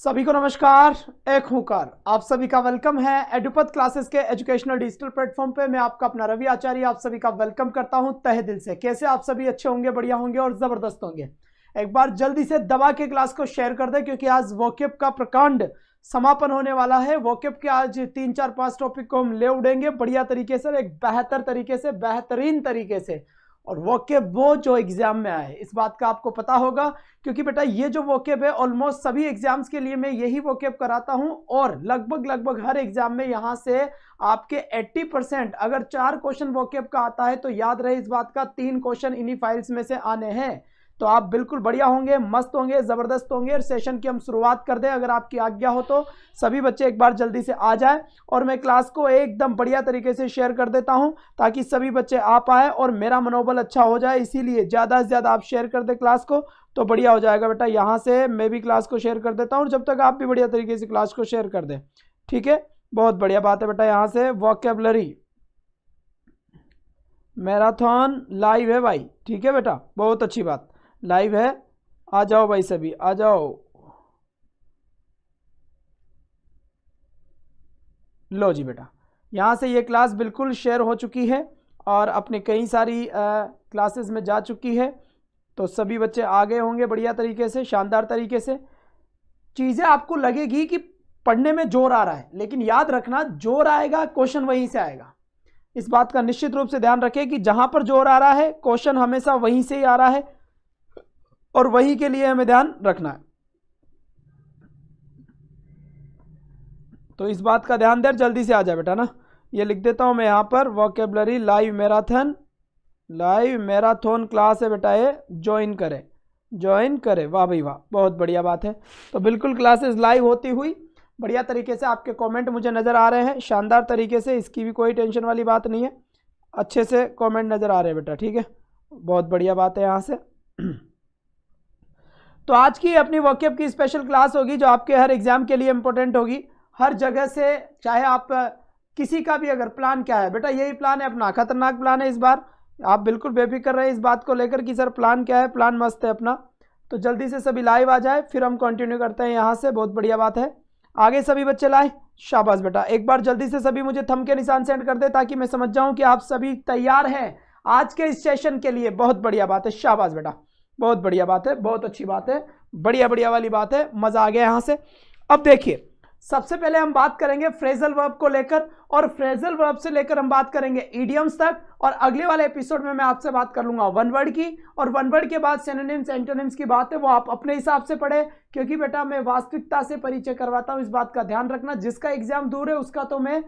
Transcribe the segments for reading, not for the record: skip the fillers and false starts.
सभी को नमस्कार, एक हुंकार। आप सभी का वेलकम है एडुपथ क्लासेस के एजुकेशनल डिजिटल प्लेटफॉर्म पे। मैं आपका अपना रवि आचार्य आप सभी का वेलकम करता हूं तहे दिल से। कैसे आप सभी अच्छे होंगे, बढ़िया होंगे और जबरदस्त होंगे। एक बार जल्दी से दबा के क्लास को शेयर कर दे, क्योंकि आज वोकैब का प्रकांड समापन होने वाला है। वोकैब के आज 3, 4, 5 टॉपिक को हम ले उड़ेंगे बढ़िया तरीके से, एक बेहतर तरीके से, बेहतरीन तरीके से। और वोकैब वो जो एग्जाम में आए, इस बात का आपको पता होगा, क्योंकि बेटा ये जो वोकैब है ऑलमोस्ट सभी एग्जाम्स के लिए मैं यही वोकैब कराता हूं। और लगभग हर एग्जाम में यहां से आपके 80% अगर 4 क्वेश्चन वोकैब का आता है तो याद रहे इस बात का 3 क्वेश्चन इन्हीं फाइल्स में से आने हैं। तो आप बिल्कुल बढ़िया होंगे, मस्त होंगे, जबरदस्त होंगे। और सेशन की हम शुरुआत कर दें, अगर आपकी आज्ञा हो तो सभी बच्चे एक बार जल्दी से आ जाए और मैं क्लास को एकदम बढ़िया तरीके से शेयर कर देता हूं ताकि सभी बच्चे आ पाए और मेरा मनोबल अच्छा हो जाए। इसीलिए ज्यादा से ज्यादा आप शेयर कर दे क्लास को तो बढ़िया हो जाएगा। बेटा यहां से मैं भी क्लास को शेयर कर देता हूं, जब तक आप भी बढ़िया तरीके से क्लास को शेयर कर दें, ठीक है। बहुत बढ़िया बात है बेटा। यहां से वोकैबुलरी मैराथन लाइव है भाई, ठीक है बेटा, बहुत अच्छी बात, लाइव है। आ जाओ भाई, सभी आ जाओ। लो जी बेटा, यहां से ये क्लास बिल्कुल शेयर हो चुकी है और अपने कई सारी क्लासेस में जा चुकी है। तो सभी बच्चे आ गए होंगे बढ़िया तरीके से, शानदार तरीके से। चीजें आपको लगेगी कि पढ़ने में जोर आ रहा है, लेकिन याद रखना जोर आएगा क्वेश्चन वहीं से आएगा। इस बात का निश्चित रूप से ध्यान रखें कि जहां पर जोर आ रहा है क्वेश्चन हमेशा वहीं से ही आ रहा है और वही के लिए हमें ध्यान रखना है। तो इस बात का ध्यान दे, जल्दी से आ जाए बेटा ना। ये लिख देता हूं मैं यहां पर, वोकैबुलरी लाइव मैराथन क्लास है बेटा, ये ज्वाइन करे। वाह भाई वाह, बहुत बढ़िया बात है। तो बिल्कुल क्लासेस लाइव होती हुई बढ़िया तरीके से, आपके कमेंट मुझे नज़र आ रहे हैं शानदार तरीके से, इसकी भी कोई टेंशन वाली बात नहीं है। अच्छे से कमेंट नज़र आ रहे हैं बेटा, ठीक है, बहुत बढ़िया बात है। यहाँ से तो आज की अपनी वोकैब की स्पेशल क्लास होगी जो आपके हर एग्जाम के लिए इंपॉर्टेंट होगी, हर जगह से। चाहे आप किसी का भी अगर प्लान क्या है बेटा, यही प्लान है अपना, खतरनाक प्लान है इस बार। आप बिल्कुल बेफिक्र रहे इस बात को लेकर कि सर प्लान क्या है, प्लान मस्त है अपना। तो जल्दी से सभी लाइव आ जाए, फिर हम कंटिन्यू करते हैं यहाँ से। बहुत बढ़िया बात है, आगे सभी बच्चे लाए, शाबाश बेटा। एक बार जल्दी से सभी मुझे थंब के निशान सेंड कर दे ताकि मैं समझ जाऊं कि आप सभी तैयार हैं आज के इस सेशन के लिए। बहुत बढ़िया बात है, शाबाश बेटा, बहुत बढ़िया बात है, बहुत अच्छी बात है, बढ़िया वाली बात है, मजा आ गया यहाँ से। अब देखिए, सबसे पहले हम बात करेंगे फ्रेजल वर्ब को लेकर, और फ्रेजल वर्ब से लेकर हम बात करेंगे इडियम्स तक। और अगले वाले एपिसोड में मैं आपसे बात कर लूंगा वन वर्ड की, और वन वर्ड के बाद सिनोनिम्स एंटोनिम्स की बात है वो आप अपने हिसाब से पढ़े, क्योंकि बेटा मैं वास्तविकता से परिचय करवाता हूं, इस बात का ध्यान रखना। जिसका एग्जाम दूर है उसका तो मैं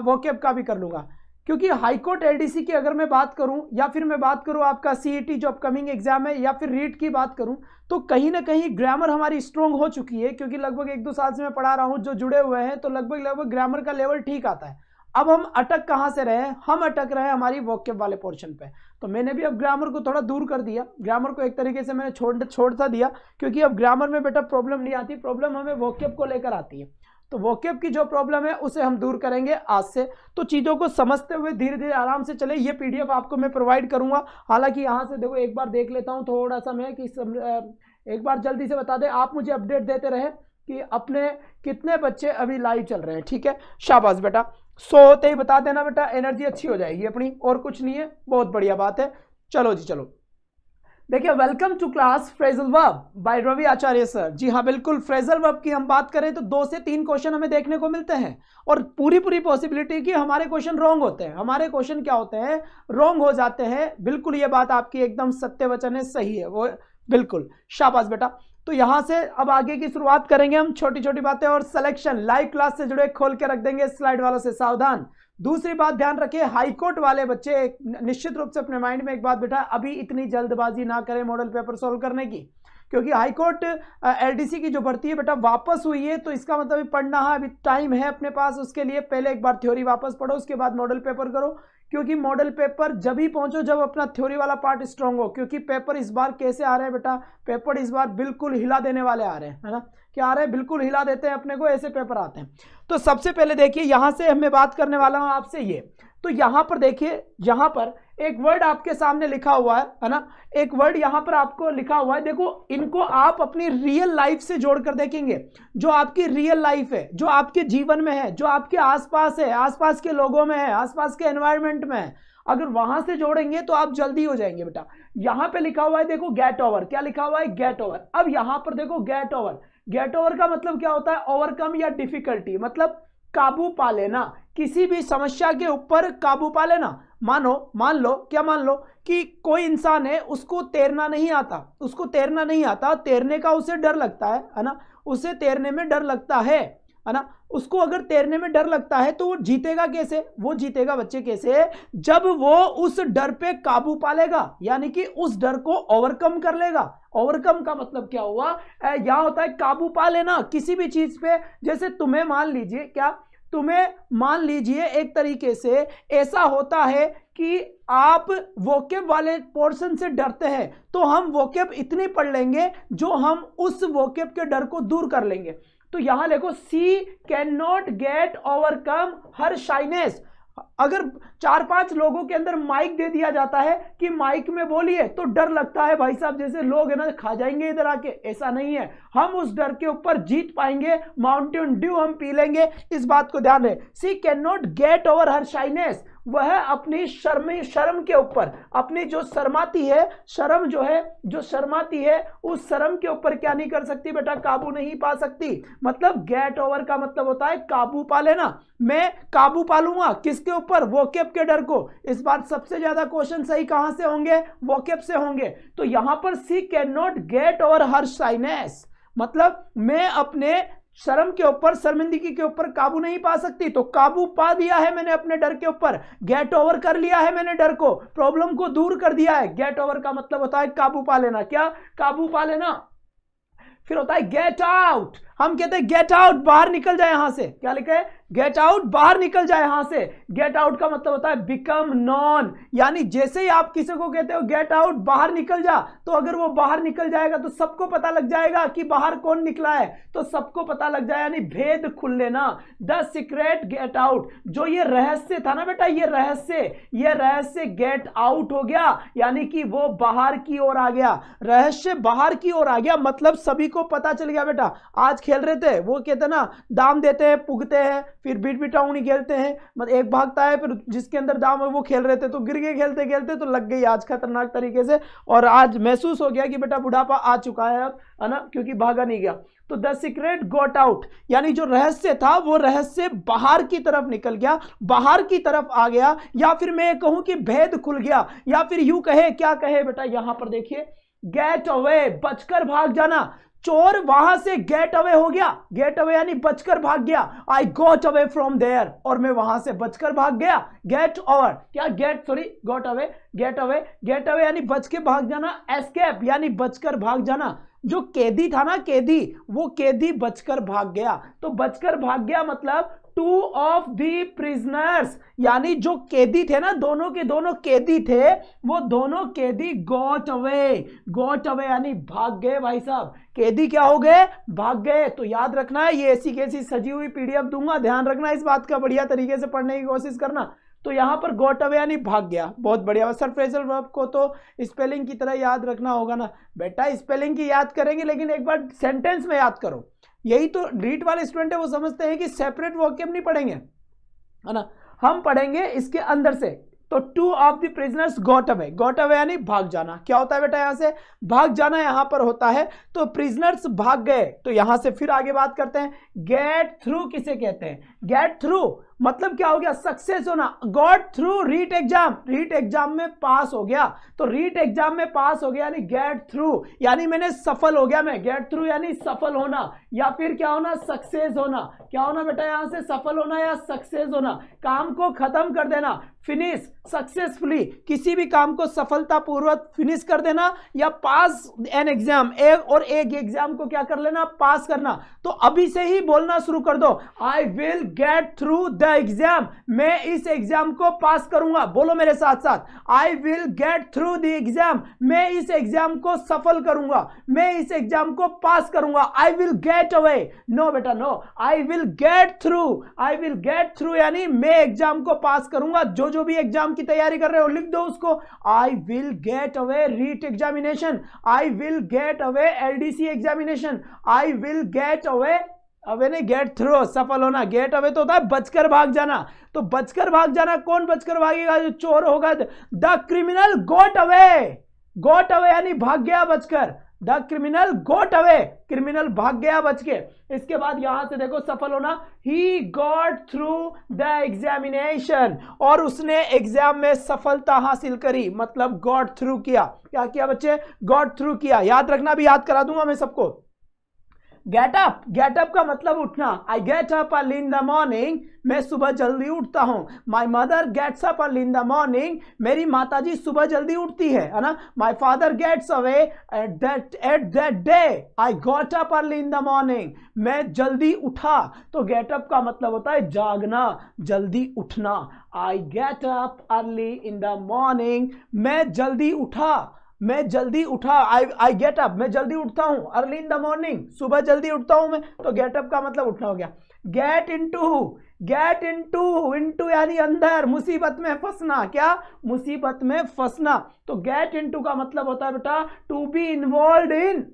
वोकैब का भी कर लूंगा, क्योंकि हाईकोर्ट एलडीसी की अगर मैं बात करूं, या फिर मैं बात करूं आपका सीईटी जो अपकमिंग एग्जाम है, या फिर रीट की बात करूं, तो कहीं ना कहीं ग्रामर हमारी स्ट्रोंग हो चुकी है, क्योंकि लगभग 1-2 साल से मैं पढ़ा रहा हूं, जो जुड़े हुए हैं तो लगभग ग्रामर का लेवल ठीक आता है। अब हम अटक कहां से रहे, हम अटक रहे हमारी वोकैब वाले पोर्शन पे। तो मैंने भी अब ग्रामर को थोड़ा दूर कर दिया, ग्रामर को एक तरीके से मैंने छोड़ सा दिया, क्योंकि अब ग्रामर में बेटा प्रॉब्लम नहीं आती, प्रॉब्लम हमें वोकैब को लेकर आती है। तो वोकैब की जो प्रॉब्लम है उसे हम दूर करेंगे आज से। तो चीज़ों को समझते हुए धीरे धीरे आराम से चले। ये पीडीएफ आपको मैं प्रोवाइड करूंगा। हालांकि यहाँ से देखो, एक बार देख लेता हूँ थोड़ा सा मैं कि एक बार जल्दी से बता दें, आप मुझे अपडेट देते रहे कि अपने कितने बच्चे अभी लाइव चल रहे हैं, ठीक है, शाबाश बेटा। 100 होते ही बता देना बेटा, एनर्जी अच्छी हो जाएगी अपनी, और कुछ नहीं है, बहुत बढ़िया बात है। चलो जी चलो, देखिए, welcome to class phrasal verb by Ravi Acharya sir. जी हाँ बिल्कुल, फ्रेजल वर्ब की हम बात करें तो 2 से 3 क्वेश्चन हमें देखने को मिलते हैं, और पूरी पॉसिबिलिटी कि हमारे क्वेश्चन रॉन्ग होते हैं। हमारे क्वेश्चन क्या होते हैं, रॉन्ग हो जाते हैं। बिल्कुल ये बात आपकी एकदम सत्य वचन है, सही है वो, बिल्कुल शाबाश बेटा। तो यहां से अब आगे की शुरुआत करेंगे हम, छोटी बातें और सिलेक्शन लाइव क्लास से जुड़े खोल के रख देंगे, स्लाइड वालों से सावधान। दूसरी बात ध्यान रखिए, हाईकोर्ट वाले बच्चे निश्चित रूप से अपने माइंड में एक बात बेटा, अभी इतनी जल्दबाजी ना करें मॉडल पेपर सॉल्व करने की, क्योंकि हाईकोर्ट एलडीसी की जो भर्ती है बेटा वापस हुई है, तो इसका मतलब पढ़ना है, अभी टाइम है अपने पास। उसके लिए पहले एक बार थ्योरी वापस पढ़ो, उसके बाद मॉडल पेपर करो, क्योंकि मॉडल पेपर जब भी पहुंचो जब अपना थ्योरी वाला पार्ट स्ट्रांग हो। क्योंकि पेपर इस बार कैसे आ रहे हैं बेटा, पेपर इस बार बिल्कुल हिला देने वाले आ रहे हैं, है ना, क्या आ रहे हैं, बिल्कुल हिला देते हैं अपने को, ऐसे पेपर आते हैं। तो सबसे पहले देखिए यहां से मैं बात करने वाला हूं आपसे ये, तो यहां पर देखिए, यहां पर एक वर्ड आपके सामने लिखा हुआ है ना, एक वर्ड यहां पर आपको लिखा हुआ है, देखो इनको आप अपनी रियल लाइफ से जोड़कर देखेंगे, जो आपकी रियल लाइफ है, जो आपके जीवन में है, जो आपके आसपास है, आसपास के लोगों में है, आसपास के एनवायरनमेंट में है, अगर वहां से जोड़ेंगे तो आप जल्दी हो जाएंगे बेटा। यहां पे लिखा हुआ है देखो गेट ओवर, क्या लिखा हुआ है, गेट ओवर। अब यहां पर देखो गेट ओवर, गेट ओवर का मतलब क्या होता है, ओवरकम या डिफिकल्टी, मतलब काबू पा लेना, किसी भी समस्या के ऊपर काबू पा लेना। मान लो क्या, मान लो कि कोई इंसान है, उसको तैरना नहीं आता, उसको तैरना नहीं आता, तैरने का उसे डर लगता है ना, उसे तैरने में डर लगता है ना, उसको अगर तैरने में डर लगता है तो वो जीतेगा कैसे, वो जीतेगा बच्चे कैसे, जब वो उस डर पे काबू पा लेगा, यानी कि उस डर को ओवरकम कर लेगा। ओवरकम का मतलब क्या हुआ, यहां होता है काबू पा लेना किसी भी चीज पे। जैसे तुम्हें मान लीजिए, क्या तुम्हें मान लीजिए एक तरीके से ऐसा होता है कि आप वोकेब वाले पोर्शन से डरते हैं, तो हम वोकेब इतनी पढ़ लेंगे जो हम उस वोकेब के डर को दूर कर लेंगे। तो यहां देखो, she can not get overcome her shyness. अगर 4-5 लोगों के अंदर माइक दे दिया जाता है कि माइक में बोलिए, तो डर लगता है भाई साहब जैसे लोग है ना खा जाएंगे इधर आके, ऐसा नहीं है, हम उस डर के ऊपर जीत पाएंगे, माउंटेन ड्यू हम पी लेंगे, इस बात को ध्यान रहे। She can not get over her shyness, वह अपनी शर्म के ऊपर, अपनी जो शर्माती है, शर्म जो है, जो शर्माती है, उस शर्म के ऊपर क्या नहीं कर सकती बेटा, काबू नहीं पा सकती। मतलब गेट ओवर का मतलब होता है काबू पा लेना। मैं काबू पा लूंगा किसके ऊपर, वोकेब के डर को। इस बार सबसे ज्यादा क्वेश्चन सही कहां से होंगे, वोकेब से होंगे। तो यहां पर she can not get over her shyness, मतलब मैं अपने शर्म के ऊपर, शर्मिंदगी के ऊपर काबू नहीं पा सकती, तो काबू पा दिया है मैंने अपने डर के ऊपर, गेट ओवर कर लिया है मैंने डर को, प्रॉब्लम को दूर कर दिया है। गेट ओवर का मतलब होता है काबू पा लेना, क्या, काबू पा लेना। फिर होता है गेट आउट, हम कहते हैं गेट आउट, बाहर निकल जाए यहां से, क्या लिखा है, गेट आउट, बाहर निकल जाए यहां से। गेट आउट का मतलब होता है बिकम नॉन, यानी जैसे ही आप किसी को कहते हो गेट आउट, बाहर निकल जा, तो अगर वो बाहर निकल जाएगा तो सबको पता लग जाएगा कि बाहर कौन निकला है, तो सबको पता लग जाए, यानी भेद खुल लेना। द सीक्रेट गेट आउट, जो ये रहस्य था ना बेटा, ये रहस्य गेट आउट हो गया, यानी कि वो बाहर की ओर आ गया, रहस्य बाहर की ओर आ गया, मतलब सभी को पता चल गया। बेटा आज खेल रहे थे, वो कहते ना दाम देते हैं, पुगते हैं, फिर बीट बिटाउनी खेलते हैं, मतलब एक भागता है, फिर जिसके अंदर दाम है वो खेल रहे थे, तो गिर गए खेलते खेलते, तो लग गई आज खतरनाक तरीके से, और आज महसूस हो गया कि बेटा बुढ़ापा आ चुका है अब, है ना, क्योंकि भागा नहीं गया। तो द सीक्रेट गॉट आउट, यानी जो रहस्य था वो रहस्य बाहर की तरफ निकल गया, बाहर की तरफ आ गया, या फिर मैं कहूं कि भेद खुल गया, या फिर यूं कहे, क्या कहे बेटा, यहां पर देखिए गेट अवे, बचकर भाग जाना। चोर वहां से गेट अवे हो गया, गेट अवे यानी बचकर भाग गया, I got away from there, और मैं वहां से बचकर भाग गया। गेट ओवर, क्या get, sorry got away, get away, get away यानी बच के भाग जाना, एस्केप यानी बचकर भाग जाना। जो कैदी था ना, कैदी, वो कैदी बचकर भाग गया, तो बचकर भाग गया मतलब टू ऑफ दी प्रिजनर्स, यानी जो कैदी थे ना, दोनों के दोनों कैदी थे, वो दोनों कैदी गॉट अवे यानी भाग गए भाई साहब, कैदी क्या हो गए, भाग गए। तो याद रखना है, ये ऐसी कैसी सजी हुई पीडीएफ दूंगा, ध्यान रखना इस बात का, बढ़िया तरीके से पढ़ने की कोशिश करना। तो यहां पर गॉट अवे यानी भाग गया, बहुत बढ़िया। सरफ्रेजल वर्ब को तो स्पेलिंग की तरह याद रखना होगा ना बेटा, स्पेलिंग की याद करेंगे, लेकिन एक बार सेंटेंस में याद करो। यही तो रीट वाले स्टूडेंट है, वो समझते हैं कि सेपरेट वोकैब नहीं पढ़ेंगे, है ना, हम पढ़ेंगे इसके अंदर से। तो two of the prisoners got away यानी भाग जाना। क्या होता है बेटा, यहां से भाग जाना यहां पर होता है, तो प्रिजनर्स भाग गए। तो यहां से फिर आगे बात करते हैं, गेट थ्रू किसे कहते हैं, गेट थ्रू मतलब क्या हो गया, सक्सेस होना। Got through REET exam, REET exam में पास हो गया, तो रीट एग्जाम में पास हो गया यानी गेट थ्रू, यानी मैंने सफल हो गया मैं। गेट थ्रू यानी सफल होना, या फिर क्या होना, सक्सेस होना। क्या होना बेटा, यहां से सफल होना या सक्सेस होना, काम को खत्म कर देना, फिनिश सक्सेसफुली, किसी भी काम को सफलतापूर्वक फिनिश कर देना, या पास एन एग्जाम, एक एग्जाम को क्या कर लेना, पास करना। तो अभी से ही बोलना शुरू कर दो, आई will get through the exam, मैं इस एग्जाम को पास करूंगा, बोलो मेरे साथ साथ, आई will get through the exam, मैं इस एग्जाम को सफल करूंगा, मैं इस एग्जाम को पास करूंगा, I will get away, no बेटा no, I will get through, I will get through यानी मैं एग्जाम को पास करूंगा। जो भी एग्जाम की तैयारी कर रहे हो लिख दो उसको, I will get away REET examination, I will get away LDC examination, I will get away, away नहीं गेट थ्रू, सफल होना, गेट अवे तो होता है बचकर भाग जाना, तो बचकर भाग जाना, कौन बचकर भागेगा, जो चोर होगा, the criminal got away, got away यानी भाग गया बचकर, the criminal got away, criminal भाग गया बच के। इसके बाद यहां से देखो सफल होना, he got through the examination, और उसने एग्जाम में सफलता हासिल करी, मतलब गॉट थ्रू किया, क्या किया बच्चे, गॉट थ्रू किया। याद रखना, भी याद करा दूंगा मैं सबको। गेट अप, गेट अप का मतलब उठना, I get up early in the morning, मैं सुबह जल्दी उठता हूं, my mother gets up early in the morning, मेरी माताजी सुबह जल्दी उठती है ना, my father gets away at that day, I got up early in the morning, मैं जल्दी उठा, तो गेट अप का मतलब होता है जागना, जल्दी उठना, I get up early in the morning, मैं जल्दी उठा, मैं जल्दी उठा, आई गेट अप, मैं जल्दी उठता हूं, अर्ली इन द मॉर्निंग, सुबह जल्दी उठता हूं मैं, तो गेट अप का मतलब उठना हो गया। Get into, get into, into यानी अंदर, मुसीबत में फंसना, क्या, मुसीबत में फंसना, तो गेट इनटू का मतलब होता है बेटा टू बी इन्वॉल्व इन,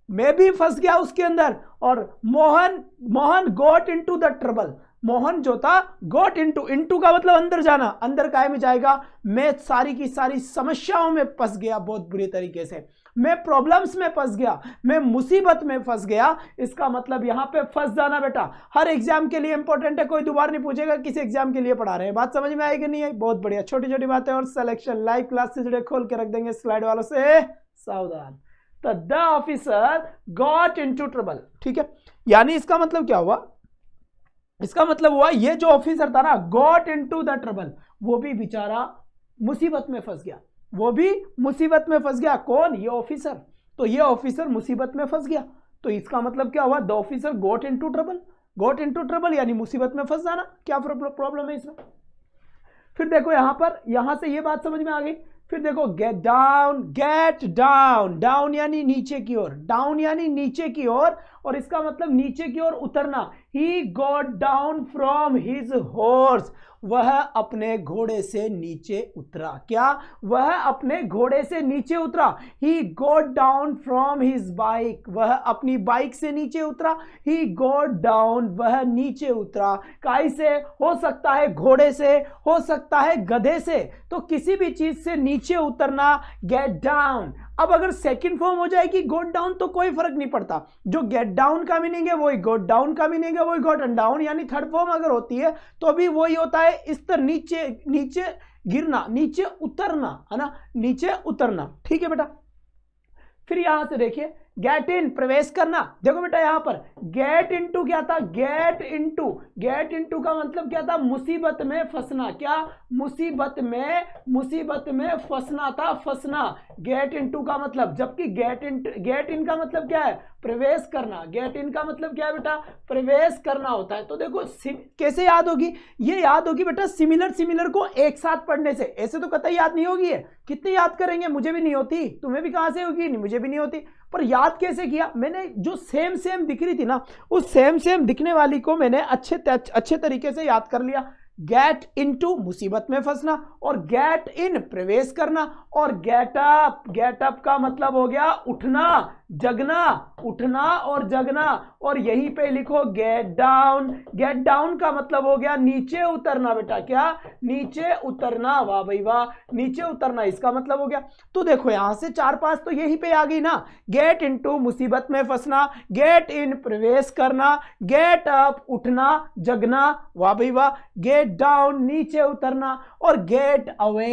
मैं भी फंस गया उसके अंदर, और Mohan got into the trouble, Mohan जो था गॉट इनटू, इनटू का मतलब अंदर जाना, अंदर काय में जाएगा, मैं सारी की सारी समस्याओं में फंस गया बहुत बुरी तरीके से, मैं प्रॉब्लम्स में फंस गया, मैं मुसीबत में फंस गया, इसका मतलब यहां पे फंस जाना बेटा हर एग्जाम के लिए इंपॉर्टेंट है, कोई दोबारा नहीं पूछेगा किस एग्जाम के लिए पढ़ा रहे हैं, बात समझ में आएगी नहीं है, बहुत बढ़िया, छोटी छोटी बातें और सिलेक्शन, लाइव क्लास से जुड़े खोल के रख देंगे स्लाइड वालों से सावधान। तो the officer got into trouble, ठीक है, यानी इसका मतलब क्या हुआ, इसका मतलब हुआ ये जो ऑफिसर था ना गॉट इनटू द ट्रबल, वो भी बेचारा मुसीबत में फंस गया, वो भी मुसीबत में फंस गया, कौन, ये ऑफिसर, तो ये ऑफिसर मुसीबत में फंस गया, तो इसका मतलब क्या हुआ, the officer got into trouble, got into trouble यानी मुसीबत में फंस जाना, क्या प्रॉब्लम है इसमें। फिर देखो यहां पर, यहां से ये बात समझ में आ गई, फिर देखो get down, get down, down यानी नीचे की ओर, डाउन यानी नीचे की ओर, और इसका मतलब नीचे की ओर उतरना, he got down from his horse, वह अपने घोड़े से नीचे उतरा, क्या, वह अपने घोड़े से नीचे उतरा, he got down from his bike, वह अपनी बाइक से नीचे उतरा, ही गॉट डाउन, वह नीचे उतरा, काई से, हो सकता है घोड़े से, हो सकता है गधे से, तो किसी भी चीज से नीचे उतरना गेट डाउन। अब अगर सेकंड फॉर्म हो जाएगी गॉट डाउन तो कोई फर्क नहीं पड़ता, जो गेट डाउन का मीनिंग है वही गॉट डाउन का मीनिंग है, वही गॉटन डाउन, यानी थर्ड फॉर्म अगर होती है तो भी वही होता है, इस तरह नीचे, नीचे गिरना, नीचे उतरना, है ना, नीचे उतरना, ठीक है बेटा। फिर यहां से देखिए गेट इन, प्रवेश करना, देखो बेटा यहां पर गेट इनटू क्या था, गेट इनटू, गेट इनटू का मतलब क्या था, मुसीबत में फंसना, क्या, मुसीबत में फंसना था, फंसना, गेट इनटू का मतलब, जबकि गेट इन का मतलब क्या है, प्रवेश करना, गेट इन का मतलब क्या है बेटा, प्रवेश करना होता है। तो देखो कैसे याद होगी, ये याद होगी बेटा सिमिलर को एक साथ पढ़ने से, ऐसे तो कतई याद नहीं होगी, है कितने याद करेंगे, मुझे भी नहीं होती, तुम्हें भी कहां से होगी, नहीं मुझे भी नहीं होती, पर याद कैसे किया मैंने, जो सेम दिख रही थी ना, उस सेम दिखने वाली को मैंने अच्छे तरीके से याद कर लिया। गेट इनटू मुसीबत में फंसना, और गेट इन प्रवेश करना, और गेट अप का मतलब हो गया उठना, जगना, उठना और जगना, और यहीं पे लिखो गेट डाउन का मतलब हो गया नीचे उतरना बेटा, क्या, नीचे उतरना, वाह भाई वाह, नीचे उतरना इसका मतलब हो गया। तो देखो यहां से 4-5 तो यहीं पे आ गई ना, गेट इनटू मुसीबत में फंसना, गेट इन प्रवेश करना, गेट अप उठना जगना, वाह भाई वाह, गेट डाउन नीचे उतरना, और गेट अवे,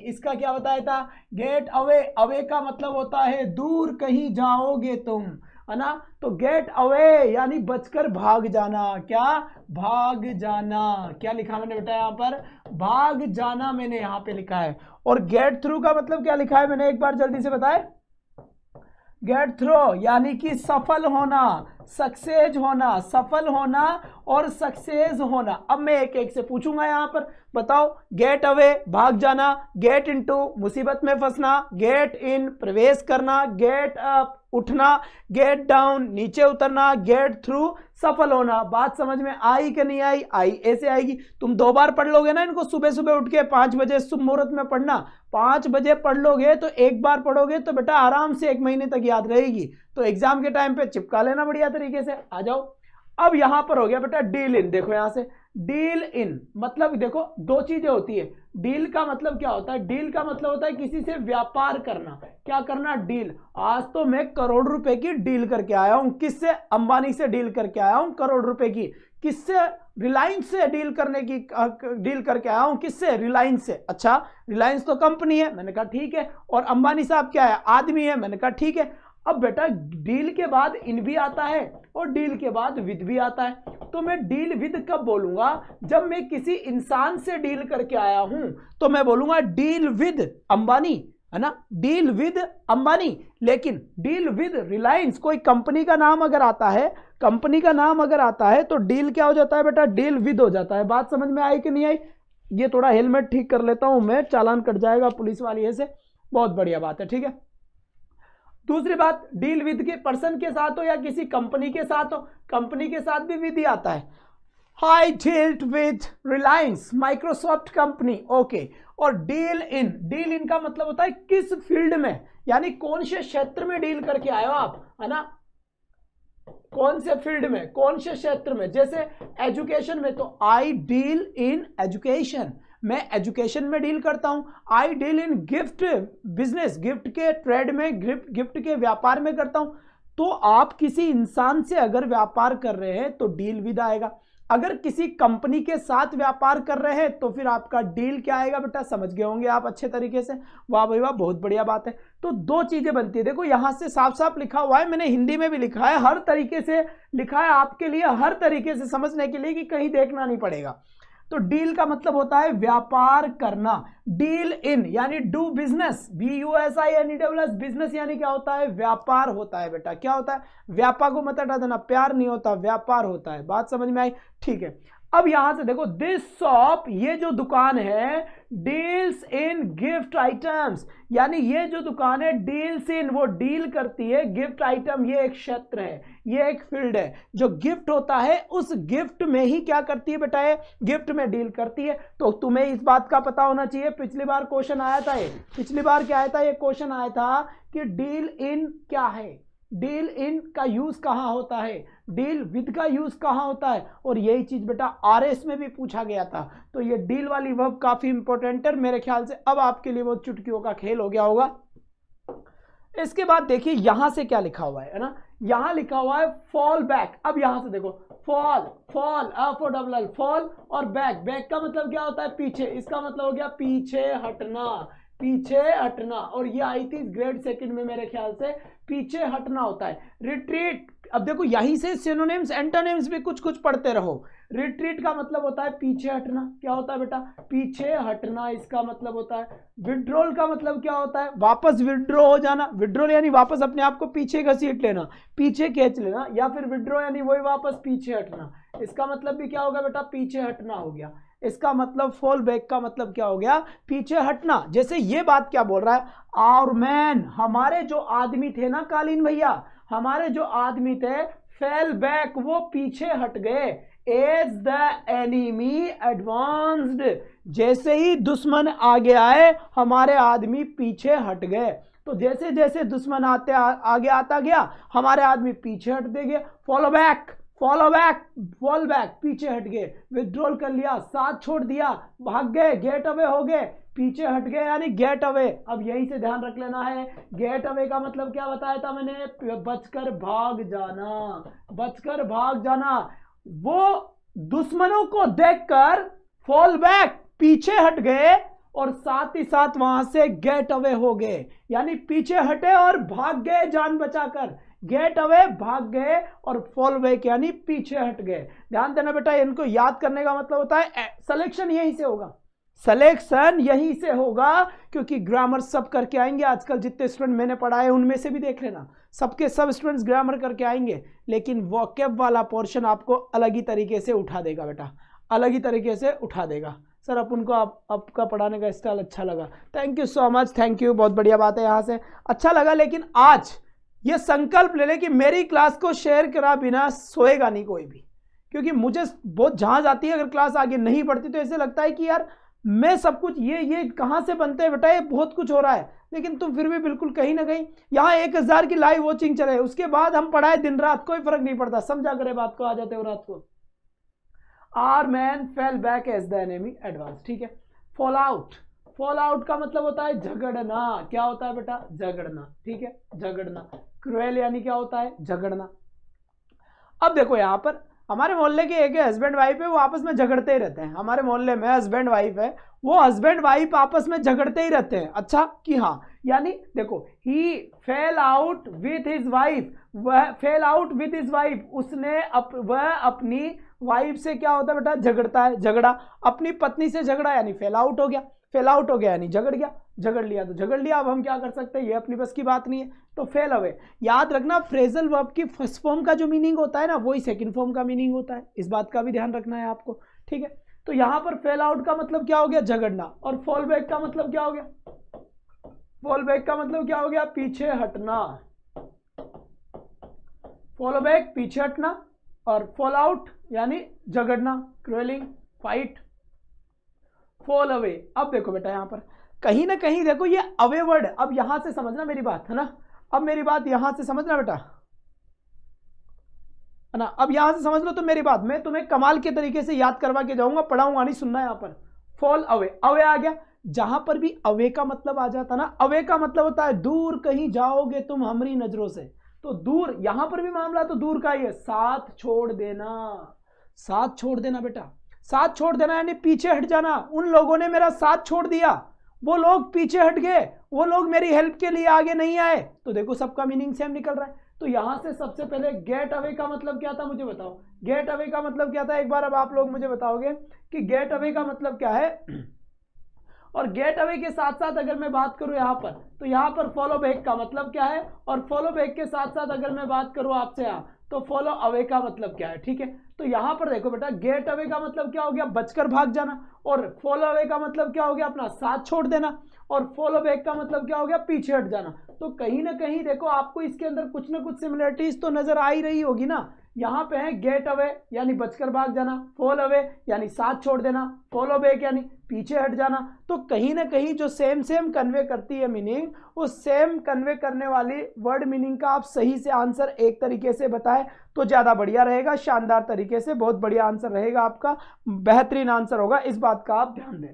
इसका क्या बताया था, गेट अवे, अवे का मतलब होता है दूर कहीं जाओगे तुम, है ना, तो गेट अवे यानी बचकर भाग जाना, क्या, भाग जाना, क्या लिखा मैंने बेटा यहां पर, भाग जाना मैंने यहां पे लिखा है। और गेट थ्रू का मतलब क्या लिखा है मैंने एक बार जल्दी से बताए, गेट थ्रू यानी कि सफल होना, सक्सेस होना, सफल होना और सक्सेस होना। अब मैं एक एक से पूछूंगा यहां पर, बताओ। गेट अवे भाग जाना, गेट इनटू मुसीबत में फंसना, गेट इन प्रवेश करना, गेट अप उठना, गेट डाउन नीचे उतरना, गेट थ्रू सफल होना। बात समझ में आई कि नहीं आई? आई। ऐसे आएगी। तुम 2 बार पढ़ लोगे ना इनको, सुबह सुबह उठ के 5 बजे शुभ मुहूर्त में पढ़ना, 5 बजे पढ़ लोगे तो 1 बार पढ़ोगे तो बेटा आराम से 1 महीने तक याद रहेगी। तो एग्जाम के टाइम पे चिपका लेना बढ़िया तरीके से। आ जाओ। अब यहां पर हो गया बेटा डील इन। देखो यहां से डील इन मतलब देखो 2 चीजें होती है। डील का मतलब क्या होता है? डील का मतलब होता है किसी से व्यापार करना। क्या करना? डील। आज तो मैं करोड़ रुपए की डील करके आया हूं। किससे? अंबानी से डील करके आया हूं करोड़ रुपए की। किससे? रिलायंस से डील करके आया हूं। किससे? रिलायंस से। अच्छा, रिलायंस तो कंपनी है, मैंने कहा ठीक है। और अंबानी साहब क्या है? आदमी है, मैंने कहा ठीक है। अब बेटा डील के बाद इन भी आता है और डील के बाद विद भी आता है। तो मैं डील विद कब बोलूंगा? जब मैं किसी इंसान से डील करके आया हूं तो मैं बोलूंगा डील विद अंबानी, है ना, डील विद अंबानी। लेकिन डील विद रिलायंस, कोई कंपनी का नाम अगर आता है, कंपनी का नाम अगर आता है तो डील क्या हो जाता है बेटा? डील विद हो जाता है। बात समझ में आई कि नहीं आई? ये थोड़ा हेलमेट ठीक कर लेता हूं मैं, चालान कट जाएगा पुलिस वाली से। बहुत बढ़िया बात है, ठीक है। दूसरी बात, डील विद के पर्सन के साथ हो या किसी कंपनी के साथ हो, कंपनी के साथ भी विद ही आता है। I dealt with Reliance Microsoft company, okay. और डील इन का मतलब होता है किस फील्ड में, यानी कौन से क्षेत्र में डील करके आए हो आप, है ना, कौन से फील्ड में, कौन से क्षेत्र में। जैसे एजुकेशन में तो आई डील इन एजुकेशन, मैं एजुकेशन में डील करता हूं। I deal in gift business, gift के ट्रेड में, गिफ्ट के व्यापार में करता हूं। तो आप किसी इंसान से अगर व्यापार कर रहे हैं तो डील विद आएगा। अगर किसी कंपनी के साथ व्यापार कर रहे हैं तो फिर आपका डील क्या आएगा बेटा? समझ गए होंगे आप अच्छे तरीके से। वाह भाई वाह, बहुत बढ़िया बात है। तो 2 चीजें बनती है। देखो यहां से साफ साफ लिखा हुआ है, मैंने हिंदी में भी लिखा है, हर तरीके से लिखा है आपके लिए, हर तरीके से समझने के लिए कि कहीं देखना नहीं पड़ेगा। तो डील का मतलब होता है व्यापार करना। डील इन यानी डू बिजनेस, BUSINESS, बिजनेस यानी क्या होता है? व्यापार होता है बेटा। क्या होता है? व्यापार को मत हटा देना, प्यार नहीं होता, व्यापार होता है। बात समझ में आई? ठीक है। अब यहां से देखो, दिस शॉप, ये जो दुकान है, डील्स इन गिफ्ट आइटम्स, यानी ये जो दुकान है डील्स इन, वो डील करती है गिफ्ट आइटम। ये एक क्षेत्र है, ये एक फील्ड है। जो गिफ्ट होता है उस गिफ्ट में ही क्या करती है बेटा? ये गिफ्ट में डील करती है। तो तुम्हें इस बात का पता होना चाहिए, पिछली बार क्वेश्चन आया था, ये पिछली बार क्या आया था? ये क्वेश्चन आया था कि डील इन क्या है, डील इन का यूज कहां होता है, डील विद का यूज कहां होता है। और यही चीज बेटा RS में भी पूछा गया था। तो ये डील वाली वर्ब काफी इंपॉर्टेंट है मेरे ख्याल से। अब आपके लिए वो चुटकियों का खेल हो गया होगा। इसके बाद देखिए यहां से क्या लिखा हुआ है ना, यहां लिखा हुआ है फॉल बैक। अब यहां से देखो, फॉल, फॉल और बैक का मतलब क्या होता है? पीछे। इसका मतलब हो गया पीछे हटना, पीछे हटना। और ये आई थी ग्रेड 2 में मेरे ख्याल से, पीछे हटना होता है। रिट्रीट, अब देखो यहीं से सिनोनिम्स एंटोनिम्स भी कुछ कुछ पढ़ते रहो। रिट्रीट का मतलब होता है पीछे हटना। क्या होता है बेटा? पीछे हटना, इसका मतलब होता है। विड्रॉल का मतलब क्या होता है? वापस विड्रॉ हो जाना। विड्रॉल यानी वापस अपने आप को पीछे घसीट लेना, पीछे खींच लेना। या फिर विड्रॉ यानी वही वापस पीछे हटना। इसका मतलब भी क्या होगा बेटा? पीछे हटना हो गया। इसका मतलब फॉल बैक का मतलब क्या हो गया? पीछे हटना। जैसे ये बात क्या बोल रहा है? आवर मैन, हमारे जो आदमी थे ना कालीन भैया, हमारे जो आदमी थे, फेल बैक, वो पीछे हट गए। एज द एनिमी एडवांस्ड, जैसे ही दुश्मन आगे आए हमारे आदमी पीछे हट गए। तो जैसे जैसे दुश्मन आगे आता गया हमारे आदमी पीछे हटते गए। फॉल बैक, पीछे हट गए। विड्रॉल कर लिया, साथ छोड़ दिया, भाग गए, गेट अवे हो गए, पीछे हट गए, यानी गेट अवे। अब यहीं से ध्यान रख लेना है, गेट अवे का मतलब क्या बताया था मैंने? बचकर भाग जाना, बचकर भाग जाना। वो दुश्मनों को देखकर फॉल बैक, पीछे हट गए, और साथ ही साथ वहां से गेट अवे हो गए, यानी पीछे हटे और भाग गए जान बचाकर। गेट अवे, भाग गए, और फॉल बैक यानी पीछे हट गए। ध्यान देना बेटा, इनको याद करने का मतलब होता है सिलेक्शन यहीं से होगा, सिलेक्शन यहीं से होगा, क्योंकि ग्रामर सब करके आएंगे। आजकल जितने स्टूडेंट मैंने पढ़ाए उनमें से भी देख लेना, सबके सब स्टूडेंट्स ग्रामर करके आएंगे, लेकिन वोकैब वाला पोर्शन आपको अलग ही तरीके से उठा देगा बेटा, अलग ही तरीके से उठा देगा। सर अपन को आपका पढ़ाने का स्टाइल अच्छा लगा, thank you so much, thank you, बहुत बढ़िया बात है, यहाँ से अच्छा लगा। लेकिन आज ये संकल्प ले ले कि मेरी क्लास को शेयर करा बिना सोएगा नहीं कोई भी, क्योंकि मुझे बहुत झांझ आती है अगर क्लास आगे नहीं बढ़ती, तो ऐसे लगता है कि यार मैं सब कुछ ये कहाँ से बनते हैं बेटा, ये बहुत कुछ हो रहा है, लेकिन तुम फिर भी बिल्कुल कहीं ना कहीं यहाँ 1000 की लाइव वॉचिंग चले, उसके बाद हम पढ़ाए दिन रात, कोई फर्क नहीं पड़ता, समझा करे बात को, आ जाते हो रात को। Our man fell back as the enemy advance, ठीक है। फॉल आउट, फॉल आउट का मतलब होता है झगड़ना, क्या होता है बेटा, झगड़ना, ठीक है, झगड़ना। क्रुएल यानी क्या होता है, झगड़ना। अब देखो यहाँ पर हमारे मोहल्ले के एक हस्बैंड वाइफ है, वो आपस में झगड़ते ही रहते हैं, हमारे मोहल्ले में हस्बैंड वाइफ है, वो हस्बैंड वाइफ आपस में झगड़ते ही रहते हैं। अच्छा कि हाँ, यानी देखो he fell out with his wife, वह fell out with his wife, उसने वह अपनी वाइफ से क्या होता है बेटा, झगड़ता है, झगड़ा, अपनी पत्नी से झगड़ा यानी फेल आउट हो गया, फेल आउट हो गया यानी झगड़ गया, झगड़ लिया तो झगड़ लिया, अब हम क्या कर सकते हैं, ये अपनी बस की बात नहीं है, तो फेल अवे। याद रखना फ्रेजल वर्ब की फर्स्ट फॉर्म का जो मीनिंग होता है ना, वही सेकंड फॉर्म का मीनिंग होता है, इस बात का भी ध्यान रखना है आपको, ठीक है। तो यहाँ पर फेल आउट का मतलब क्या हो गया, झगड़ना, और फॉल बैक का मतलब क्या हो गया, फॉल बैक का मतलब क्या हो गया, पीछे हटना, फॉलो बैक पीछे हटना, और फॉल आउट यानी झगड़ना, क्रोलिंग, फाइट, फॉल अवे। अब देखो बेटा यहाँ पर कहीं ना कहीं देखो ये अवे वर्ड, अब यहां से समझना मेरी बात, है ना, अब मेरी बात यहां से समझना बेटा, है ना, अब यहां से समझ लो तो मेरी बात, मैं तुम्हें कमाल के तरीके से याद करवा के जाऊंगा, पढ़ाऊंगा नहीं, सुनना यहाँ पर फॉल अवे, अवे आ गया, जहां पर भी अवे का मतलब आ जाता ना, अवे का मतलब होता है दूर कहीं जाओगे तुम हमारी नजरों से, तो दूर, यहां पर भी मामला तो दूर का ही है, साथ छोड़ देना, साथ छोड़ देना बेटा, साथ छोड़ देना यानी पीछे हट जाना। उन लोगों ने मेरा साथ छोड़ दिया, वो लोग पीछे हट गए, वो लोग मेरी हेल्प के लिए आगे नहीं आए, तो देखो सबका मीनिंग सेम निकल रहा है। तो यहां से सबसे पहले गेट अवे का मतलब क्या था, मुझे बताओ, गेट अवे का मतलब क्या था, एक बार अब आप लोग मुझे बताओगे कि गेट अवे का मतलब क्या है। और गेट अवे के साथ साथ अगर मैं बात करूं यहां पर, तो यहां पर फॉलो बैक का मतलब क्या है, और फॉलो बैक के साथ साथ अगर मैं बात करूं आपसे यहां, तो फॉलो अवे का मतलब क्या है, ठीक है। तो यहां पर देखो बेटा, गेट अवे का मतलब क्या हो गया, बचकर भाग जाना, और फॉलो अवे का मतलब क्या हो गया, अपना साथ छोड़ देना, और फॉलो बैक का मतलब क्या हो गया, पीछे हट जाना। तो कहीं ना कहीं देखो आपको इसके अंदर कुछ ना कुछ सिमिलरिटीज तो नजर आ ही रही होगी ना। यहां पे है गेट अवे यानी बचकर भाग जाना, फॉल अवे यानी साथ छोड़ देना, फॉलो बैक यानी पीछे हट जाना, तो कहीं ना कहीं जो सेम सेम कन्वे करती है मीनिंग, उस सेम कन्वे करने वाली वर्ड मीनिंग का आप सही से आंसर एक तरीके से बताएं तो ज्यादा बढ़िया रहेगा, शानदार तरीके से, बहुत बढ़िया आंसर रहेगा आपका, बेहतरीन आंसर होगा, इस बात का आप ध्यान दें,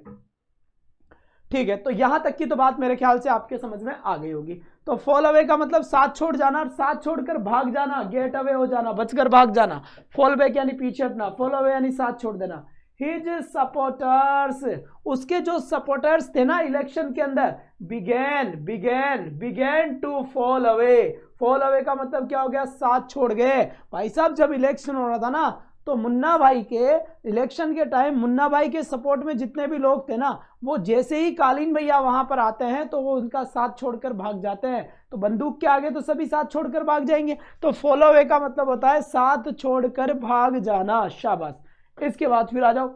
ठीक है। तो यहां तक की तो बात मेरे ख्याल से आपके समझ में आ गई होगी। तो फॉल अवे का मतलब साथ छोड़ जाना, साथ छोड़कर भाग जाना, गेट अवे हो जाना, बचकर भाग जाना, फॉल बैक यानी पीछे हटना, फॉल अवे यानी साथ छोड़ देना। हिज सपोर्टर्स, उसके जो सपोर्टर्स थे ना इलेक्शन के अंदर, begin to fall away, fall away का मतलब क्या हो गया, साथ छोड़ गए। भाई साहब जब इलेक्शन हो रहा था ना, तो मुन्ना भाई के इलेक्शन के टाइम मुन्ना भाई के सपोर्ट में जितने भी लोग थे ना, वो जैसे ही कालीन भैया वहां पर आते हैं तो वो उनका साथ छोड़कर भाग जाते हैं, तो बंदूक के आगे तो सभी साथ छोड़कर भाग जाएंगे। तो फॉलो अवे का मतलब होता है साथ छोड़कर भाग जाना, शाबाश। इसके बाद फिर आ जाओ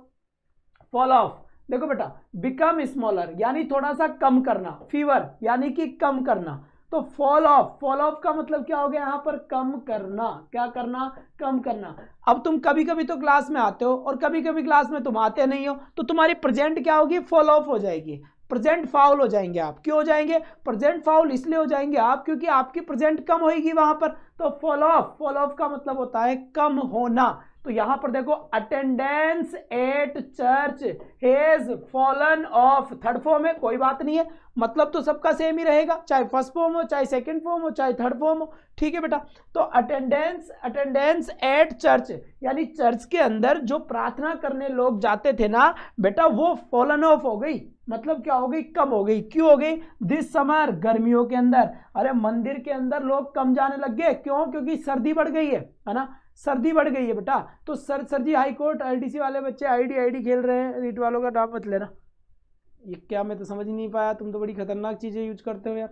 फॉल ऑफ, देखो बेटा, बिकम स्मॉलर यानी थोड़ा सा कम करना, फीवर यानी कि कम करना, तो फॉल ऑफ, फॉल ऑफ का मतलब क्या हो गया यहां पर, कम करना, क्या करना, कम करना। अब तुम कभी कभी तो क्लास में आते हो और कभी कभी क्लास में तुम आते नहीं हो, तो तुम्हारी प्रेजेंट क्या होगी, फॉल ऑफ हो जाएगी, प्रेजेंट फाउल हो जाएंगे आप। क्यों हो जाएंगे प्रेजेंट फाउल, इसलिए हो जाएंगे आप क्योंकि आपकी प्रेजेंट कम होगी वहां पर। तो फॉल ऑफ, फॉल ऑफ का मतलब होता है कम होना। तो यहां पर देखो, attendance eight church has fallen of, third form है, कोई बात नहीं है, मतलब तो सबका सेम ही रहेगा, चाहे फर्स्ट फॉर्म हो, चाहे सेकंड फॉर्म हो, चाहे थर्ड फॉर्म हो, ठीक है बेटा। तो अटेंडेंस एट चर्च यानी चर्च के अंदर जो प्रार्थना करने लोग जाते थे ना बेटा, वो फॉलन ऑफ हो गई, मतलब क्या हो गई, कम हो गई। क्यों हो गई, दिस समर, गर्मियों के अंदर, अरे मंदिर के अंदर लोग कम जाने लग गए, क्यों, क्योंकि सर्दी बढ़ गई है ना, सर्दी बढ़ गई है बेटा। तो सर जी हाई कोर्ट आईडीसी वाले बच्चे आईडी खेल रहे हैं, रीट वालों का नाम मत लेना, ये क्या, मैं तो समझ ही नहीं पाया, तुम तो बड़ी खतरनाक चीजें यूज करते हो यार।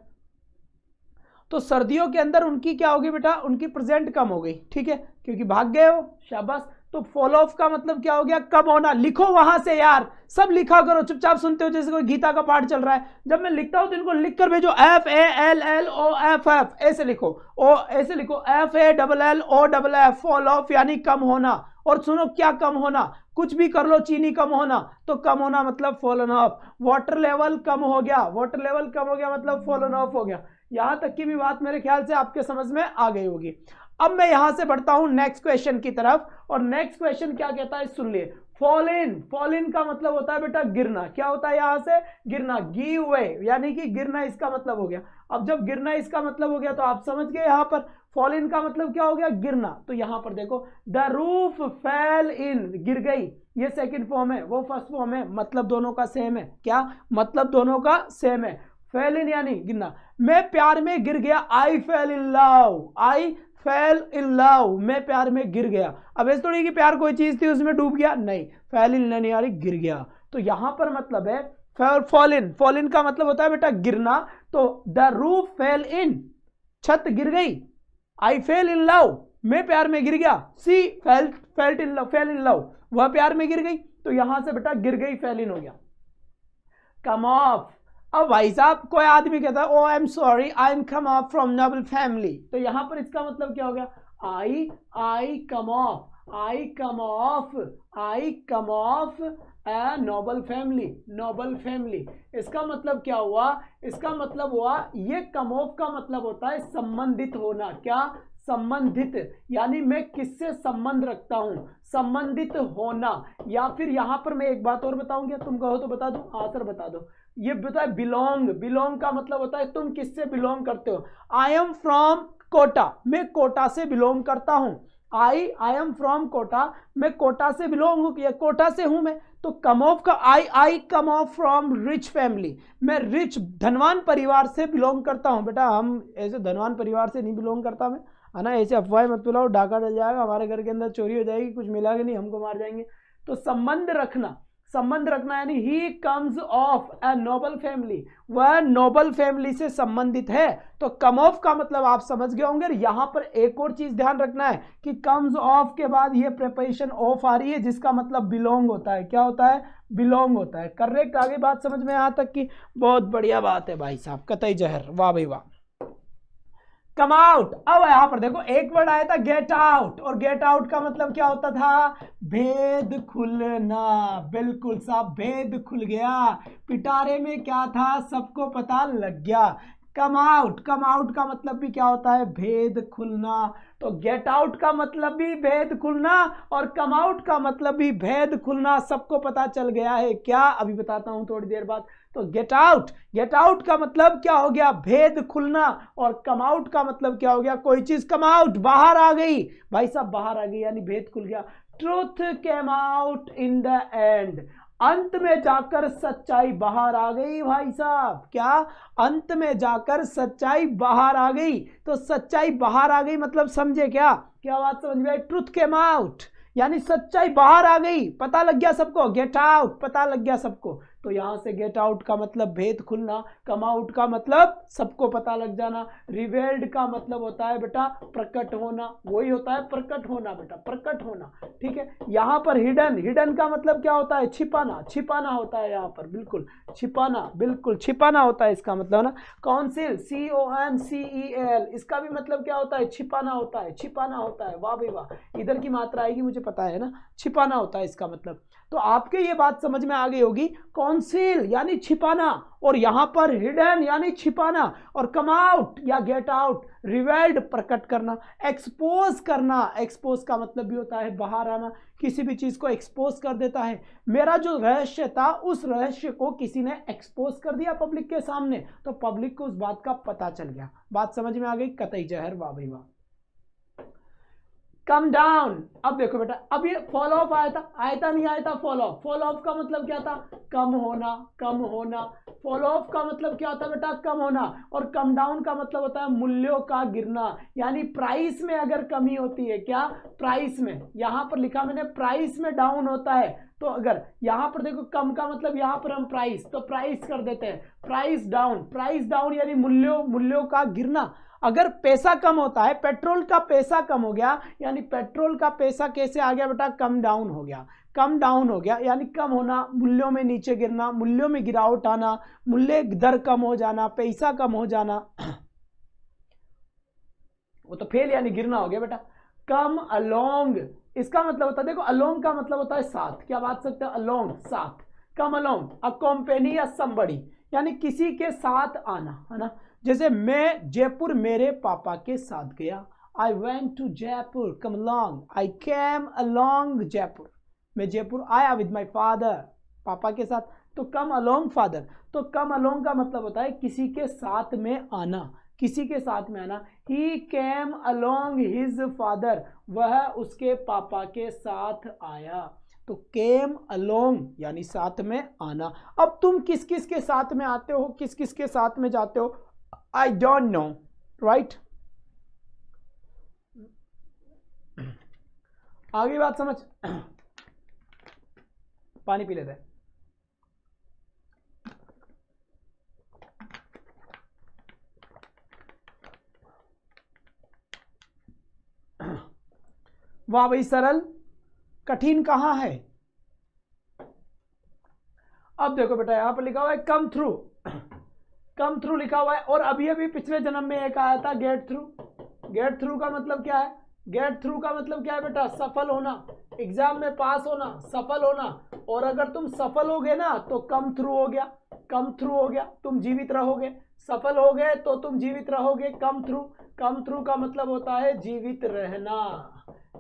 तो सर्दियों के अंदर उनकी क्या होगी बेटा, उनकी प्रेजेंट कम हो गई, ठीक है, क्योंकि भाग गए हो, शाबाश। तो फॉल ऑफ का मतलब क्या हो गया, कम होना। लिखो वहां से यार, सब लिखा करो, चुपचाप सुनते हो जैसे कोई गीता का पाठ चल रहा है। जब मैं लिखता हूं तो इनको लिख कर भेजो, FALLOFF ऐसे लिखो, ओ ऐसे लिखो, FALLLOFF, फॉल ऑफ यानी कम होना। और सुनो, क्या कम होना, कुछ भी कर लो, चीनी कम होना, तो कम होना मतलब फॉलन ऑफ। वाटर लेवल कम हो गया, वाटर लेवल कम हो गया मतलब फॉलन ऑफ हो गया। यहां तक की भी बात मेरे ख्याल से आपके समझ में आ गई होगी। अब मैं यहां से बढ़ता हूं नेक्स्ट क्वेश्चन की तरफ, और नेक्स्ट क्वेश्चन क्या कहता है सुन लिए। फॉल इन, फॉल इन का मतलब होता है बेटा गिरना। क्या होता है यहां से, गिरना, गिव अवे यानी कि गिरना इसका मतलब हो गया। अब जब गिरना इसका मतलब हो गया तो आप समझ गए यहां पर फॉल इन का मतलब क्या हो गया, गिरना। तो यहां पर देखो, द रूफ फेल इन, गिर गई, ये सेकंड फॉर्म है, वो फर्स्ट फॉर्म है, मतलब दोनों का सेम है। क्या मतलब दोनों का सेम है, फेल इन यानी गिरना। मैं प्यार में गिर गया, I fell in love, I fell in love, मैं प्यार में गिर गया। अब ऐसे थोड़ी कि प्यार कोई चीज थी उसमें डूब गया, नहीं, फेल इन नहीं यानी गिर गया। तो यहां पर मतलब है फॉल इन, फॉल इन का मतलब होता है बेटा गिरना। तो द रूफ फेल इन, छत गिर गई, आई फेल इन लव, मैं प्यार में गिर गया, सी felt in love, fail in love, वह प्यार में गिर गई। तो यहां से बेटा गिर गई फेल इन हो गया। कम ऑफ, अब भाई साहब कोई आदमी कहता है, oh I am sorry, I am come off from noble family, तो यहां पर इसका मतलब क्या हो गया, I come off, I come off, I come off a noble family, noble family. इसका मतलब क्या हुआ, इसका मतलब हुआ, ये कम ऑफ का मतलब होता है संबंधित होना। क्या, संबंधित, यानी मैं किससे संबंध रखता हूं, संबंधित होना। या फिर यहां पर मैं एक बात और बताऊंगा, तुम कहो तो बता दूं, हाँ सर बता दो। ये बता, बिलोंग, बिलोंग का मतलब होता है तुम किससे बिलोंग करते हो। आई एम फ्रॉम कोटा, मैं कोटा से बिलोंग करता हूं। आई एम फ्रॉम कोटा, मैं कोटा से बिलोंग हूं, या कोटा से हूं मैं। तो कम ऑफ का आई come off from rich family, मैं रिच धनवान परिवार से बिलोंग करता हूं। बेटा हम ऐसे धनवान परिवार से नहीं बिलोंग करता मैं, है ना, ऐसे अफवाह मत फैलाओ, डाका डल जाएगा, हमारे घर के अंदर चोरी हो जाएगी, कुछ मिला कि नहीं, हमको मार जाएंगे। तो संबंध रखना, संबंध रखना यानी he comes of a noble family, वह नोबल फैमिली से संबंधित है। तो कम ऑफ का मतलब आप समझ गए होंगे। यहां पर एक और चीज ध्यान रखना है कि कम्स ऑफ के बाद ये प्रेपोजिशन ऑफ आ रही है, जिसका मतलब बिलोंग होता है। क्या होता है, बिलोंग होता है। करेक्ट, आगे बात समझ में यहां तक की, बहुत बढ़िया बात है भाई साहब, कतई जहर, वाह भाई वाह। कम आउट, अब यहां पर देखो एक वर्ड आया था गेट आउट, और गेट आउट का मतलब क्या होता था, भेद खुलना। बिल्कुल साहब, भेद खुल गया, पिटारे में क्या था सबको पता लग गया। कम आउट, कम आउट का मतलब भी क्या होता है, भेद खुलना। तो गेट आउट का मतलब भी भेद खुलना, और कम आउट का मतलब भी भेद खुलना, सबको पता चल गया है। क्या, अभी बताता हूं थोड़ी देर बाद। तो गेट आउट, गेट आउट का मतलब क्या हो गया, भेद खुलना, और कम आउट का मतलब क्या हो गया, कोई चीज कम आउट, बाहर आ गई, भाई साहब बाहर आ गई यानी भेद खुल गया। Truth came out in the end, अंत में जाकर सच्चाई बाहर आ गई भाई साहब। क्या, अंत में जाकर सच्चाई बाहर आ गई। तो सच्चाई बाहर आ गई मतलब समझे क्या, क्या बात समझ में आई। ट्रूथ केम आउट यानी सच्चाई बाहर आ गई, पता लग गया सबको, गेट आउट पता लग गया सबको। तो यहां से गेट आउट का मतलब भेद खुलना, कम आउट का मतलब सबको पता लग जाना, रिवेल्ड का मतलब होता है बेटा प्रकट होना, वही होता है प्रकट होना बेटा, प्रकट होना। ठीक है, यहां पर हिडन, हिडन का मतलब क्या होता है, छिपाना, छिपाना होता है यहां पर, बिल्कुल छिपाना, बिल्कुल छिपाना होता है इसका मतलब ना। काउंसिल, CONCEL, इसका भी मतलब क्या होता है, छिपाना होता है, छिपाना होता है। वाह भाई वाह, इधर की मात्रा आएगी मुझे पता है ना, छिपाना होता है इसका मतलब। तो आपके ये बात समझ में आ गई होगी, कॉन्सील यानी छिपाना, और यहां पर हिडन यानी छिपाना, और कम आउट या गेट आउट रिवेल्ड प्रकट करना, एक्सपोज करना, एक्सपोज का मतलब भी होता है बाहर आना, किसी भी चीज को एक्सपोज कर देता है। मेरा जो रहस्य था उस रहस्य को किसी ने एक्सपोज कर दिया पब्लिक के सामने, तो पब्लिक को उस बात का पता चल गया। बात समझ में आ गई, कतई जहर, वाह भाई वाह। Come down. अब देखो बेटा, अब ये फॉल ऑफ आया था नहीं आया था फॉल ऑफ। फॉल ऑफ का मतलब क्या था? कम होना, कम होना। फॉल ऑफ का मतलब क्या होता है बेटा? कम होना। और कम डाउन का मतलब होता है मूल्यों का गिरना, यानी प्राइस में अगर कमी होती है। क्या? प्राइस में। यहां पर लिखा मैंने प्राइस में डाउन होता है। तो अगर यहां पर देखो कम का मतलब यहां पर हम प्राइस, तो प्राइस कर देते हैं प्राइस डाउन। प्राइस डाउन यानी मूल्यों का गिरना। अगर पैसा कम होता है, पेट्रोल का पैसा कम हो गया, यानी पेट्रोल का पैसा कैसे आ गया बेटा? कम डाउन हो गया। कम डाउन हो गया यानी कम होना, मूल्यों में नीचे गिरना, मूल्यों में गिरावट आना, मूल्य दर कम हो जाना, पैसा कम हो जाना, वो तो फेल यानी गिरना हो गया बेटा। कम अलोंग, इसका मतलब होता है, देखो अलोंग का मतलब होता है साथ। क्या बात सकते हैं? अलोंग, साथ। कम अलोंग, अकॉम्पेनी या समबड़ी, यानी किसी के साथ आना, है ना। जैसे मैं जयपुर मेरे पापा के साथ गया, I went to Jaipur. Come along, I came along Jaipur. मैं जयपुर आया विद माई फादर, पापा के साथ। तो कम अलोंग फादर। तो कम अलोंग का मतलब होता है किसी के साथ में आना, किसी के साथ में आना। ही केम अलोंग हिज फादर, वह उसके पापा के साथ आया। तो केम अलोंग यानी साथ में आना। अब तुम किस किस के साथ में आते हो, किस किस के साथ में जाते हो? I don't know, right. आगे बात समझ। पानी पी लेते हैं। वाह भाई, सरल। कठिन कहां है? अब देखो बेटा, यहां पर लिखा हुआ है कम थ्रू। कम थ्रू लिखा हुआ है, और अभी अभी पिछले जन्म में एक आया था गेट थ्रू। गेट थ्रू का मतलब क्या है? गेट थ्रू का मतलब क्या है बेटा? सफल होना, एग्जाम में पास होना, सफल होना। और अगर तुम सफल हो गए ना तो कम थ्रू हो गया। कम थ्रू हो गया, तुम जीवित रहोगे। सफल हो गए तो तुम जीवित रहोगे। कम थ्रू, कम थ्रू का मतलब होता है जीवित रहना।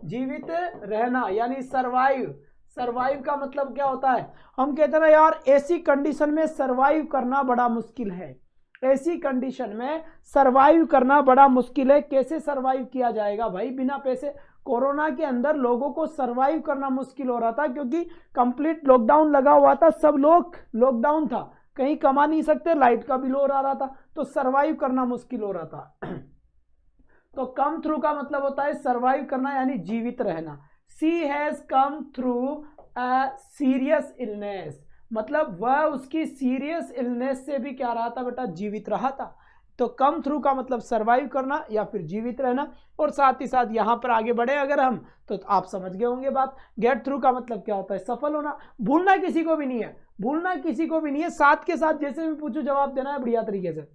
जीवित रहना यानी सरवाइव। सरवाइव का मतलब क्या होता है? हम कहते हैं यार ऐसी कंडीशन में सरवाइव करना बड़ा मुश्किल है। ऐसी कंडीशन में सरवाइव करना बड़ा मुश्किल है। कैसे सरवाइव किया जाएगा भाई बिना पैसे? कोरोना के अंदर लोगों को सरवाइव करना मुश्किल हो रहा था, क्योंकि कंप्लीट लॉकडाउन लगा हुआ था। सब लोग, लॉकडाउन था, कहीं कमा नहीं सकते, लाइट का बिल और आ रहा था, तो सरवाइव करना मुश्किल हो रहा था। तो कम थ्रू का मतलब होता है सरवाइव करना यानी जीवित रहना। She has come through a serious illness, मतलब वह उसकी सीरियस इलनेस से भी क्या रहा था बेटा? जीवित रहा था। तो कम थ्रू का मतलब सरवाइव करना या फिर जीवित रहना। और साथ ही साथ यहां पर आगे बढ़े अगर हम, तो आप समझ गए होंगे बात। गेट थ्रू का मतलब क्या होता है? सफल होना। भूलना किसी को भी नहीं है, भूलना किसी को भी नहीं है। साथ के साथ जैसे भी पूछो जवाब देना है बढ़िया तरीके से।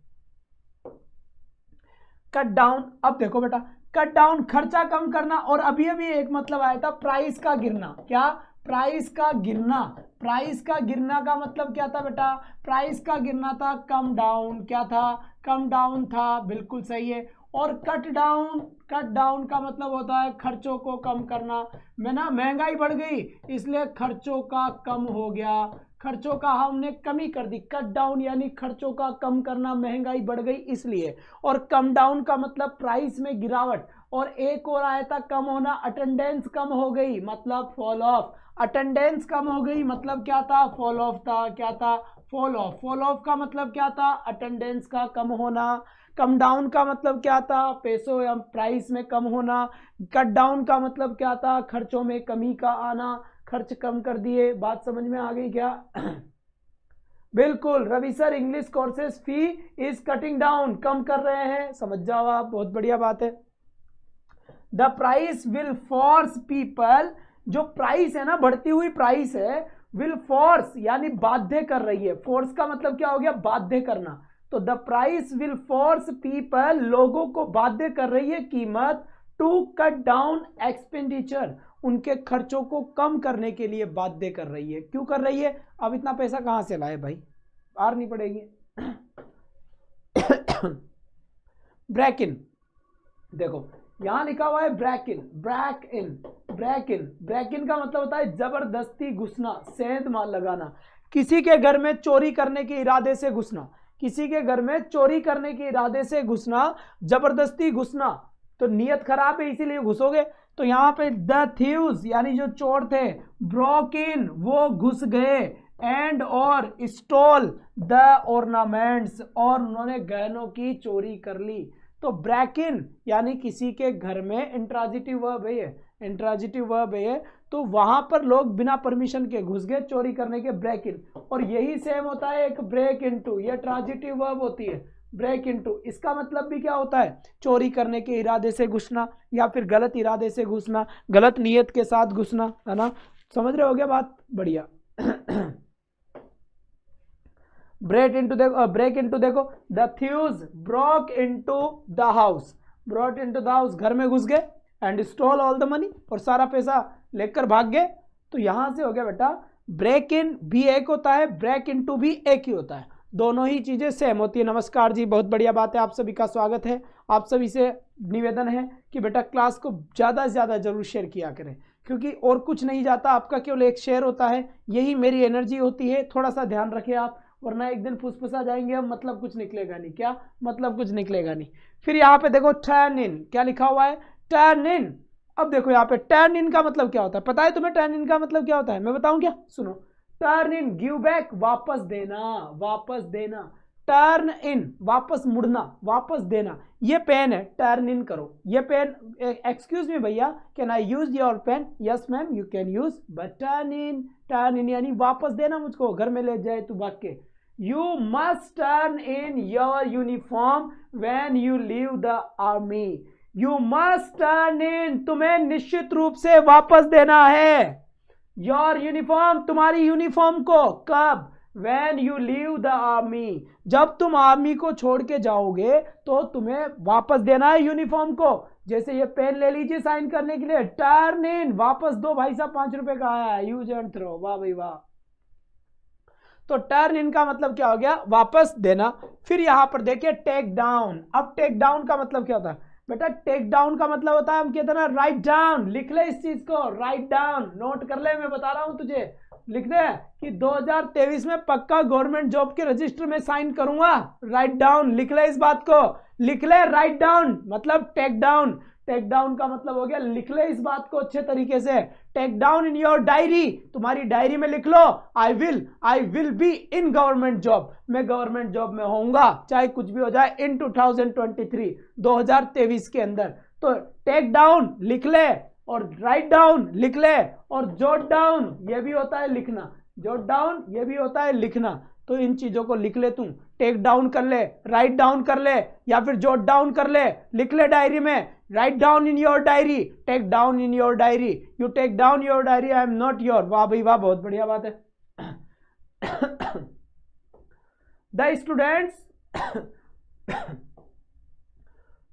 कट डाउन, अब देखो बेटा, कट डाउन खर्चा कम करना। और अभी अभी एक मतलब आया था प्राइस का गिरना। क्या? प्राइस का गिरना। प्राइस का गिरना का मतलब क्या था बेटा? प्राइस का गिरना था कम डाउन। क्या था? कम डाउन था, बिल्कुल सही है। और कट डाउन, कट डाउन का मतलब होता है खर्चों को कम करना। मैं ना, महंगाई बढ़ गई इसलिए खर्चों का कम हो गया, खर्चों का हमने कमी कर दी। कट डाउन यानी खर्चों का कम करना, महंगाई बढ़ गई इसलिए। और कम डाउन का मतलब प्राइस में गिरावट। और एक और आया था कम होना, अटेंडेंस कम हो गई मतलब फॉल ऑफ। अटेंडेंस कम हो गई मतलब क्या था? फॉल ऑफ था। क्या था? Fall of. फॉल ऑफ का मतलब क्या था? अटेंडेंस का कम होना। कम डाउन का मतलब क्या था? पैसों या प्राइस में कम होना। कट डाउन का मतलब क्या था? खर्चों में कमी का आना, खर्च कम कर दिए। बात समझ में आ गई क्या? बिल्कुल Ravi sir, English courses fee is cutting down, कम कर रहे हैं, समझ जाओ आप, बहुत बढ़िया बात है। The price will force people, जो प्राइस है ना, बढ़ती हुई प्राइस है, विल फोर्स यानी बाध्य कर रही है। फोर्स का मतलब क्या हो गया? बाध्य करना। तो the price will force people, लोगों को बाध्य कर रही है कीमत, टू कट डाउन एक्सपेंडिचर, उनके खर्चों को कम करने के लिए बाध्य कर रही है। क्यों कर रही है? अब इतना पैसा कहां से लाए भाई? बाहर नहीं पड़ेगी। ब्रेक इन, देखो यहां लिखा हुआ है break in. Break in, break in, break in का मतलब होता है जबरदस्ती घुसना, सेंध मार लगाना। किसी के घर में चोरी करने के इरादे से घुसना, किसी के घर में चोरी करने के इरादे से घुसना, जबरदस्ती घुसना। तो नियत खराब है इसीलिए घुसोगे। तो यहाँ पे द थीव्स यानी जो चोर थे, ब्रोक इन वो घुस गए, एंड और स्टोल द ऑर्नामेंट्स और उन्होंने गहनों की चोरी कर ली। तो ब्रेक इन यानी किसी के घर में, इंट्रांजिटिव वर्ब है ये, इंट्रांजिटिव वर्ब है ये, तो वहां पर लोग बिना परमिशन के घुस गए चोरी करने के, ब्रेक इन। और यही सेम होता है एक ब्रेक इनटू, ये ट्रांजिटिव वर्ब होती है ब्रेक इनटू। इसका मतलब भी क्या होता है, चोरी करने के इरादे से घुसना या फिर गलत इरादे से घुसना, गलत नीयत के साथ घुसना, है ना। समझ रहे हो गया बात, बढ़िया। ब्रेक इनटू देखो, the thieves broke into the house, brought into the house, घर में घुस गए, and stall all the money, और सारा पैसा लेकर भाग गए। तो यहां से हो गया बेटा, ब्रेक इन भी एक होता है, ब्रेक इनटू भी एक ही होता है, दोनों ही चीजें सेम होती है। नमस्कार जी, बहुत बढ़िया बात है, आप सभी का स्वागत है। आप सभी से निवेदन है कि बेटा क्लास को ज़्यादा से ज़्यादा जरूर शेयर किया करें, क्योंकि और कुछ नहीं जाता, आपका केवल एक शेयर होता है, यही मेरी एनर्जी होती है। थोड़ा सा ध्यान रखें आप, वरना एक दिन फुसफुसा जाएंगे हम, मतलब कुछ निकलेगा नहीं। क्या मतलब कुछ निकलेगा नहीं। फिर यहाँ पे देखो टर्न इन, क्या लिखा हुआ है, टर्न इन। अब देखो यहाँ पे टर्न इन का मतलब क्या होता है, पता है तुम्हें टर्न इन का मतलब क्या होता है, मैं बताऊं क्या, सुनो। टर्न इन गिव बैक, वापस देना, वापस देना। टर्न इन वापस मुड़ना, वापस देना। ये पेन है, टर्न इन करो, ये पेन, एक्सक्यूज मी भैया, can I use your pen, yes ma'am you can use, but turn in यानी वापस देना मुझको, घर में ले जाए तू भाग के। You must turn in your uniform when you leave the army. You must turn in, तुम्हें निश्चित रूप से वापस देना है your uniform, तुम्हारी यूनिफॉर्म को, कब, when you leave the army, जब तुम आर्मी को छोड़ के जाओगे तो तुम्हें वापस देना है यूनिफॉर्म को। जैसे ये पेन ले लीजिए साइन करने के लिए, टर्न इन, वापस दो भाई साहब, 5 रुपए का आया है, यूज एंड थ्रो, वाह भाई वाह। तो टर्न इन का मतलब क्या हो गया, वापस देना। फिर यहां पर देखिए टेक डाउन। अब टेक डाउन का मतलब क्या होता है बेटा, टेक डाउन का मतलब होता है, हम कहते हैं ना राइट डाउन, लिख ले इस चीज को, राइट डाउन, नोट कर ले, मैं बता रहा हूं तुझे, लिख दे कि 2023 में पक्का गवर्नमेंट जॉब के रजिस्टर में साइन करूंगा, राइट डाउन, लिख ले इस बात को, लिख ले, राइट डाउन मतलब टेक डाउन। टेक डाउन का मतलब हो गया, लिख ले इस बात को अच्छे तरीके से, take down in your diary, तुम्हारी डायरी में लिख लो, I will be in government job, मैं गवर्नमेंट जॉब में होऊंगा चाहे कुछ भी हो जाए इन 2023 के अंदर। तो टेक डाउन लिख ले, और राइट डाउन लिख ले, और जोट डाउन ये भी होता है लिखना, जोट डाउन ये भी होता है लिखना। तो इन चीजों को लिख ले, तू टेक डाउन कर ले, राइट डाउन कर ले, या फिर जोट डाउन कर ले, लिख ले डायरी में, write down in your diary, take down in your diary, you take down your diary, I am not your, वाह भाई वाह, बहुत बढ़िया बात है। The students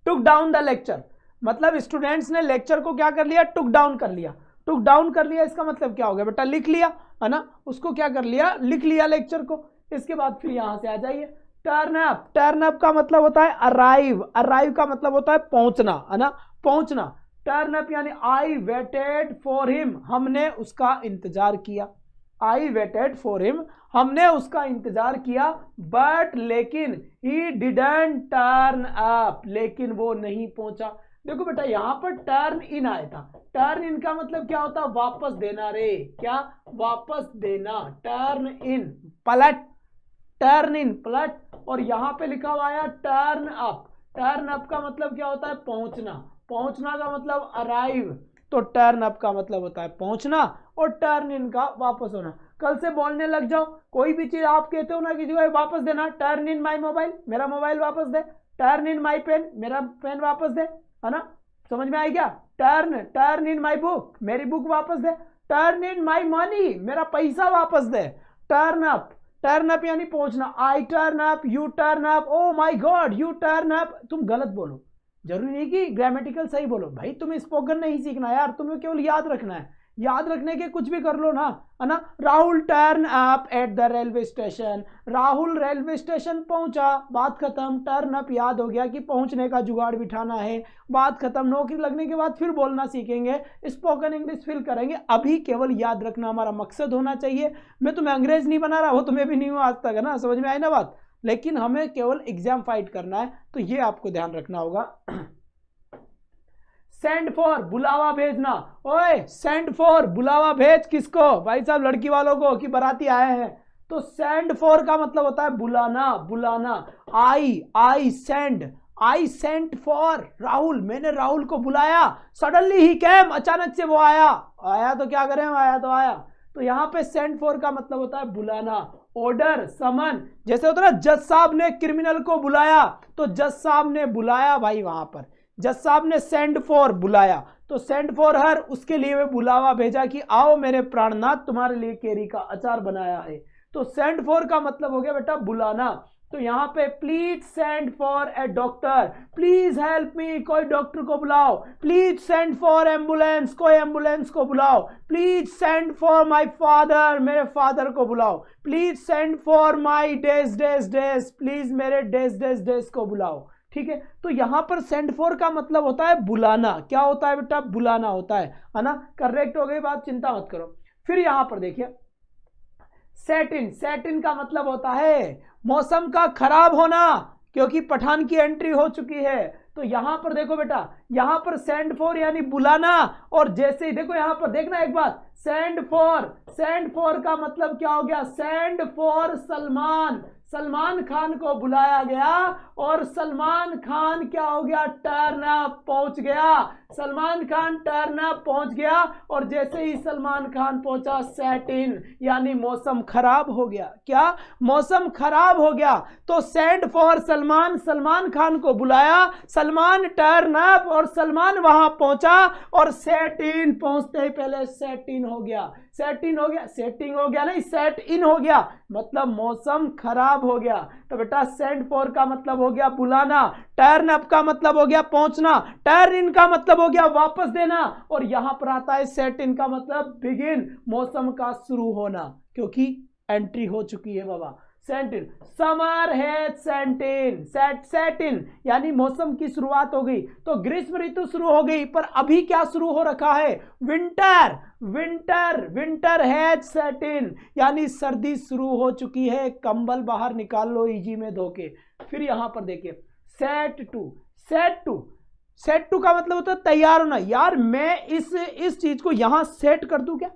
took down the lecture, मतलब स्टूडेंट्स ने लेक्चर को क्या कर लिया, टुक डाउन कर लिया। टुक डाउन कर लिया इसका मतलब क्या हो गया बेटा, लिख लिया, है ना, उसको क्या कर लिया, लिख लिया लेक्चर को। इसके बाद फिर यहां से आ जाइए, टर्न अप। टर्न अप का मतलब होता है अराइव, अराइव का मतलब होता है पहुंचना, है ना, पहुंचना। टर्न अप यानी आई वेटेड फॉर हिम, हमने उसका इंतजार किया, आई वेटेड फॉर हिम, हमने उसका इंतजार किया, बट लेकिन ही डिडंट टर्न अप, लेकिन वो नहीं पहुंचा। देखो बेटा यहां पर टर्न इन आया था, टर्न इन का मतलब क्या होता है, वापस देना रे, क्या, वापस देना, टर्न इन पलट, टर्न इन पलट, और यहां पे लिखा हुआ है टर्न अप। टर्न अप का मतलब क्या होता है, पहुंचना, पहुंचना का मतलब अराइव, तो टर्न अप का मतलब होता है पहुंचना, और टर्न इन का वापस होना। कल से बोलने लग जाओ, कोई भी चीज आप कहते हो ना किसी को वापस देना, टर्न इन माई मोबाइल, मेरा मोबाइल वापस दे, टर्न इन माई पेन, मेरा पेन वापस दे, है ना, समझ में आई क्या, टर्न इन माई बुक, मेरी बुक वापस दे, टर्न इन माई मनी, मेरा पैसा वापस दे। टर्न अप यानी पहुंचना, I turn up, you turn up, oh my God you turn up. तुम गलत बोलो, जरूरी नहीं कि ग्रामेटिकल सही बोलो भाई, तुम्हें स्पोकन नहीं सीखना यार, तुम्हें केवल याद रखना है, याद रखने के कुछ भी कर लो ना, है ना। Rahul turn up at the railway station, Rahul railway station पहुंचा, बात खत्म। टर्न अप याद हो गया कि पहुंचने का जुगाड़ बिठाना है, बात खत्म। नौकरी लगने के बाद फिर बोलना सीखेंगे, स्पोकन इंग्लिश फिल करेंगे, अभी केवल याद रखना हमारा मकसद होना चाहिए। मैं तुम्हें अंग्रेज नहीं बना रहा, वो तुम्हें भी नहीं हुआ आज तक, है ना, समझ में आई ना बात, लेकिन हमें केवल एग्जाम फाइट करना है, तो ये आपको ध्यान रखना होगा। सेंड फॉर बुलावा भेजना, ओए सेंड फॉर बुलावा भेज, किसको भाई साहब, लड़की वालों को कि बाराती आए हैं। तो सेंड फॉर का मतलब होता है बुलाना, बुलाना। आई सेंट फॉर राहुल, मैंने राहुल को बुलाया। सडनली ही केम, अचानक से वो आया तो क्या करें, आया तो आया। तो यहां पे सेंड फॉर का मतलब होता है बुलाना। ऑर्डर, समन, जैसे होता है ना जज साहब ने क्रिमिनल को बुलाया, तो जज साहब ने बुलाया भाई, वहां पर जज साहब ने सेंड फॉर बुलाया, तो सेंड फॉर हर, उसके लिए वे बुलावा भेजा कि आओ मेरे प्राणनाथ, तुम्हारे लिए केरी का अचार बनाया है। तो सेंड फॉर का मतलब हो गया बेटा बुलाना। तो यहां पे please send for a doctor, please help me, कोई डॉक्टर को बुलाओ। प्लीज सेंड फॉर एम्बुलेंस, कोई एम्बुलेंस को बुलाओ। Please send for my father, मेरे फादर को बुलाओ। Please send for my days days days, please मेरे डेज डेज डेज को बुलाओ। ठीक है, तो यहां पर सेंड फॉर का मतलब होता है बुलाना। क्या होता है बेटा, बुलाना होता है ना। करेक्ट हो गई बात, चिंता मत करो। फिर यहां पर देखिए सेट इन, सेट इन का मतलब होता है मौसम का खराब होना, क्योंकि पठान की एंट्री हो चुकी है। तो यहां पर देखो बेटा, यहां पर सेंड फॉर यानी बुलाना, और जैसे ही देखो यहां पर देखना एक बात, सेंड फॉर का मतलब क्या हो गया, सेंड फॉर सलमान, सलमान खान को बुलाया गया, और सलमान खान क्या हो गया, टर्न अप, पहुंच गया। सलमान खान टर्न अप पहुंच गया, और जैसे ही सलमान खान पहुंचा सेट इन, यानी मौसम खराब हो गया। क्या, मौसम खराब हो गया। तो सेंड फॉर सलमान, सलमान खान को बुलाया, सलमान टर्न अप, और सलमान वहां पहुंचा, और सेट इन, पहुंचते ही पहले सेट इन हो गया। सेट इन हो गया, सेटिंग हो गया नहीं, सेट इन हो गया, मतलब मौसम खराब हो गया। तो बेटा सेंड फॉर का मतलब हो गया बुलाना, टर्न अप का मतलब हो गया पहुंचना, टर्न इन का मतलब हो गया वापस देना, और यहां पर आता है सेट इन का मतलब बिगिन, मौसम का शुरू होना, क्योंकि एंट्री हो चुकी है बाबा। सेट इन, समर है सेट इन, सेट इन यानी मौसम की शुरुआत हो गई। तो ग्रीष्म ऋतु शुरू हो गई, पर अभी क्या शुरू हो रखा है, विंटर, विंटर हैज सेट इन, यानी सर्दी शुरू हो चुकी है। कंबल बाहर निकाल लो इजी में धो के। फिर यहां पर देखिए सेट टू का मतलब होता है तैयार होना। यार मैं इस चीज को यहां सेट कर दूं क्या,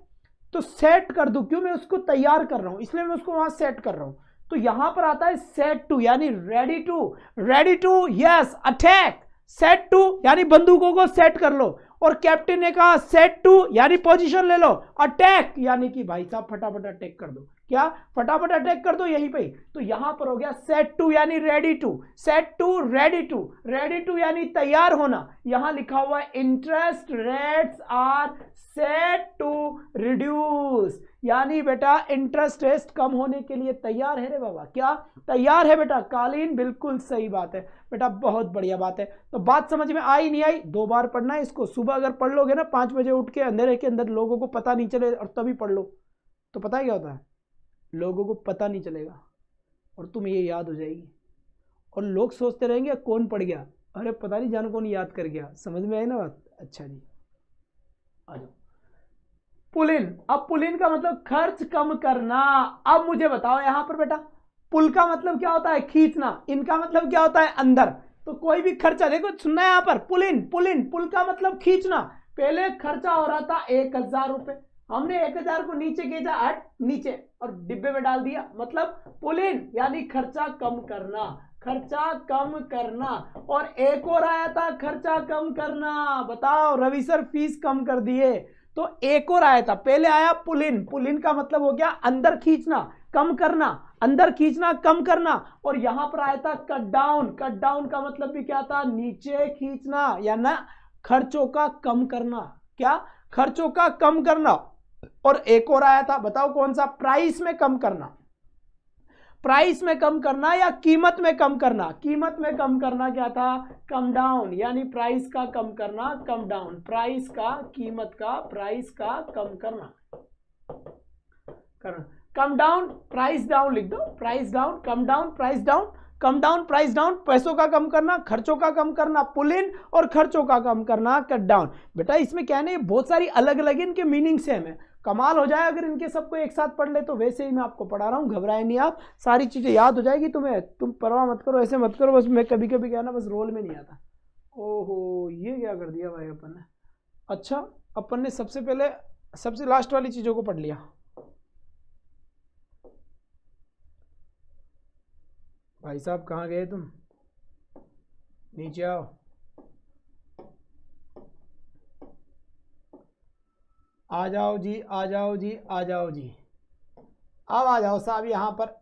तो सेट कर दूं, क्यों, मैं उसको तैयार कर रहा हूं, इसलिए मैं उसको वहां सेट कर रहा हूं। तो यहां पर आता है सेट टू यानी ready to, yes, attack. Set to यानी बंदूकों को सेट कर लो, और कैप्टन ने कहा सेट टू यानी पोजीशन ले लो, अटैक यानी कि भाई साहब फटाफट अटैक कर दो। क्या, फटाफट अटैक कर दो यहीं पे। तो यहां पर हो गया सेट टू यानी ready to, set to ready to यानी तैयार होना। यहां लिखा हुआ है interest rates are set to reduce, यानी बेटा इंटरेस्ट रेट कम होने के लिए तैयार है रे बाबा। क्या तैयार है बेटा, कालीन, बिल्कुल सही बात है बेटा, बहुत बढ़िया बात है। तो बात समझ में आई नहीं आई, 2 बार पढ़ना है इसको। सुबह अगर पढ़ लोगे ना 5 बजे उठ के, अंधेरे के अंदर लोगों को पता नहीं चले, और तभी पढ़ लो, तो पता है क्या होता है, लोगों को पता नहीं चलेगा और तुम्हें ये याद हो जाएगी, और लोग सोचते रहेंगे कौन पढ़ गया, अरे पता नहीं जानो कौन याद कर गया। समझ में आई ना बात, अच्छा जी आ जाओ। पुल इन, अब पुल इन का मतलब खर्च कम करना। अब मुझे बताओ यहां पर बेटा, पुल का मतलब क्या होता है, खींचना, इनका मतलब क्या होता है, अंदर। तो कोई भी खर्चा देखो, सुनना है यहां पर, पुल का मतलब खींचना। पहले खर्चा हो रहा था 1000 रुपए, हमने 1000 को नीचे खींचा, हट नीचे, और डिब्बे में डाल दिया, मतलब पुल इन यानी खर्चा कम करना, खर्चा कम करना। और एक और आया था खर्चा कम करना, बताओ रवि सर फीस कम कर दिए, तो एक और आया था, पहले आया पुल इन का मतलब हो गया अंदर खींचना, कम करना, अंदर खींचना, कम करना। और यहां पर आया था कट डाउन का मतलब भी क्या था, नीचे खींचना, या ना खर्चों का कम करना। क्या, खर्चों का कम करना। और एक और आया था, बताओ कौन सा, प्राइस में कम करना, प्राइस में कम करना या कीमत में कम करना। कीमत में कम करना क्या था, कम डाउन, यानी प्राइस का कम करना, कम डाउन, प्राइस का, कीमत का, प्राइस का कम करना, कम डाउन, प्राइस डाउन लिख दो, price down, come down, price down, come down, price down, पैसों का कम करना, खर्चों का कम करना पुल इन, और खर्चों का कम करना कट डाउन। बेटा इसमें क्या है, बहुत सारी अलग अलग इनके मीनिंग सेम है, कमाल हो जाए अगर इनके सबको एक साथ पढ़ ले। तो वैसे ही मैं आपको पढ़ा रहा हूँ, घबराए नहीं आप, सारी चीजें याद हो जाएगी तुम्हें, तुम परवाह मत करो, ऐसे मत करो बस मैं कभी कभी क्या ना बस रोल में नहीं आता, ओहो, ये क्या कर दिया भाई अपन ने। अच्छा, अपन ने सबसे पहले सबसे लास्ट वाली चीजों को पढ़ लिया। भाई साहब कहाँ गए तुम, नीचे आओ। आ जाओ जी, आ जाओ जी, आ जाओ जी, अब आ जाओ साहब यहाँ पर।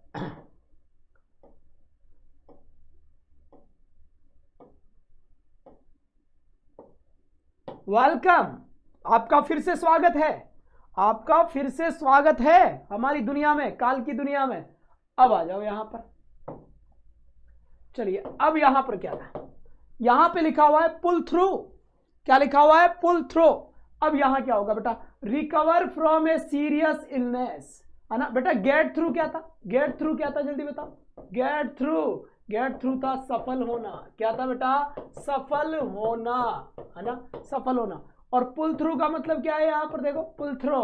वेलकम, आपका फिर से स्वागत है, आपका फिर से स्वागत है हमारी दुनिया में, काल की दुनिया में। अब आ जाओ यहां पर। चलिए, अब यहां पर क्या था, यहां पे लिखा हुआ है पुल थ्रू। क्या लिखा हुआ है, पुल थ्रू। अब यहां क्या होगा बेटा, recover from a serious illness, है ना बेटा। गेट थ्रू क्या था, गेट थ्रू क्या था, जल्दी बताओ। गेट थ्रू, गेट थ्रू था सफल होना। क्या था बेटा, सफल होना, है ना, सफल होना। और पुल थ्रू का मतलब क्या है, यहां पर देखो, पुल थ्रो,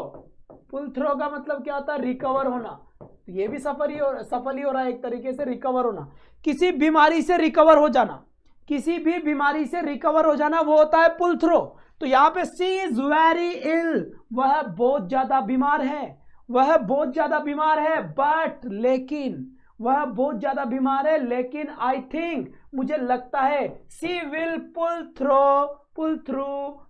पुल थ्रो का मतलब क्या होता है, रिकवर होना। तो ये भी सफल ही हो रहा है एक तरीके से, रिकवर होना, किसी बीमारी से रिकवर हो जाना, किसी भी बीमारी से रिकवर हो जाना, वो होता है पुल थ्रो। तो यहां पे सी इज वेरी इल, वह बहुत ज्यादा बीमार है, वह बहुत ज्यादा बीमार है, बट लेकिन, वह बहुत ज्यादा बीमार है लेकिन आई थिंक, मुझे लगता है, she will pull through, pull through,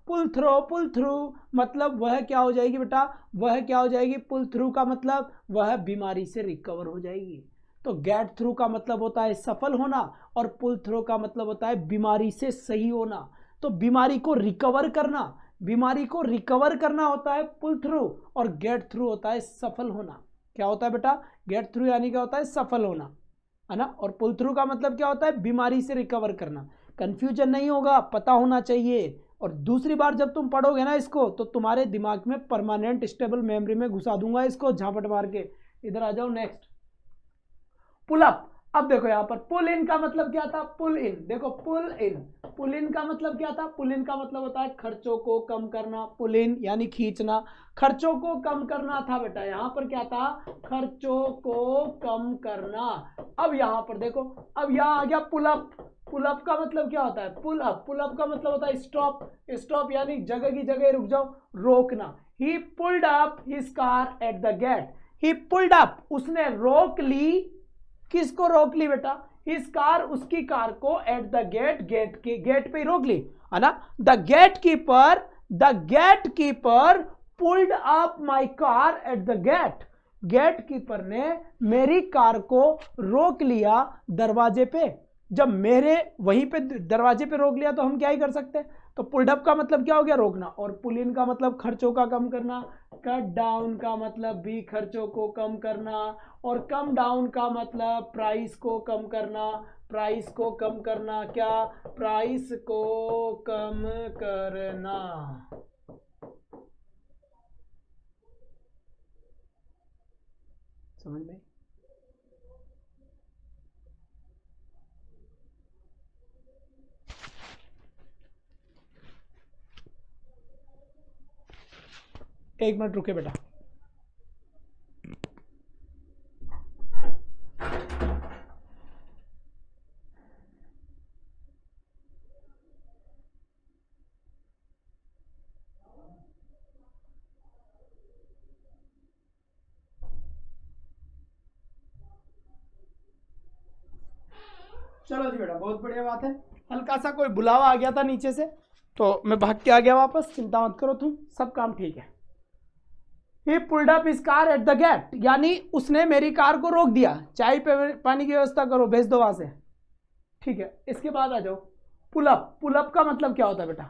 pull through, pull through, मतलब वह क्या हो जाएगी बेटा, वह क्या हो जाएगी, पुल थ्रू का मतलब वह बीमारी से रिकवर हो जाएगी। तो गेट थ्रू का मतलब होता है सफल होना, और पुल थ्रो का मतलब होता है बीमारी से सही होना। तो बीमारी को रिकवर करना, बीमारी को रिकवर करना होता है पुल थ्रू, और गेट थ्रू होता है सफल होना। क्या होता है बेटा, गेट थ्रू यानी क्या होता है, सफल होना, है ना। और पुल थ्रू का मतलब क्या होता है, बीमारी से रिकवर करना। कंफ्यूजन नहीं होगा, पता होना चाहिए। और दूसरी बार जब तुम पढ़ोगे ना इसको, तो तुम्हारे दिमाग में परमानेंट स्टेबल मेमोरी में घुसा दूंगा इसको झापट मार के। इधर आ जाओ, नेक्स्ट पुल अप। अब देखो यहां पर पुल इन का मतलब क्या था, पुल इन, देखो पुल इन, पुल इन का मतलब क्या था, पुल इन का मतलब होता है खर्चों को कम करना। पुल इन यानी खींचना, खर्चों को कम करना था बेटा। यहां पर क्या था, खर्चों को कम करना। अब यहां पर देखो, अब यहां आ गया पुल अप। पुल अप का मतलब क्या होता है, पुल अप, पुल अप का मतलब होता है स्टॉप, स्टॉप यानी जगह की जगह रुक जाओ, रोकना। He pulled up his car at the gate, he pulled up, उसने रोक ली, किसको रोक ली बेटा, इस कार, उसकी कार को एट द गेट, गेट के गेट पे रोक ली, है ना। The gatekeeper, the gatekeeper pulled up my car at the gate, gatekeeper ने मेरी कार को रोक लिया दरवाजे पे। जब मेरे वहीं पे दरवाजे पे रोक लिया तो हम क्या ही कर सकते हैं। तो पुल्ड अप का मतलब क्या हो गया, रोकना, और पुल इन का मतलब खर्चों का कम करना, कट डाउन का मतलब भी खर्चों को कम करना, और कम डाउन का मतलब प्राइस को कम करना, प्राइस को कम करना, क्या, प्राइस को कम करना। समझ में, एक मिनट रुके बेटा। चलो जी बेटा, बहुत बढ़िया बात है। हल्का सा कोई बुलावा आ गया था नीचे से, तो मैं भाग के आ गया वापस, चिंता मत करो तुम, सब काम ठीक है। He pulled up his car at the gate, यानी उसने मेरी कार को रोक दिया। चाय पानी की व्यवस्था करो, भेज दो वहां से, ठीक है। इसके बाद आ जाओ पुल अप। पुल अप का मतलब क्या होता है बेटा,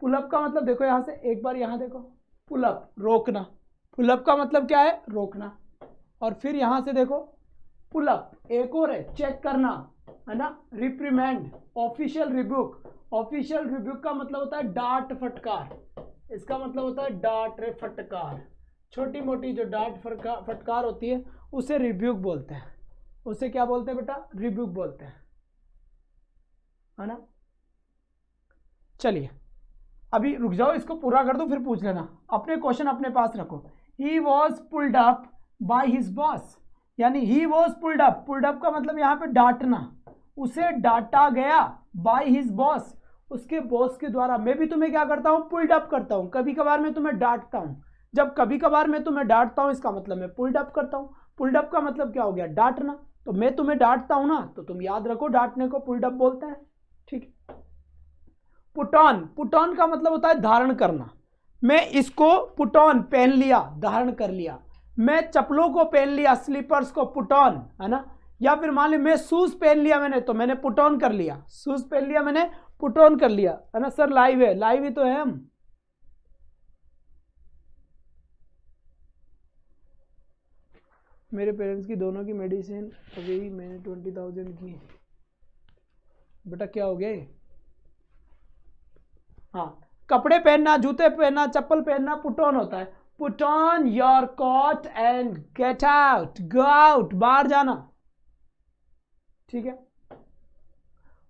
पुल अप का मतलब देखो यहां से, एक बार यहां देखो, पुल अप रोकना, पुल अप का मतलब क्या है, रोकना। और फिर यहां से देखो पुल अप, एक और है चेक करना, है ना, रिप्रीमेंड, ऑफिशियल रिब्यूक, ऑफिशियल रिब्यूक का मतलब होता है डांट फटकार, इसका मतलब होता है डांट फटकार। छोटी मोटी जो डांट फटकार होती है उसे रिब्यूक बोलते हैं, उसे क्या बोलते हैं बेटा, रिब्यूक बोलते हैं, है ना। चलिए अभी रुक जाओ, इसको पूरा कर दो फिर पूछ लेना, अपने क्वेश्चन अपने पास रखो। He was pulled up by his boss, यानी he was pulled up, pulled up का मतलब यहाँ पे डांटना, उसे डांटा गया, बाय हिज बॉस, उसके बॉस के द्वारा मैं भी तुम्हें क्या करता हूँ, पुल्ड अप करता हूँ। कभी कभार मैं तुम्हें डांटता हूँ, जब कभी कभार मैं तुम्हें डांटता हूँ इसका मतलब मैं पुल्ड अप करता हूँ। पुल्ड अप का मतलब क्या हो गया, डांटना। तो मैं तुम्हें डांटता हूँ ना, तो तुम याद रखो डांटने को पुल्ड अप बोलते हैं, ठीक है। पुट ऑन, पुट ऑन का मतलब होता है धारण करना। मैं इसको पुट ऑन पहन लिया, धारण कर लिया। मैं चप्पलों को पहन लिया, स्लीपर्स को पुट ऑन, है ना। या फिर मान ली मैं शूज पहन लिया मैंने, तो मैंने पुट ऑन कर लिया, शूज पहन लिया मैंने, पुट ऑन कर लिया, है ना। सर लाइव है, लाइव ही तो है हम। मेरे पेरेंट्स की दोनों की मेडिसिन अभी मैंने 20,000 की। बेटा क्या हो गए, हाँ, कपड़े पहनना, जूते पहनना, चप्पल पहनना पुट ऑन होता है। Put on your coat and get out, go out, बाहर जाना, ठीक है।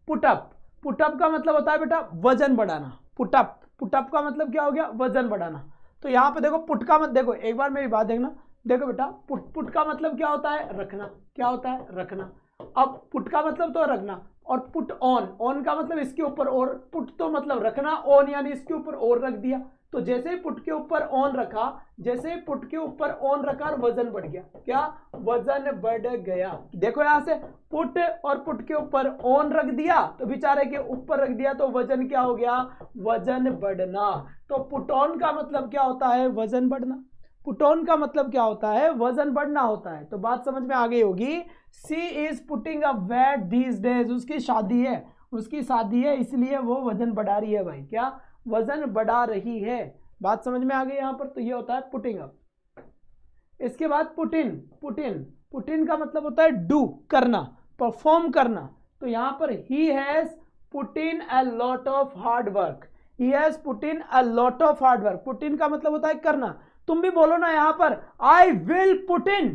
पुटअप, पुटअप का मतलब होता है बेटा वजन बढ़ाना। पुटअप, पुटअप का मतलब क्या हो गया, वजन बढ़ाना। तो यहां पे देखो पुट का मत, देखो एक बार मेरी बात देखना, देखो बेटा पुट, पुट का मतलब क्या होता है, रखना। क्या होता है, रखना। अब पुट का मतलब तो रखना, और पुट ऑन, ऑन का मतलब इसके ऊपर, और पुट तो मतलब रखना, ऑन यानी इसके ऊपर और रख दिया। तो जैसे ही पुट के ऊपर ऑन रखा, जैसे ही पुट के ऊपर ऑन रखा, वजन बढ़ गया। क्या, वजन बढ़ गया। देखो यहां से पुट और पुट के ऊपर ऑन रख दिया, तो बेचारे के ऊपर रख दिया, तो वजन क्या हो गया, वजन बढ़ना। तो पुट ऑन का मतलब क्या होता है, वजन बढ़ना। पुट ऑन का मतलब क्या होता है, वजन बढ़ना होता है। तो बात समझ में आ गई होगी। She is putting a weight these days, उसकी शादी है, उसकी शादी है, इसलिए वो वजन बढ़ा रही है भाई। क्या, वजन बढ़ा रही है। बात समझ में आ गई यहां पर। तो ये होता है पुटिंग अप। इसके बाद put in, put in, put in का मतलब होता है डू, करना, परफॉर्म करना। तो यहां पर he has put in a lot of hard work, he has put in a lot of hard work. Put in का मतलब होता है करना। तुम भी बोलो ना यहां पर, I will put in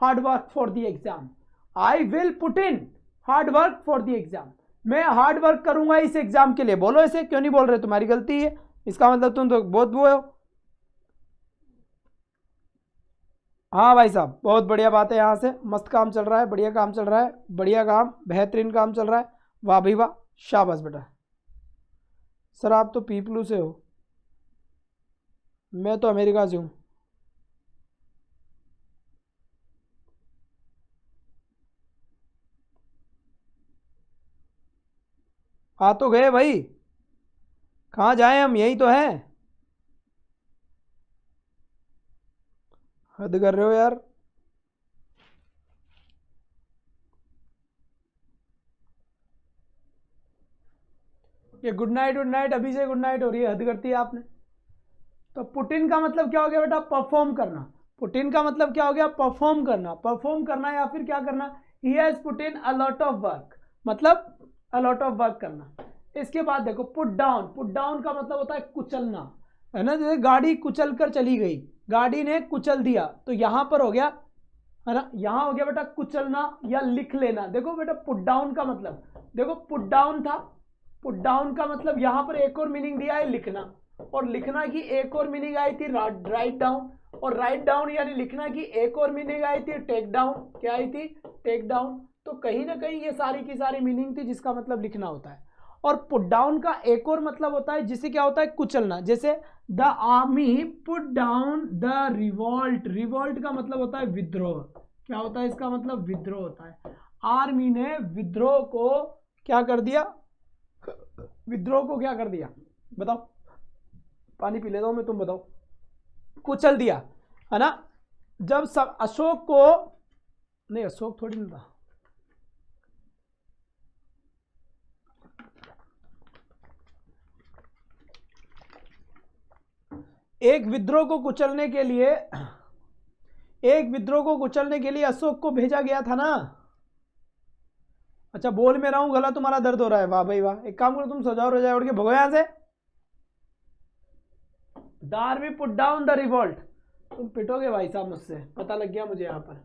hard work for the exam, I will put in hard work for the exam. मैं हार्ड वर्क करूंगा इस एग्जाम के लिए। बोलो ऐसे, क्यों नहीं बोल रहे, तुम्हारी गलती है, इसका मतलब तुम तो बहुत वो हो। हाँ भाई साहब, बहुत बढ़िया बात है, यहाँ से मस्त काम चल रहा है, बढ़िया काम चल रहा है, बढ़िया काम, बेहतरीन काम चल रहा है। वाह भाई वाह, शाबाश बेटा। सर आप तो पीपलू से हो, मैं तो अमेरिका से हूँ। आ तो गए भाई, कहाँ जाए हम, यही तो है। हद कर रहे हो यार। ये गुड नाइट, गुड नाइट, अभी से गुड नाइट हो रही है, हद करती है आपने। तो पुटिन का मतलब क्या हो गया बेटा, परफॉर्म करना। पुटिन का मतलब क्या हो गया, परफॉर्म करना, परफॉर्म करना, या फिर क्या करना, he has put in a lot of work, मतलब अ लॉट ऑफ वर्क करना। इसके बाद देखो पुट डाउन, पुट डाउन का मतलब होता है कुचलना, है ना। जैसे गाड़ी कुचल कर चली गई, गाड़ी ने कुचल दिया, तो यहां पर हो गया, है ना, यहां हो गया बेटा कुचलना या लिख लेना। देखो बेटा पुट डाउन का मतलब, देखो पुट डाउन था, पुट डाउन का मतलब यहां पर एक और मीनिंग दिया है, लिखना। और लिखना की एक और मीनिंग आई थी राइट डाउन, और राइट डाउन यानी लिखना की एक और मीनिंग आई थी टेक डाउन। क्या आई थी, टेक डाउन। तो कहीं ना कहीं ये सारी की सारी मीनिंग थी जिसका मतलब लिखना होता है। और पुट डाउन का एक और मतलब होता है जिसे क्या होता है, कुचलना। जैसे the army put down the revolt, revolt का मतलब होता है विद्रोह। क्या होता है इसका मतलब, विद्रोह होता है। आर्मी ने विद्रोह को क्या कर दिया, विद्रोह को क्या कर दिया, बताओ, पानी पी लेता हूं मैं, तुम बताओ, कुचल दिया, है ना। जब सब अशोक को, नहीं अशोक थोड़ी ना था, एक विद्रोह को कुचलने के लिए, एक विद्रोह को कुचलने के लिए अशोक को भेजा गया था ना। अच्छा बोल में रहा हूं, गला तुम्हारा दर्द हो रहा है, वाह भाई वाह। एक काम करो, तुम सो जाओ, रजाई उड़ के भगो यहां से। The army put down the revolt, तुम पिटोगे भाई साहब मुझसे, पता लग गया मुझे यहाँ पर।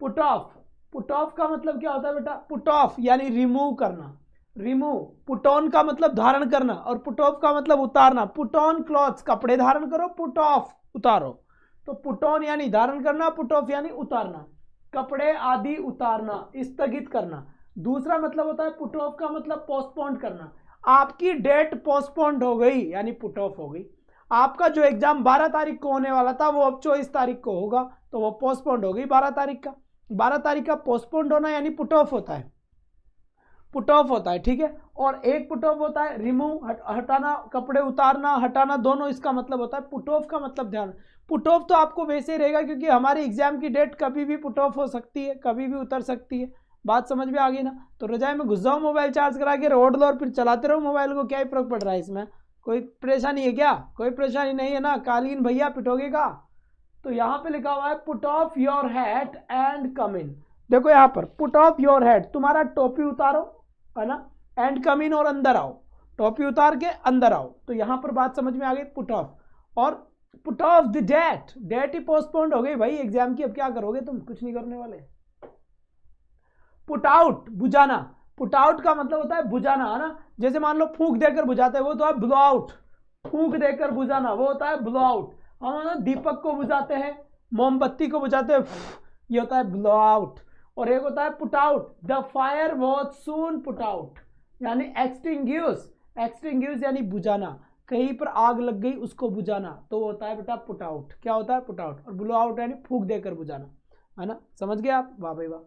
पुट ऑफ, पुट ऑफ का मतलब क्या होता है बेटा, पुट ऑफ यानी रिमूव करना, रिमूव। पुट ऑन का मतलब धारण करना, और पुट ऑफ का मतलब उतारना। पुट ऑन क्लॉथ्स, कपड़े धारण करो, पुट ऑफ उतारो। तो पुट ऑन यानी धारण करना, पुट ऑफ यानी उतारना, कपड़े आदि उतारना, स्थगित करना। दूसरा मतलब होता है पुट ऑफ का मतलब पोस्टपोन करना। आपकी डेट पोस्टपोन्ड हो गई यानी पुट ऑफ हो गई। आपका जो एग्जाम 12 तारीख को होने वाला था वो अब 24 तारीख को होगा तो वो पोस्टपोन्ड हो गई 12 तारीख का। 12 तारीख का पोस्टपोन्ड होना यानी पुट ऑफ होता है, पुट ऑफ होता है, ठीक है। और एक पुट ऑफ होता है रिमूव, हटाना, कपड़े उतारना, हटाना, दोनों इसका मतलब होता है। पुट ऑफ का मतलब ध्यान, पुट ऑफ तो आपको वैसे ही रहेगा क्योंकि हमारी एग्जाम की डेट कभी भी पुट ऑफ हो सकती है, कभी भी उतर सकती है। बात समझ में आ गई ना। तो रजाई में घुस जाओ, मोबाइल चार्ज करा के रोड लो और फिर चलाते रहो मोबाइल को, क्या ही फर्क पड़ रहा है इसमें? कोई परेशानी है क्या? कोई परेशानी नहीं है ना। कालीन भैया पिटोगे का? तो यहाँ पे लिखा हुआ है put off your hat and come in. देखो यहाँ पर पुट ऑफ योर हैट, तुम्हारा टोपी उतारो, है ना, एंड कम इन और अंदर आओ, टोपी उतार के अंदर आओ। तो यहाँ पर बात समझ में आ गई, पुट ऑफ। और put off the date, date ही पोस्टपोन्ड हो गई भाई एग्जाम की, अब क्या करोगे तुम? कुछ नहीं करने वाले। पुट आउट, बुझाना। पुट आउट का मतलब होता है बुझाना, है ना। जैसे मान लो फूंक देकर बुझाते हैं वो तो है ब्लो आउट, फूंक देकर बुझाना वो होता है ब्लो आउट। हम ना दीपक को बुझाते हैं, मोमबत्ती को बुझाते हैं, ये होता है ब्लो आउट। और एक होता है put out, the fire was soon put out यानी एक्सटिंग्यूश, एक्सटिंग्यूश यानी बुझाना, कहीं पर आग लग गई उसको बुझाना, तो वो होता है बेटा पुट आउट। क्या होता है? Put out. और ब्लो आउट यानी फूंक देकर बुझाना, है ना। समझ गए आप? वाह भाई वाह।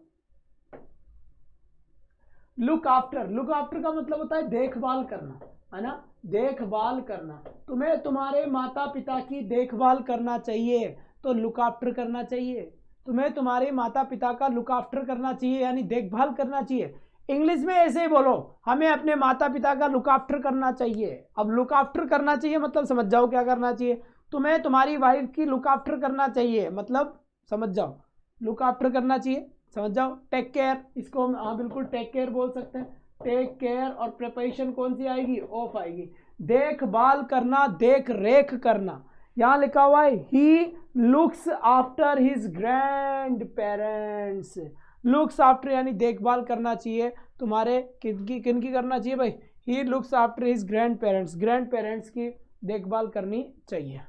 लुक आफ्टर, लुक आफ्टर का मतलब होता है देखभाल करना, है ना, देखभाल करना। तुम्हें तुम्हारे माता पिता की देखभाल करना चाहिए तो लुक आफ्टर करना चाहिए। तुम्हें तुम्हारे माता पिता का लुक आफ्टर करना चाहिए यानी देखभाल करना चाहिए। इंग्लिश में ऐसे ही बोलो, हमें अपने माता पिता का लुक आफ्टर करना चाहिए। अब लुक आफ्टर करना चाहिए मतलब समझ जाओ क्या करना चाहिए। तुम्हें तुम्हारी वाइफ की लुक आफ्टर करना चाहिए मतलब समझ जाओ, लुक आफ्टर करना चाहिए, समझ जाओ। टेक केयर, इसको हम हाँ बिल्कुल टेक केयर बोल सकते हैं। टेक केयर और प्रिपरेशन कौन सी आएगी? ऑफ आएगी। देखभाल करना, देख रेख करना। यहां लिखा हुआ है he looks after his grand parents. Looks after यानी देखभाल करना चाहिए तुम्हारे, किनकी करना चाहिए भाई? He looks after his grand parents, grand parents की देखभाल करनी चाहिए।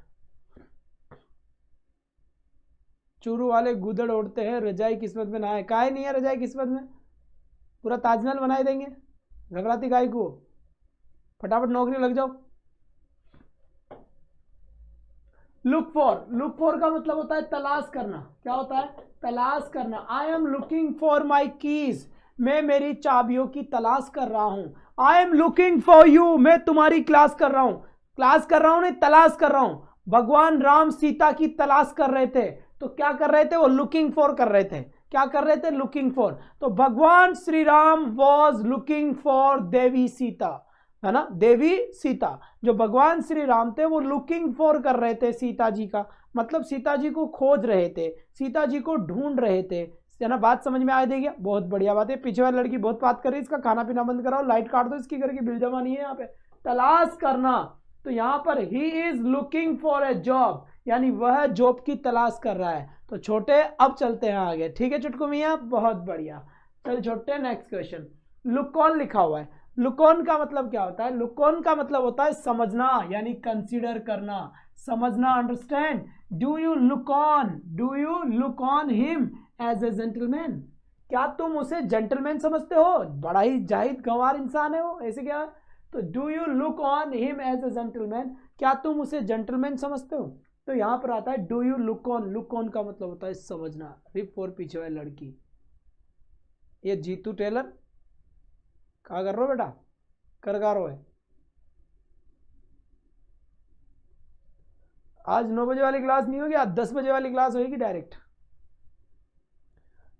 चूरू वाले गुदड़ ओढ़ते हैं, रजाई किस्मत में ना है। काहे नहीं है रजाई किस्मत में? पूरा ताजमहल बनाए देंगे। घबराती गाय को, फटाफट नौकरी लग जाओ। लुक फॉर, लुक फॉर का मतलब होता है तलाश करना। क्या होता है? तलाश करना। I am looking for my keys, मैं मेरी चाबियों की तलाश कर रहा हूं। I am looking for you, मैं तुम्हारी क्लास कर रहा हूं। क्लास कर रहा हूं नहीं, तलाश कर रहा हूं। भगवान राम सीता की तलाश कर रहे थे तो क्या कर रहे थे? वो लुकिंग फॉर कर रहे थे। क्या कर रहे थे? Looking for. तो Bhagwan Shri Ram was looking for Devi Sita, है ना, देवी सीता। जो भगवान श्री राम थे वो लुकिंग फॉर कर रहे थे सीता जी का, मतलब सीता जी को खोज रहे थे, सीता जी को ढूंढ रहे थे, है ना। बात समझ में आ देगी? बहुत बढ़िया बात है। पीछे वाली लड़की बहुत बात कर रही है, इसका खाना पीना बंद कराओ, लाइट काट दो, इसकी घर की बिल जमा नहीं है यहाँ पे। तलाश करना, तो यहाँ पर he is looking for a job यानी वह जॉब की तलाश कर रहा है। तो छोटे अब चलते हैं आगे, ठीक है चुटकू मियाँ, बहुत बढ़िया। चल छोटे नेक्स्ट क्वेश्चन। लुक ऑन लिखा हुआ है। लुक ऑन का मतलब क्या होता है? लुक ऑन का मतलब होता है समझना यानी कंसीडर करना, समझना, understand. Do you look on, do you look on him as a gentleman, क्या तुम उसे जेंटलमैन समझते हो? बड़ा ही जाहिद गंवार इंसान है वो, ऐसे क्या है? तो do you look on him as a gentleman, क्या तुम उसे जेंटलमैन समझते हो? तो यहां पर आता है do you look on. Look on का मतलब होता है समझना। रिप फॉर पीछे वाली लड़की। ये जीतू टेलर क्या कर रहे हो बेटा? करगारो है। आज 9 बजे वाली क्लास नहीं होगी, आज 10 बजे वाली क्लास होगी डायरेक्ट,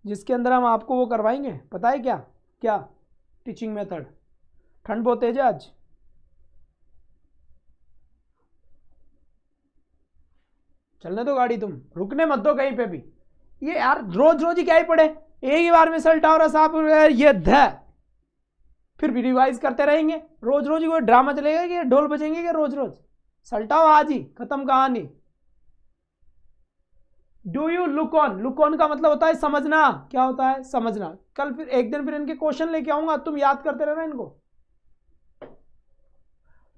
जिसके अंदर हम आपको वो करवाएंगे, पता है क्या? क्या टीचिंग मेथड। ठंड बहुत तेज है आज। चलने दो गाड़ी, तुम रुकने मत दो कहीं पे भी। ये यार रोज रोज ही क्या ही पड़े, एक ही बार में सल्टा और साहब ये ध, फिर भी रिवाइज करते रहेंगे। रोज रोज ही कोई ड्रामा चलेगा कि ढोल बजेंगे कि रोज रोज? सल्टाओ आज ही, खत्म कहानी। Do you look on, look on का मतलब होता है समझना। क्या होता है? समझना। कल फिर एक दिन फिर इनके क्वेश्चन लेके आऊंगा, तुम याद करते रहना इनको।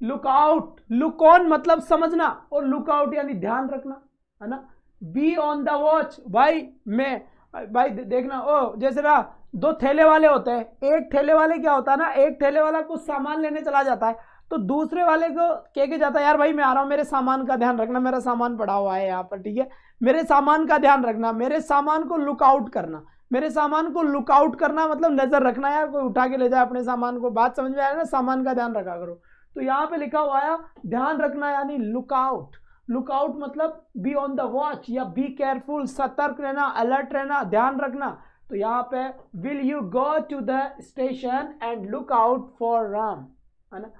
लुक आउट, लुक ऑन मतलब समझना और लुक आउट यानी ध्यान रखना, है ना। बी ऑन द वॉच, भाई मैं, भाई देखना, ओ जैसे रहा दो ठेले वाले होते हैं, एक ठेले वाले क्या होता है ना, एक ठेले वाला कुछ सामान लेने चला जाता है तो दूसरे वाले को कह के जाता है यार भाई मैं आ रहा हूँ, मेरे सामान का ध्यान रखना, मेरा सामान पड़ा हुआ है यहाँ पर, ठीक है, मेरे सामान का ध्यान रखना, मेरे सामान को लुकआउट करना, मेरे सामान को लुकआउट करना मतलब नजर रखना यार, कोई उठा के ले जाए अपने सामान को, बात समझ में आया ना, सामान का ध्यान रखा करो। तो यहाँ पे लिखा हुआ है ध्यान रखना यानी लुकआउट, लुकआउट मतलब बी ऑन द वॉच या बी केयरफुल, सतर्क रहना, अलर्ट रहना, ध्यान रखना। तो यहाँ पे will you go to the station and look out for Ram, है ना,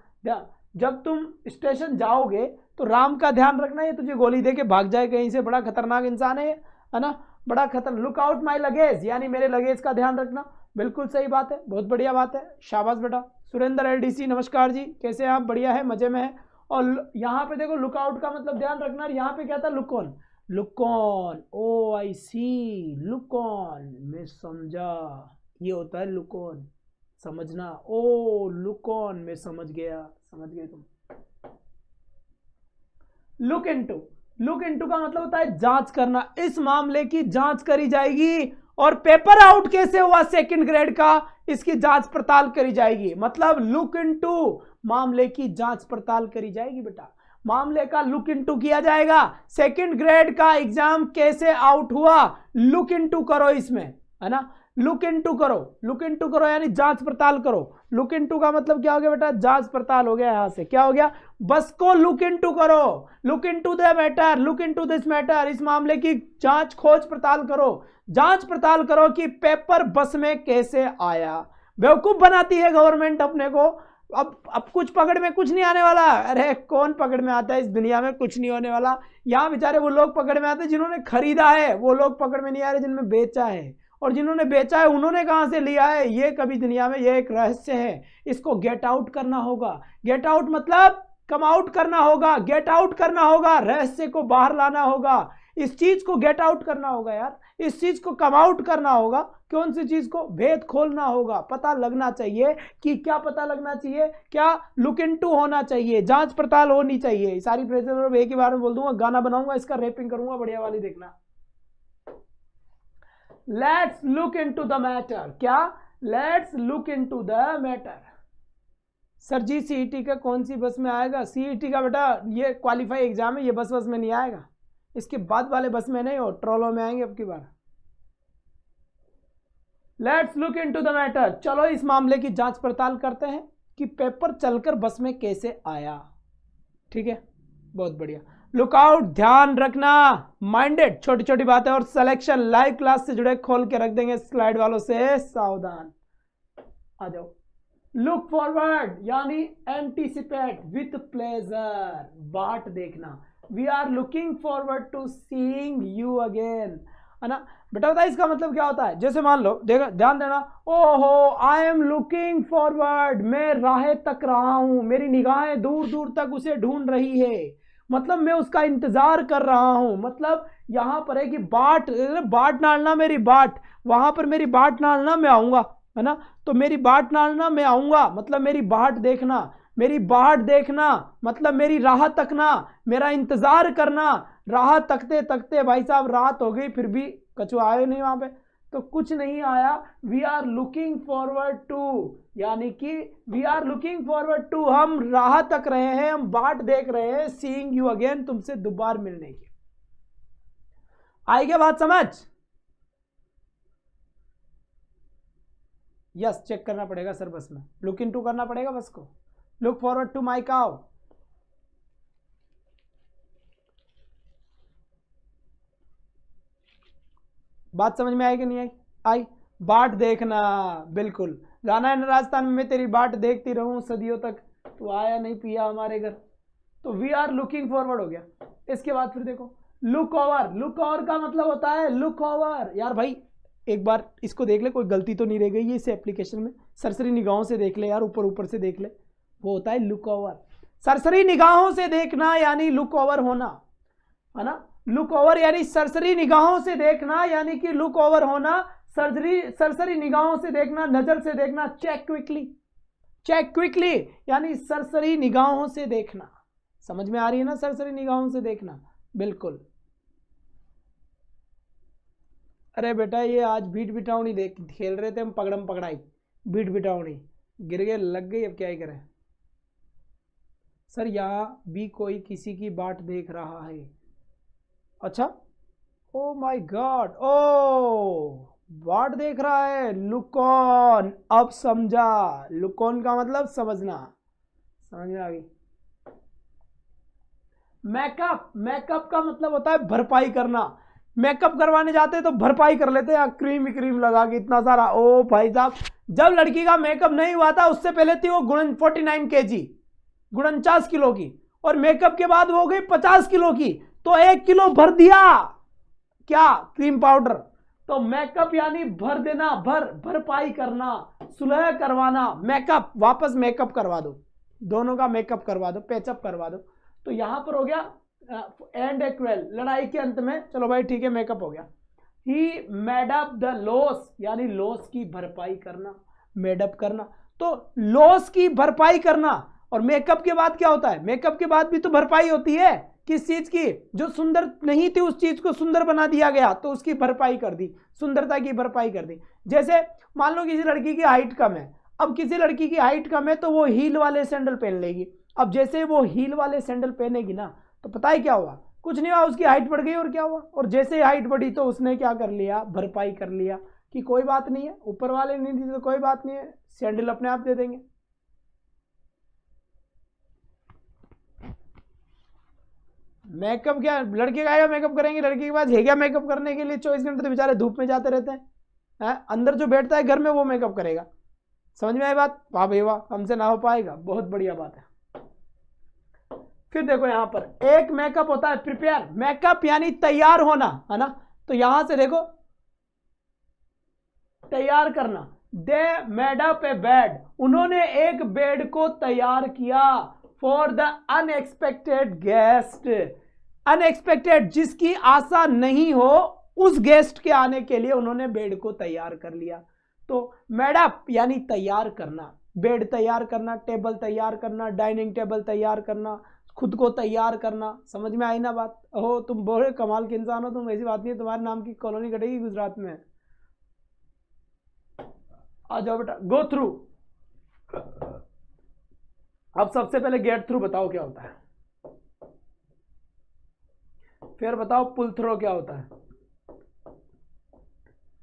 जब तुम स्टेशन जाओगे तो राम का ध्यान रखना, ये तुझे गोली दे के भाग जाए कहीं से, बड़ा खतरनाक इंसान है ना, बड़ा खतरनाक। लुक आउट माई लगेज यानी मेरे लगेज का ध्यान रखना, बिल्कुल सही बात है, बहुत बढ़िया बात है, शाबाश बेटा। सुरेंद्र एलडीसी नमस्कार जी, कैसे हैं आप, बढ़िया है, मजे में है। और यहाँ पे देखो लुक आउट का मतलब ध्यान रखना, और यहाँ पे क्या था look on, look on, oh I see, look on, मैं समझा, ये होता है लुक ऑन, समझना, ओ लुक ऑन मैं समझ गया, समझ गए तुम। लुक इनटू, लुक इनटू का मतलब होता है जांच करना, इस मामले की जांच करी जाएगी, और पेपर आउट कैसे हुआ सेकंड ग्रेड का, इसकी जांच पड़ताल करी जाएगी, मतलब लुक इनटू मामले की जांच पड़ताल करी जाएगी बेटा, मामले का लुक इनटू किया जाएगा। सेकंड ग्रेड का एग्जाम कैसे आउट हुआ, लुक इनटू करो इसमें, है ना, लुक इनटू करो, लुक इनटू करो यानी जांच पड़ताल करो। लुक इनटू का मतलब क्या हो गया बेटा, जांच पड़ताल हो गया, यहां से क्या हो गया, बस को लुक इनटू करो, look into the matter, look into this matter, इस मामले की जांच खोज पड़ताल करो, जांच पड़ताल करो कि पेपर बस में कैसे आया। बेवकूफ बनाती है गवर्नमेंट अपने को, अब कुछ पकड़ में कुछ नहीं आने वाला, अरे कौन पकड़ में आता है इस दुनिया में, कुछ नहीं होने वाला। यहाँ बेचारे वो लोग पकड़ में आते हैं जिन्होंने खरीदा है, वो लोग पकड़ में नहीं आ रहे जिन्होंने बेचा है, और जिन्होंने बेचा है उन्होंने कहां से लिया है, ये कभी दुनिया में, ये एक रहस्य है, इसको गेट आउट करना होगा। गेट आउट मतलब कम आउट करना होगा, गेट आउट करना होगा, रहस्य को बाहर लाना होगा, इस चीज को गेट आउट करना होगा यार, इस चीज को कम आउट करना होगा। कौन सी चीज को, भेद खोलना होगा, पता लगना चाहिए कि क्या पता लगना चाहिए, क्या लुक इनटू होना चाहिए, जांच पड़ताल होनी चाहिए। सारी प्रेजेंट एक ही बार में बोल दूंगा, गाना बनाऊंगा इसका, रैपिंग करूंगा, बढ़िया वाली देखना। Let's look into the matter, क्या, let's look into the matter. Sir ji CET का कौन सी बस में आएगा, सीईटी का बेटा ये क्वालिफाई एग्जाम है, ये बस में नहीं आएगा, इसके बाद वाले बस में नहीं हो, ट्रोलो में आएंगे अब की बार। Let's look into the matter, चलो इस मामले की जांच पड़ताल करते हैं कि पेपर चलकर बस में कैसे आया, ठीक है, बहुत बढ़िया। लुकआउट ध्यान रखना, माइंडेड छोटी छोटी बातें, और सिलेक्शन लाइव क्लास से जुड़े खोल के रख देंगे स्लाइड वालों से सावधान, आ जाओ। लुक फॉरवर्ड यानी एंटीसिपेट विथ प्लेजर, बाट देखना, we are looking forward to seeing you again, है ना बेटा। बताइए इसका मतलब क्या होता है, जैसे मान लो, देखो ध्यान देना, ओहो आई एम लुकिंग फॉरवर्ड, मैं राह तक रहा हूं, मेरी निगाहें दूर दूर तक उसे ढूंढ रही है, मतलब मैं उसका इंतजार कर रहा हूं, मतलब यहां पर है कि बाट, बाट डालना मेरी बाट, वहां पर मेरी बाट डालना मैं आऊंगा, है ना, तो मेरी बाट डालना मैं आऊंगा मतलब मेरी बाट देखना, मेरी बाट देखना मतलब मेरी राह तकना, मेरा इंतजार करना, राह तकते तकते भाई साहब रात हो गई, फिर भी कछुआ आए नहीं वहां पे, तो कुछ नहीं आया। We are looking forward to यानी कि we are looking forward to, हम राह तक रहे हैं, हम बाट देख रहे हैं, सीइंग यू अगेन, तुमसे दोबारा मिलने की। आई क्या बात समझ, यस चेक करना पड़ेगा सर बस में, लुक इनटू करना पड़ेगा बस को, look forward to my cow. बात समझ में आई कि नहीं आई, आई, बाट देखना, बिल्कुल, गाना है ना राजस्थान में, मैं तेरी बाट देखती रहूं सदियों तक, तो आया नहीं पिया हमारे घर, तो वी आर लुकिंग फॉरवर्ड हो गया। इसके बाद फिर देखो लुक ओवर, लुक ओवर का मतलब होता है लुक ओवर, यार भाई एक बार इसको देख ले, कोई गलती तो नहीं रह गई है इस एप्लीकेशन में, सरसरी निगाहों से देख ले यार, ऊपर ऊपर से देख ले, वो होता है लुक ओवर, सरसरी निगाहों से देखना यानी लुक ओवर होना, है ना, लुक ओवर यानी सरसरी निगाहों से देखना यानी कि लुक ओवर होना, सरसरी निगाहों से देखना, नजर से देखना, चेक क्विकली, चेक क्विकली यानी सरसरी निगाहों से देखना, समझ में आ रही है ना, सरसरी निगाहों से देखना, बिल्कुल। अरे बेटा ये आज बीट बिटावनी देख खेल रहे थे हम, पकड़म पकड़ाई, बीट बिटावनी, गिर गए, लग गई, अब क्या ही करें। सर यहाँ भी कोई किसी की बाट देख रहा है। अच्छा, ओ माय गॉड, ओ बाट देख रहा है, लुकॉन, अब समझा। लुकॉन का मतलब समझना, समझ में आ गई। मेकअप, मेकअप का मतलब होता है भरपाई करना। मेकअप करवाने जाते हैं तो भरपाई कर लेते हैं, क्रीम क्रीम लगा के इतना सारा। ओ भाई साहब, जब लड़की का मेकअप नहीं हुआ था उससे पहले थी वो 49 kg, 49 किलो की, और मेकअप के बाद वो हो गई 50 किलो की, तो 1 किलो भर दिया क्या, क्रीम पाउडर। तो मेकअप यानी भर देना, भरपाई करना, सुलह करवाना। मेकअप, वापस मेकअप करवा दो, दोनों का मेकअप करवा दो, पैचअप करवा दो। तो यहां पर हो गया एंड एक्वेल, लड़ाई के अंत में। चलो भाई ठीक है, मेकअप हो गया। He made up the loss, यानी लॉस की भरपाई करना, मेडअप करना। तो लॉस की भरपाई करना। और मेकअप के बाद क्या होता है, मेकअप के बाद भी तो भरपाई होती है, किस चीज की, जो सुंदर नहीं थी उस चीज को सुंदर बना दिया गया, तो उसकी भरपाई कर दी, सुंदरता की भरपाई कर दी। जैसे मान लो किसी लड़की की हाइट कम है, अब किसी लड़की की हाइट कम है तो वो हील वाले सैंडल पहन लेगी। अब जैसे वो हील वाले सैंडल पहनेगी ना, तो पता है क्या हुआ, कुछ नहीं हुआ, उसकी हाइट बढ़ गई, और क्या हुआ, और जैसे हाइट बढ़ी तो उसने क्या कर लिया, भरपाई कर लिया कि कोई बात नहीं है, ऊपर वाले नहीं दी तो कोई बात नहीं है, सैंडल अपने आप दे देंगे। मेकअप क्या, लड़के का मेकअप करेंगे, लड़के के पास है क्या मेकअप करने के लिए, 24 घंटे तो बेचारे धूप में जाते रहते हैं। अंदर जो बैठता है घर में वो मेकअप करेगा। समझ में आई बात, वाह भाई वाह, हमसे ना हो पाएगा, बहुत बढ़िया बात है। फिर देखो यहां पर एक मेकअप होता है प्रिपेयर, मेकअप यानी तैयार होना, है ना। तो यहां से देखो तैयार करना, they made up A bed, उन्होंने एक बेड को तैयार किया, for the unexpected guest, unexpected जिसकी आशा नहीं हो, उस गेस्ट के आने के लिए उन्होंने बेड को तैयार कर लिया। तो मेडअप यानी तैयार करना, बेड तैयार करना, टेबल तैयार करना, डाइनिंग टेबल तैयार करना, खुद को तैयार करना। समझ में आई ना बात। ओहो तुम बड़े कमाल के इंसान हो, तुम, ऐसी बात नहीं है, तुम्हारे नाम की कॉलोनी कटेगी गुजरात में। आ जाओ बेटा, गो थ्रू। अब सबसे पहले गेट थ्रू बताओ क्या होता है, फिर बताओ पुल थ्रो क्या होता है,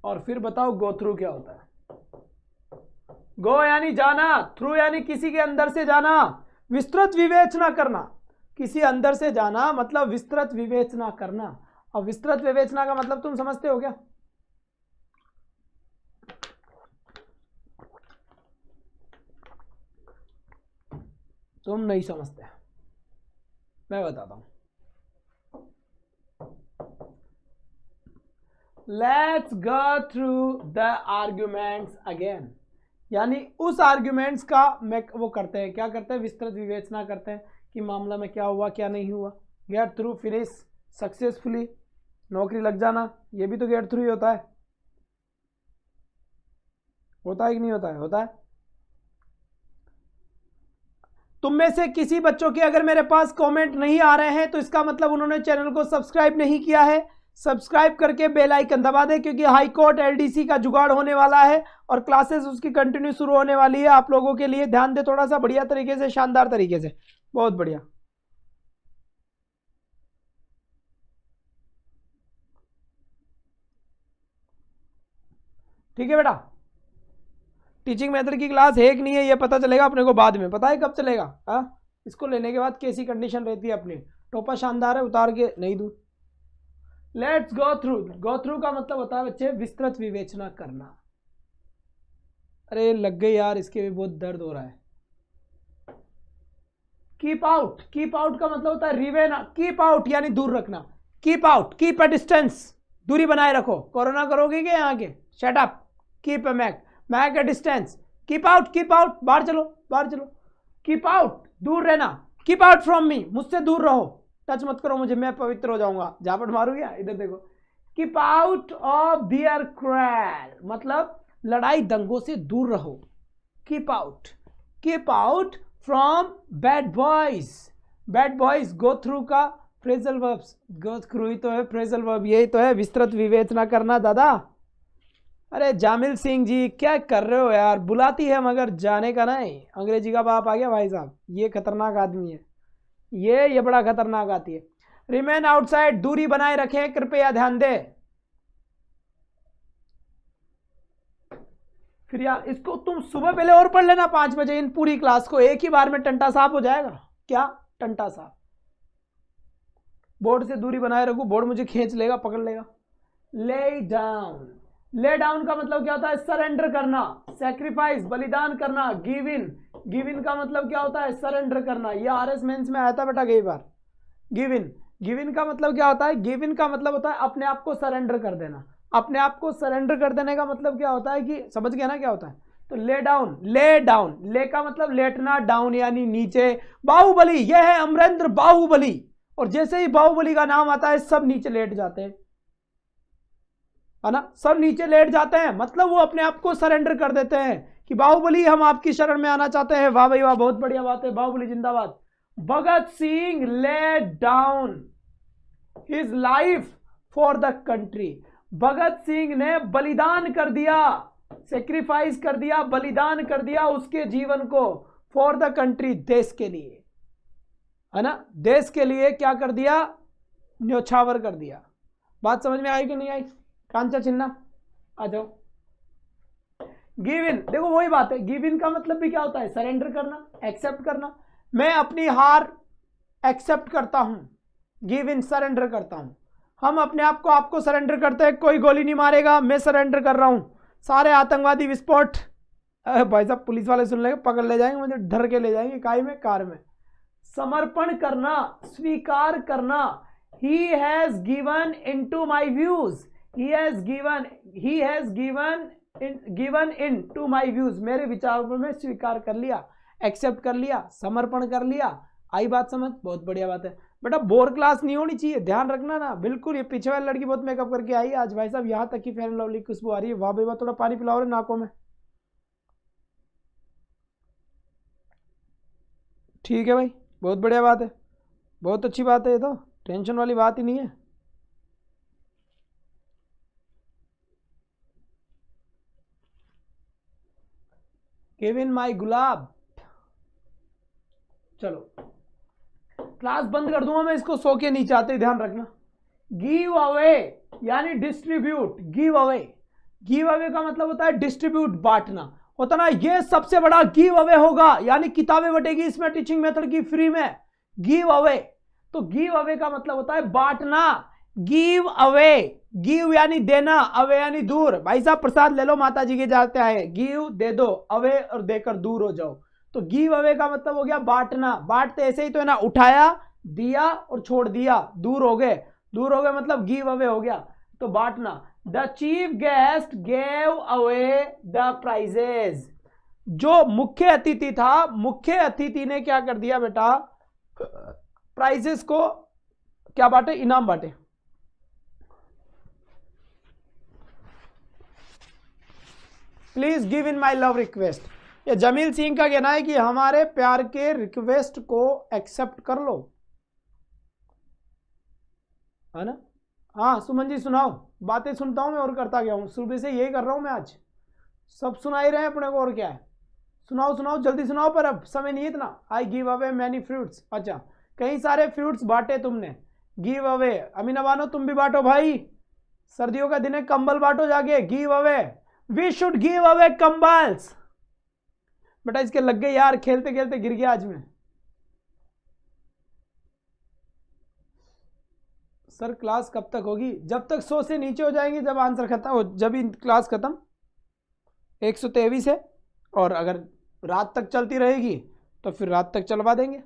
और फिर बताओ गो थ्रू क्या होता है। गो यानी जाना, थ्रू यानी किसी के अंदर से जाना, विस्तृत विवेचना करना, किसी अंदर से जाना मतलब विस्तृत विवेचना करना। और विस्तृत विवेचना का मतलब तुम समझते हो क्या, तुम नहीं समझते, मैं बताता हूं। Let's go through the arguments again, यानी उस आर्ग्यूमेंट्स का वो करते हैं, क्या करते हैं, विस्तृत विवेचना करते हैं कि मामला में क्या हुआ क्या नहीं हुआ। गेट थ्रू, फिनिश सक्सेसफुली, नौकरी लग जाना, ये भी तो गेट थ्रू ही होता है। होता है कि नहीं होता है, होता है। तुम में से किसी बच्चों के अगर मेरे पास कमेंट नहीं आ रहे हैं तो इसका मतलब उन्होंने चैनल को सब्सक्राइब नहीं किया है। सब्सक्राइब करके बेल आइकन दबा दें, क्योंकि हाई कोर्ट एलडीसी का जुगाड़ होने वाला है और क्लासेस उसकी कंटिन्यू शुरू होने वाली है आप लोगों के लिए। ध्यान दे थोड़ा सा, बढ़िया तरीके से, शानदार तरीके से, बहुत बढ़िया। ठीक है बेटा, टीचिंग मेथड की क्लास है कि नहीं है ये पता चलेगा अपने को बाद में। पता है कब चलेगा, हाँ, इसको लेने के बाद कैसी कंडीशन रहती है अपनी। टोपा शानदार है, उतार के नहीं दूं। Let's go through, go through का मतलब होता है बच्चे विस्तृत विवेचना करना। अरे लग गई यार, इसके भी बहुत दर्द हो रहा है। कीप आउट, कीप आउट का मतलब होता है रिवेना, कीप आउट यानी दूर रखना, keep out, keep a distance, दूरी बनाए रखो। कोरोना करोगे क्या यहाँ के, shut up, keep a make a distance, keep out, बाहर चलो, बाहर चलो, कीप आउट, दूर रहना, कीप आउट फ्रॉम मी, मुझसे दूर रहो, टच मत करो मुझे, मैं पवित्र हो जाऊंगा। झापट मारू क्या, इधर देखो। कीप आउट ऑफ दियर क्रैल, मतलब लड़ाई दंगों से दूर रहो। Keep out from bad boys, bad boys go through का फ्रेजल वर्ब्स, क्रूई तो है फ्रेजल वर्ब, यही तो है विस्तृत विवेचना करना दादा। अरे जामिल सिंह जी क्या कर रहे हो यार, बुलाती है मगर जाने का नहीं। अंग्रेजी का बाप आ गया भाई साहब, ये खतरनाक आदमी है, ये बड़ा खतरनाक आती है। रिमेन आउटसाइड, दूरी बनाए रखें, कृपया ध्यान दे। फिर यार इसको तुम सुबह पहले और पढ़ लेना 5 बजे, इन पूरी क्लास को एक ही बार में टंटा साफ हो जाएगा। क्या टंटा साफ? बोर्ड से दूरी बनाए रखू, बोर्ड मुझे खींच लेगा, पकड़ लेगा। ले डाउन, ले डाउन का मतलब क्या होता है? सरेंडर करना, सैक्रिफाइस, बलिदान करना। गिव इन, गिव इन का मतलब क्या होता है? सरेंडर करना। ये आरएस मेंस में आया था बेटा कई बार। गिव इन, गिव इन का मतलब क्या होता है? गिव इन का मतलब होता है अपने आप को सरेंडर कर देना। अपने आप को सरेंडर कर देने का मतलब क्या होता है कि समझ गया ना क्या होता है? तो ले डाउन, ले डाउन, ले का मतलब लेटना, डाउन यानी नीचे। बाहुबली, यह है अमरेंद्र बाहुबली, और जैसे ही बाहुबली का नाम आता है सब नीचे लेट जाते हैं, है ना, सब नीचे लेट जाते हैं, मतलब वो अपने आप को सरेंडर कर देते हैं कि बाहुबली हम आपकी शरण में आना चाहते हैं। वाह भाई वाह, बहुत बढ़िया बात है, बाहुबली जिंदाबाद। Bhagat Singh lay down his life for the country. Bhagat Singh ने बलिदान कर दिया, सेक्रीफाइस कर दिया, बलिदान कर दिया उसके जीवन को, फॉर द कंट्री, देश के लिए, है ना, देश के लिए क्या कर दिया? न्योछावर कर दिया। बात समझ में आई कि नहीं आई? कांचा चिन्ना आ जाओ। गिव इन, देखो वही बात है, गिव इन का मतलब भी क्या होता है? सरेंडर करना, एक्सेप्ट करना। मैं अपनी हार एक्सेप्ट करता हूं, गिव इन, सरेंडर करता हूं। हम अपने आप को आपको सरेंडर करते हैं, कोई गोली नहीं मारेगा, मैं सरेंडर कर रहा हूं। सारे आतंकवादी विस्फोट, भाई साहब पुलिस वाले सुन लेंगे, पकड़ ले जाएंगे, मुझे धर के ले जाएंगे, काय में, कार में। समर्पण करना, स्वीकार करना। He has given into my views, he has given in to my views, मेरे विचारों में स्वीकार कर लिया, एक्सेप्ट कर लिया, समर्पण कर लिया। आई बात समझ? बहुत बढ़िया बात है बेटा। बोर क्लास नहीं होनी चाहिए, ध्यान रखना ना बिल्कुल। ये पीछे वाली लड़की बहुत मेकअप करके आई आज भाई साहब, यहां तक कि फेयर एंड लवली खुशबू आ रही है। वाह भाई वाह, थोड़ा पानी पिलाओ रे नाकों में। ठीक है भाई, बहुत बढ़िया बात है, बहुत अच्छी बात है, ये तो टेंशन वाली बात ही नहीं है। केविन माई गुलाब। चलो क्लास बंद कर दूंगा मैं, इसको सो के नीचे आते, ध्यान रखना। गिव अवे यानी distribute, give away, give away का मतलब होता है डिस्ट्रीब्यूट, बांटना होता ना। ये सबसे बड़ा गिव अवे होगा, यानी किताबें बटेगी इसमें टीचिंग मेथड की फ्री में। गिव अवे, तो गिव अवे का मतलब होता है बांटना। गिव अवे, गिव यानी देना, अवे यानी दूर। भाई साहब प्रसाद ले लो, माता जी के जाते आए, गिव दे दो, अवे और देकर दूर हो जाओ। तो गिव अवे का मतलब हो गया बांटना। बांटते ऐसे ही तो है ना, उठाया, दिया और छोड़ दिया, दूर हो गए, दूर हो गए मतलब गिव अवे हो गया। तो बांटना। The chief guest gave away the prizes. जो मुख्य अतिथि था, मुख्य अतिथि ने क्या कर दिया बेटा? प्राइजेस को क्या बांटे? इनाम बांटे। Please give in my love request. ये जमील सिंह का कहना है कि हमारे प्यार के रिक्वेस्ट को एक्सेप्ट कर लो, है ना। हाँ सुमन जी सुनाओ, बातें सुनता हूं मैं और करता गया हूं, सुबह से यही कर रहा हूं मैं आज, सब सुना ही रहे हैं अपने को, और क्या है। सुनाओ सुनाओ जल्दी सुनाओ, पर अब समय नहीं है इतना। I give away many fruits. अच्छा, कई सारे फ्रूट्स बांटे तुमने, गिव अवे। अमीना बानो तुम भी बांटो भाई, सर्दियों का दिन है, कंबल बांटो जाके, give away. We should give away कंबल्स। बेटा इसके लग गए यार, खेलते खेलते गिर गया आज में। सर क्लास कब तक होगी? जब तक 100 से नीचे हो जाएंगे, जब आंसर खत्म हो, जब ही क्लास खत्म। 123 है, और अगर रात तक चलती रहेगी तो फिर रात तक चलवा देंगे,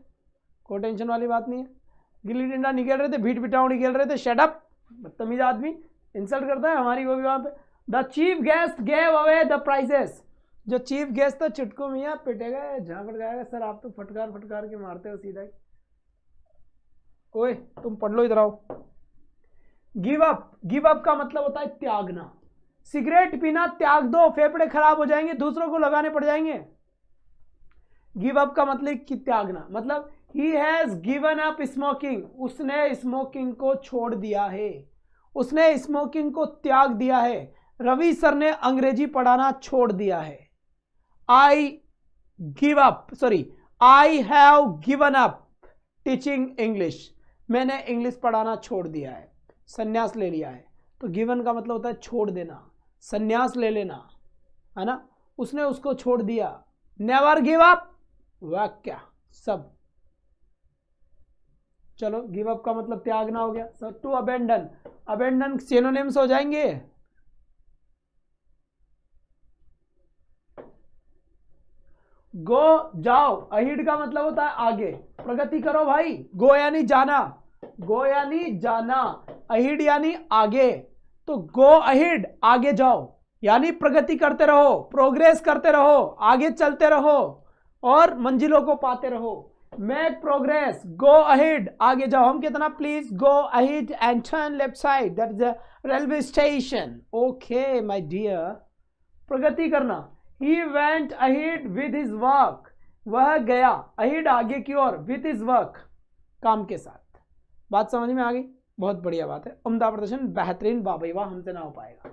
कोई टेंशन वाली बात नहीं है। गिल्ली डंडा नहीं खेल रहे थे, भीट बिटाऊ नहीं खेल रहे थे। शट अप, बदतमीज आदमी, इंसल्ट करता है हमारी वो भी वहां पे। The chief guest gave away the prizes. जो चीफ गेस्ट था चुटको मियाँ पिटेगा, झांकड़ जाएगा। सर आप तो फटकार फटकार के मारते हो सीधा ही। ओए तुम पढ़ लो, इधर आओ। गिव अप, गिव अप का मतलब होता है त्यागना। सिगरेट पीना त्याग दो, फेफड़े खराब हो जाएंगे, दूसरों को लगाने पड़ जाएंगे। गिव अप का मतलब कि त्यागना, मतलब he has given up smoking, उसने स्मोकिंग को छोड़ दिया है, उसने स्मोकिंग को त्याग दिया है। रवि सर ने अंग्रेजी पढ़ाना छोड़ दिया है। I have given up teaching English, मैंने इंग्लिश पढ़ाना छोड़ दिया है, संन्यास ले लिया है। तो गिवन का मतलब होता है छोड़ देना, संन्यास ले लेना, है ना। उसने उसको छोड़ दिया। नेवर गिव अप, वाक्य सब। चलो, गिव अप का मतलब त्यागना हो गया। सो टू अबेंडन, अबेंडन सिनोनिम्स हो जाएंगे। गो जाओ, अहिड का मतलब होता है आगे, प्रगति करो भाई। गो यानी जाना, गो यानी जाना, अहिड यानी आगे। तो गो अहिड, आगे जाओ, यानी प्रगति करते रहो, प्रोग्रेस करते रहो, आगे चलते रहो और मंजिलों को पाते रहो। मेक प्रोग्रेस, गो अहिड, आगे जाओ। हम कितना, please go ahead and turn left side, that is the railway station. Okay my dear, प्रगति करना। He went ahead with his work, वह गया अहिड आगे की ओर, with his work, काम के साथ। बात समझ में आ गई? बहुत बढ़िया बात है, उम्दा प्रदर्शन, बेहतरीन, वाह भाई वाह, हमसे ना हो पाएगा।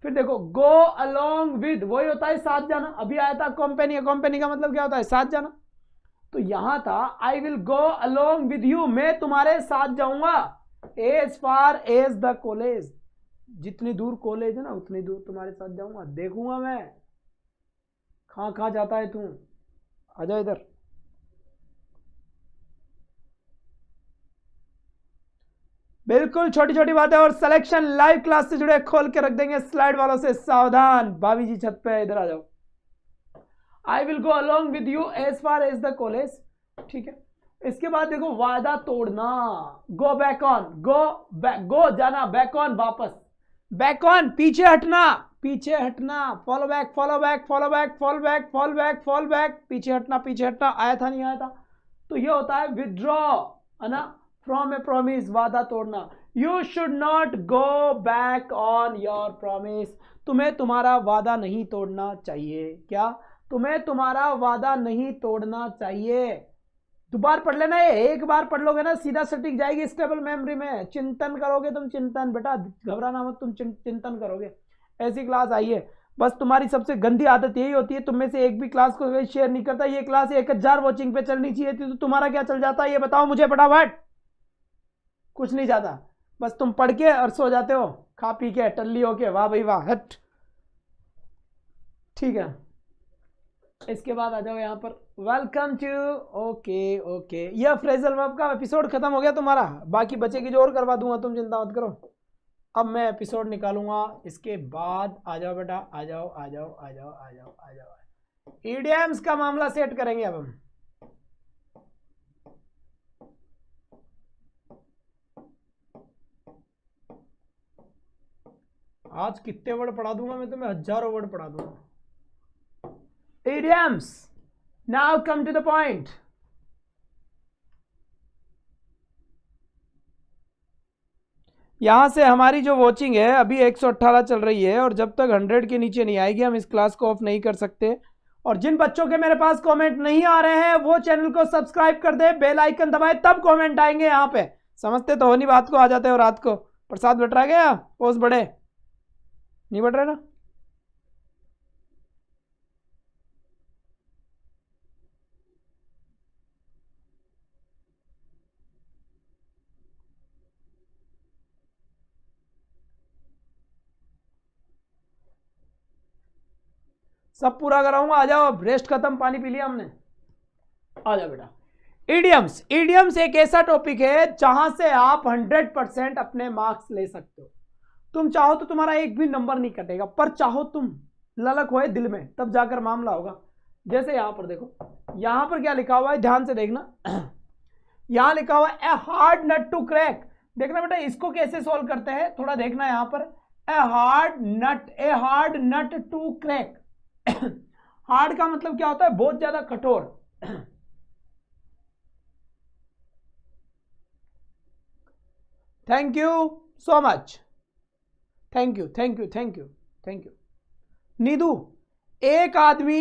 फिर देखो, go along with, वही होता है साथ जाना। अभी आया था कंपनी, कंपनी का मतलब क्या होता है, साथ जाना। तो यहां था I will go along with you, मैं तुम्हारे साथ जाऊंगा। as far as the college, जितनी दूर कॉलेज है ना उतनी दूर तुम्हारे साथ जाऊंगा, देखूंगा मैं कहां जाता है तू, आजा इधर। बिल्कुल छोटी छोटी बातें और सिलेक्शन लाइव क्लास से जुड़े खोल के रख देंगे, स्लाइड वालों से सावधान। भाभी जी छत पे, इधर आ जाओ। I will go along with you as far as the college, ठीक है। इसके बाद देखो, वादा तोड़ना, गो बैक ऑन, गो जाना, बैक ऑन वापस, बैक ऑन पीछे हटना, पीछे हटना, follow back, follow back, follow back, fall back, fall back, fall back, पीछे हटना, पीछे हटना। आया था नहीं आया था? तो ये होता है विथड्रॉ, है ना, फ्रॉम ए प्रॉमिस, वादा तोड़ना। You should not go back on your promise, तुम्हें तुम्हारा वादा नहीं तोड़ना चाहिए। क्या? तुम्हें तुम्हारा वादा नहीं तोड़ना चाहिए। दोबारा पढ़ लेना, ये एक बार पढ़ लोगे ना सीधा सटीक जाएगी स्टेबल मेमोरी में। चिंतन करोगे तुम, चिंतन बेटा, घबराना मत, तुम चिंतन करोगे। ऐसी क्लास आई है। बस तुम्हारी सबसे गंदी आदत यही होती है, तुम में से एक भी क्लास को शेयर नहीं करता। ये क्लास 1000 वॉचिंग पे चलनी चाहिए थी, तो तुम्हारा क्या चल जाता है ये बताओ मुझे फटाफट। कुछ नहीं जाता, बस तुम पढ़ के और सो जाते हो, खा पी के टल्ली होके, वाह भाई वाह, हट। ठीक है, इसके बाद आ जाओ यहाँ पर, वेलकम टू, ओके। यह फ्रेजल वर्ब का एपिसोड खत्म हो गया तुम्हारा, बाकी बचे की जो और करवा दूंगा, तुम चिंता मत करो। अब मैं एपिसोड निकालूंगा, इसके बाद आ जाओ बेटा, आ जाओ। ईडियम्स का मामला सेट करेंगे अब हम। आज कितने वर्ड पढ़ा दूंगा मैं तुम्हें, हजारों वर्ड पढ़ा दूंगा। Idioms. Now come to the point. यहां से हमारी जो वॉचिंग है अभी 118 चल रही है, और जब तक 100 के नीचे नहीं आएगी हम इस क्लास को ऑफ नहीं कर सकते। और जिन बच्चों के मेरे पास कमेंट नहीं आ रहे हैं वो चैनल को सब्सक्राइब कर दे, बेल आइकन दबाए, तब कमेंट आएंगे यहाँ पे। समझते तो हो नहीं बात को, आ जाते हो रात को। प्रसाद बट रहा गया, पोस्ट बढ़े नहीं बढ़ रहे ना? सब पूरा कराऊंगा, आ जाओ। अब रेस्ट खत्म, पानी पी लिया हमने, आ जाओ बेटा। इडियम्स, इडियम्स एक ऐसा टॉपिक है जहां से आप 100% अपने मार्क्स ले सकते हो। तुम चाहो तो तुम्हारा एक भी नंबर नहीं कटेगा, पर चाहो तुम ललक होए दिल में, तब जाकर मामला होगा। जैसे यहां पर देखो, यहां पर क्या लिखा हुआ है, ध्यान से देखना। यहां लिखा हुआ है a hard nut to crack. देखना बेटा, इसको कैसे सोल्व करते हैं, थोड़ा देखना यहां पर। A hard nut to crack. Hard का मतलब क्या होता है, बहुत ज्यादा कठोर। Thank you so much, thank you. नीदू, एक आदमी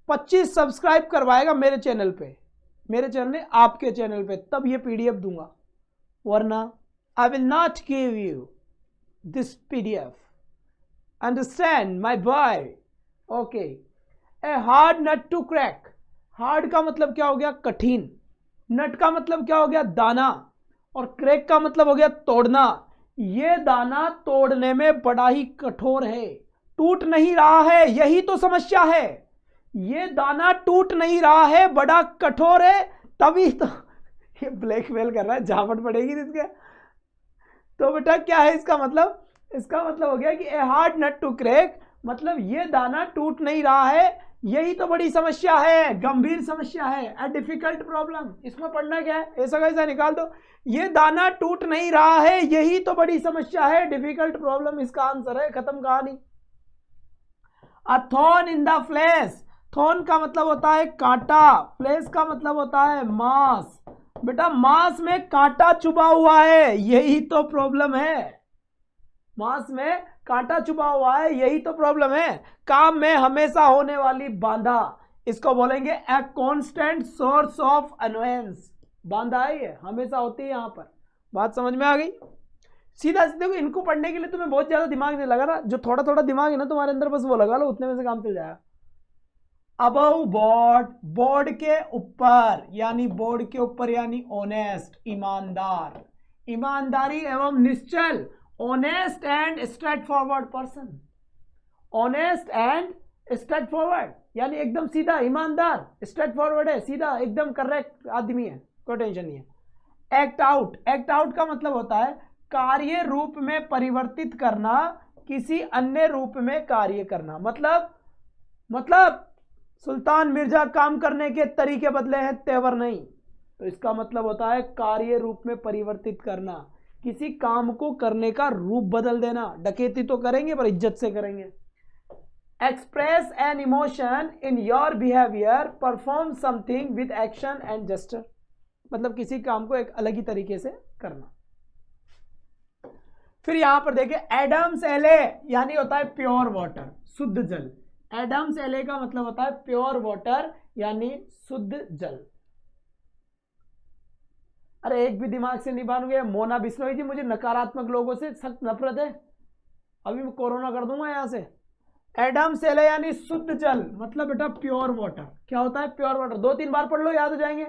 25 सब्सक्राइब करवाएगा मेरे चैनल पे, मेरे चैनल आपके चैनल पे, तब ये पीडीएफ दूंगा, वरना I will not give you this PDF. Understand my boy? Okay. A hard nut to crack. Hard का मतलब क्या हो गया? कठिन। नट का मतलब क्या हो गया? दाना। और क्रैक का मतलब हो गया तोड़ना। ये दाना तोड़ने में बड़ा ही कठोर है, टूट नहीं रहा है, यही तो समस्या है। ये दाना टूट नहीं रहा है, बड़ा कठोर है, तभी तो ये ब्लैकमेल कर रहा है, झापट पड़ेगी इसके। तो बेटा क्या है इसका मतलब? इसका मतलब हो गया कि a hard nut to crack, मतलब ये दाना टूट नहीं रहा है, यही तो बड़ी समस्या है, गंभीर समस्या है, ए डिफिकल्ट प्रॉब्लम। इसमें पढ़ना क्या है? ऐसा कैसा निकाल दो, ये दाना टूट नहीं रहा है, यही तो बड़ी समस्या है, डिफिकल्ट प्रॉब्लम इसका आंसर है, खत्म कहानी। A thorn in the flesh. Thorn का मतलब होता है कांटा, फ्लेश का मतलब होता है मांस। बेटा मांस में कांटा चुभा हुआ है, यही तो प्रॉब्लम है। मांस में कांटा चुभा हुआ है, यही तो प्रॉब्लम है। काम में हमेशा होने वाली बाधा, इसको बोलेंगे a constant source of annoyance. बाधा है ये, हमेशा होती है। यहां पर बात समझ में आ गई? सीधा देखो, इनको पढ़ने के लिए तुम्हें बहुत ज्यादा दिमाग नहीं लगा ना, जो थोड़ा थोड़ा दिमाग है ना तुम्हारे अंदर, बस वो लगा लो, उतने में से काम चल जाएगा। अबव बोर्ड, बोर्ड के ऊपर, यानी बोर्ड के ऊपर यानी ऑनेस्ट, ईमानदार, ईमानदारी एवं निश्चल, honest and straightforward person. Honest and straightforward यानी एकदम सीधा, ईमानदार, स्ट्रेट फॉरवर्ड है, सीधा एकदम करेक्ट आदमी है, कोई टेंशन नहीं है। एक्ट आउट, एक्ट आउट का मतलब होता है कार्य रूप में परिवर्तित करना, किसी अन्य रूप में कार्य करना। मतलब सुल्तान मिर्जा काम करने के तरीके बदले हैं, तेवर नहीं। तो इसका मतलब होता है कार्य रूप में परिवर्तित करना, किसी काम को करने का रूप बदल देना। डकैती तो करेंगे पर इज्जत से करेंगे। Express an emotion in your behaviour, perform something with action and gesture, मतलब किसी काम को एक अलग ही तरीके से करना। फिर यहां पर देखिए एडम्स एले यानी होता है प्योर वाटर, शुद्ध जल। एडम्स एले का मतलब होता है प्योर वाटर यानी शुद्ध जल। अरे एक भी दिमाग से नहीं बानोगे। मोना बिश्नोई जी, मुझे नकारात्मक लोगों से सख्त नफरत है, अभी मैं कोरोना कर दूंगा यहां से। एडम्स एले यानी शुद्ध जल, मतलब बेटा प्योर वाटर। क्या होता है प्योर वाटर? 2-3 बार पढ़ लो, याद हो जाएंगे।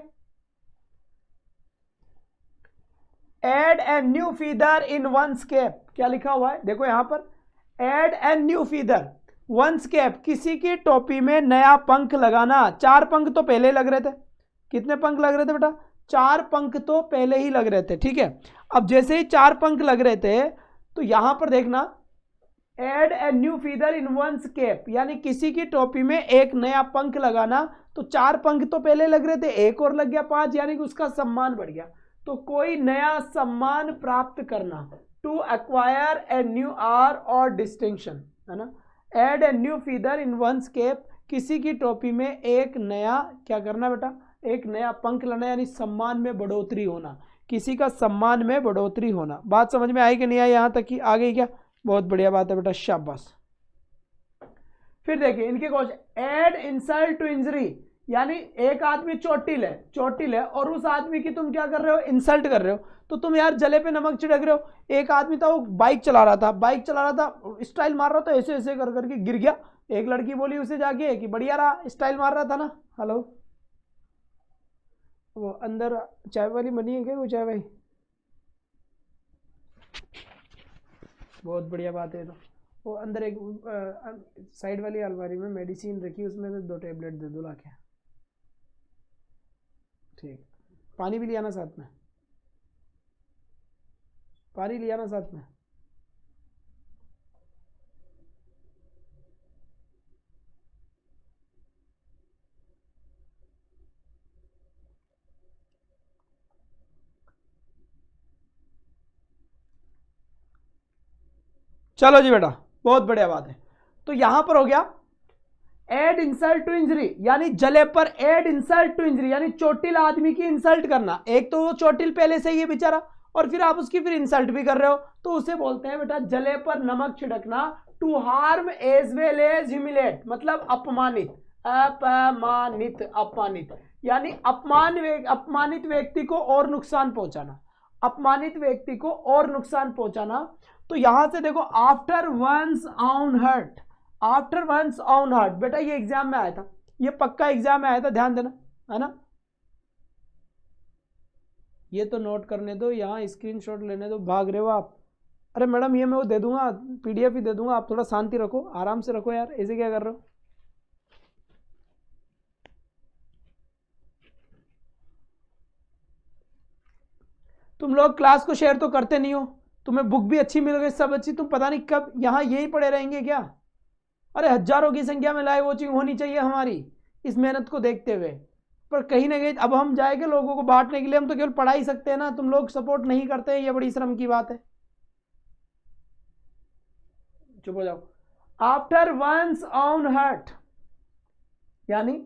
Add a new feather in one's cap, क्या लिखा हुआ है देखो यहां पर, add a new feather one's cap, किसी की टोपी में नया पंख लगाना। 4 पंख तो पहले लग रहे थे। कितने पंख लग रहे थे बेटा? 4 पंख तो पहले ही लग रहे थे, ठीक है। अब जैसे ही 4 पंख लग रहे थे तो यहां पर देखना, add a new feather in one's cap यानी किसी की टोपी में एक नया पंख लगाना। तो 4 पंख तो पहले लग रहे थे, एक और लग गया 5, यानी कि उसका सम्मान बढ़ गया। तो कोई नया सम्मान प्राप्त करना, to acquire a new honour और डिस्टिंक्शन, है ना। Add a new feather in one's cap, किसी की टोपी में एक नया क्या करना बेटा? एक नया पंख लाना, यानी सम्मान में बढ़ोतरी होना, किसी का सम्मान में बढ़ोतरी होना। बात समझ में आई कि नहीं आई? यहां तक की आ गई क्या? बहुत बढ़िया बात है बेटा, शाबाश। फिर देखिए इनके question, add insult to injury यानी एक आदमी चोटिल है और उस आदमी की तुम क्या कर रहे हो? इंसल्ट कर रहे हो। तो तुम यार जले पे नमक छिड़क रहे हो। एक आदमी था वो बाइक चला रहा था, स्टाइल मार रहा था, ऐसे ऐसे कर करके गिर गया। एक लड़की बोली उसे जाके कि बढ़िया रहा, स्टाइल मार रहा था ना। हेलो, वो अंदर चाय वाली बनी है क्या? वो चाय भाई, बहुत बढ़िया बात है। तो वो अंदर एक साइड वाली अलमारी में मेडिसिन रखी, उसमें से 2 टैबलेट दे दो लाके। ठीक, पानी भी लिया ना साथ में, पानी लिया ना साथ में। चलो जी बेटा, बहुत बढ़िया बात है। तो यहां पर हो गया एड इंसल्ट टू इंजरी, यानी जले पर एड इंसल्ट टू इंजरी यानी चोटिल आदमी की इंसल्ट करना। एक तो वो चोटिल पहले से ही है बेचारा, और फिर आप उसकी फिर इंसल्ट भी कर रहे हो, तो उसे बोलते हैं बेटा जले पर नमक छिड़कना। To harm as well as humiliate, मतलब अपमानित, अपमानित, अपमानित, यानी अपमानित व्यक्ति को और नुकसान पहुंचाना, अपमानित व्यक्ति को और नुकसान पहुंचाना। तो यहां से देखो after one's own heart, after one's own heart, बेटा ये एग्जाम में आया था, ये पक्का एग्जाम में आया था, ध्यान देना, है ना। ये तो नोट करने दो, यहाँ स्क्रीनशॉट लेने दो, भाग रहे हो आप। अरे मैडम ये मैं वो दे दूंगा, पीडीएफ ही दे दूंगा, आप थोड़ा शांति रखो, आराम से रखो यार, ऐसे क्या कर रहे हो। तुम लोग क्लास को शेयर तो करते नहीं हो, तुम्हें बुक भी अच्छी मिल गई, सब अच्छी, तुम पता नहीं कब यहाँ यही पड़े रहेंगे क्या। अरे हजारों की संख्या में लाइव वॉचिंग होनी चाहिए हमारी इस मेहनत को देखते हुए, पर कहीं ना कहीं अब हम जाएंगे लोगों को बांटने के लिए, हम तो केवल पढ़ा ही सकते हैं ना, तुम लोग सपोर्ट नहीं करते, ये बड़ी शर्म की बात है। चुप हो जाओ। आफ्टर वंस ऑन हर्ट, यानी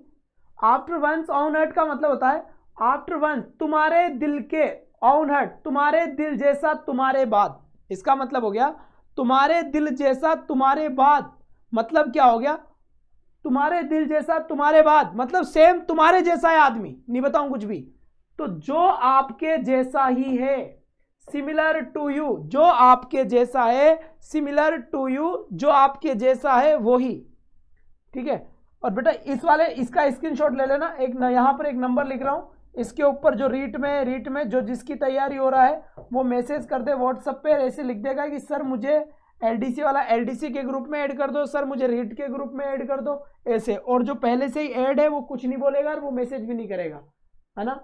आफ्टर वंस ऑन हर्ट का मतलब होता है आफ्टर वंस, तुम्हारे दिल के, ऑन हर्ट तुम्हारे दिल जैसा तुम्हारे बाद, इसका मतलब हो गया तुम्हारे दिल जैसा तुम्हारे बाद, मतलब क्या हो गया, तुम्हारे दिल जैसा तुम्हारे बाद मतलब सेम तुम्हारे जैसा है आदमी, नहीं बताऊं कुछ भी, तो जो आपके जैसा ही है, सिमिलर टू यू, जो आपके जैसा है, सिमिलर टू यू, जो आपके जैसा है वो ही, ठीक है। और बेटा इस वाले इसका स्क्रीनशॉट ले लेना, एक यहां पर एक नंबर लिख रहा हूं, इसके ऊपर जो रीट में जो जिसकी तैयारी हो रहा है वो मैसेज कर दे व्हाट्सएप पे, ऐसे लिख देगा कि सर मुझे एलडीसी वाला एलडीसी के ग्रुप में ऐड कर दो, सर मुझे रीट के ग्रुप में ऐड कर दो, ऐसे। और जो पहले से ही ऐड है वो कुछ नहीं बोलेगा और वो मैसेज भी नहीं करेगा, है ना।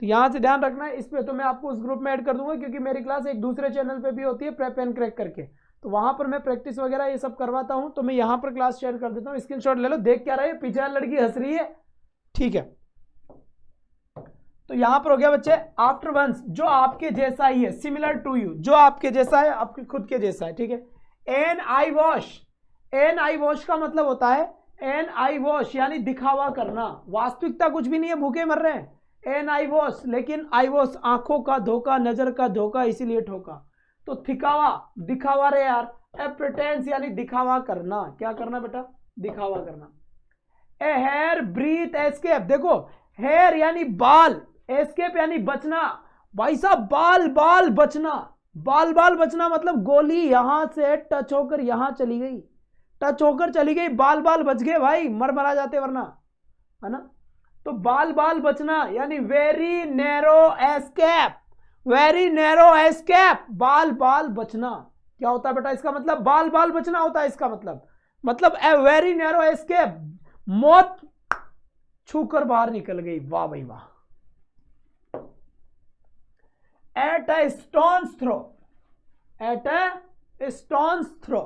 तो यहां से ध्यान रखना है, इस पे तो मैं आपको उस ग्रुप में ऐड कर दूंगा, क्योंकि मेरी क्लास एक दूसरे चैनल पे भी होती है प्रेप एंड क्रैक करके, तो वहां पर मैं प्रैक्टिस वगैरह ये सब करवाता हूं, तो मैं यहां पर क्लास शेयर कर देता हूं, स्क्रीनशॉट ले लो। देख क्या रहे है, पीछे लड़की हंस रही है, ठीक है। तो यहां पर हो गया बच्चे आफ्टर वंस, जो आपके जैसा ही है, सिमिलर टू यू, जो आपके जैसा है, आपके खुद के जैसा है, ठीक है। एन आई वॉश, एन आई वॉश का मतलब होता है एन आई वॉश यानी दिखावा करना, वास्तविकता कुछ भी नहीं है, भूखे मर रहे हैं, एन आई वॉश, लेकिन आई वॉश आंखों का धोखा, नजर का धोखा, इसीलिए ठोका। तो दिखावा, दिखावा रे यार, प्रिटेंस यानी दिखावा करना, क्या करना बेटा, दिखावा करना। ए हेयर ब्रीथ एस्केप, देखो हेयर यानी बाल, एस्केप यानी बचना, भाई साहब बाल बाल बचना, बाल बाल बचना मतलब गोली यहां से टच होकर यहां चली गई, टच होकर चली गई, बाल बाल बच गए भाई, मरा जाते वरना, है ना। तो बाल बाल बचना यानी very narrow escape, very narrow escape, बाल बाल बचना क्या होता है बेटा, इसका मतलब बाल बाल बचना होता है, इसका मतलब ए वेरी नैरो एस्केप, मौत छूकर बाहर निकल गई, वाह भाई वाह। एट ए स्टोन्स थ्रो, एट ए स्टोन्स थ्रो,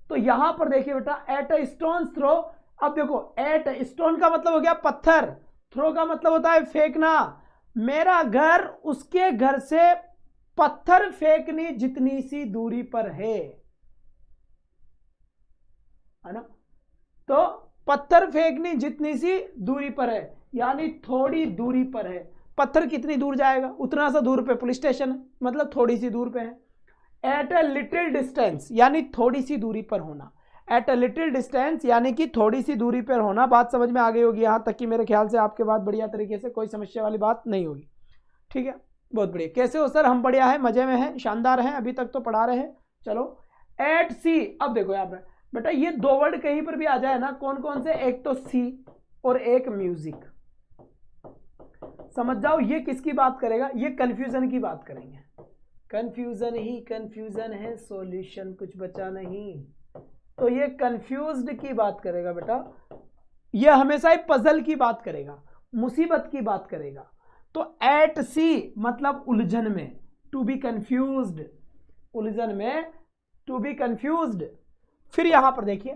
तो यहां पर देखिए बेटा एट ए स्टोन्स थ्रो, अब देखो एट स्टोन का मतलब हो गया पत्थर, थ्रो का मतलब होता है फेंकना, मेरा घर उसके घर से पत्थर फेंकनी जितनी सी दूरी पर है ना, तो पत्थर फेंकनी जितनी सी दूरी पर है यानी थोड़ी दूरी पर है, पत्थर कितनी दूर जाएगा, उतना सा दूर पे पुलिस स्टेशन है, मतलब थोड़ी सी दूर पे है। एट ए लिटिल डिस्टेंस यानी थोड़ी सी दूरी पर होना, एट ए लिटिल डिस्टेंस यानी कि थोड़ी सी दूरी पर होना, बात समझ में आ गई होगी, यहां तक कि मेरे ख्याल से आपके बात बढ़िया तरीके से, कोई समस्या वाली बात नहीं होगी, ठीक है, बहुत बढ़िया। कैसे हो सर, हम बढ़िया है, मजे में हैं, शानदार हैं, अभी तक तो पढ़ा रहे हैं, चलो। एट सी, अब देखो यहाँ पे बेटा ये दो वर्ड कहीं पर भी आ जाए ना, कौन कौन से, एक तो सी और एक म्यूजिक, समझ जाओ ये किसकी बात करेगा, ये कंफ्यूजन की बात करेंगे, कंफ्यूजन ही कंफ्यूजन है, सॉल्यूशन कुछ बचा नहीं, तो ये कंफ्यूज्ड की बात करेगा बेटा, ये हमेशा ही पजल की बात करेगा, मुसीबत की बात करेगा। तो एट सी मतलब उलझन में, टू बी कंफ्यूज्ड, उलझन में, टू बी कंफ्यूज्ड। फिर यहां पर देखिए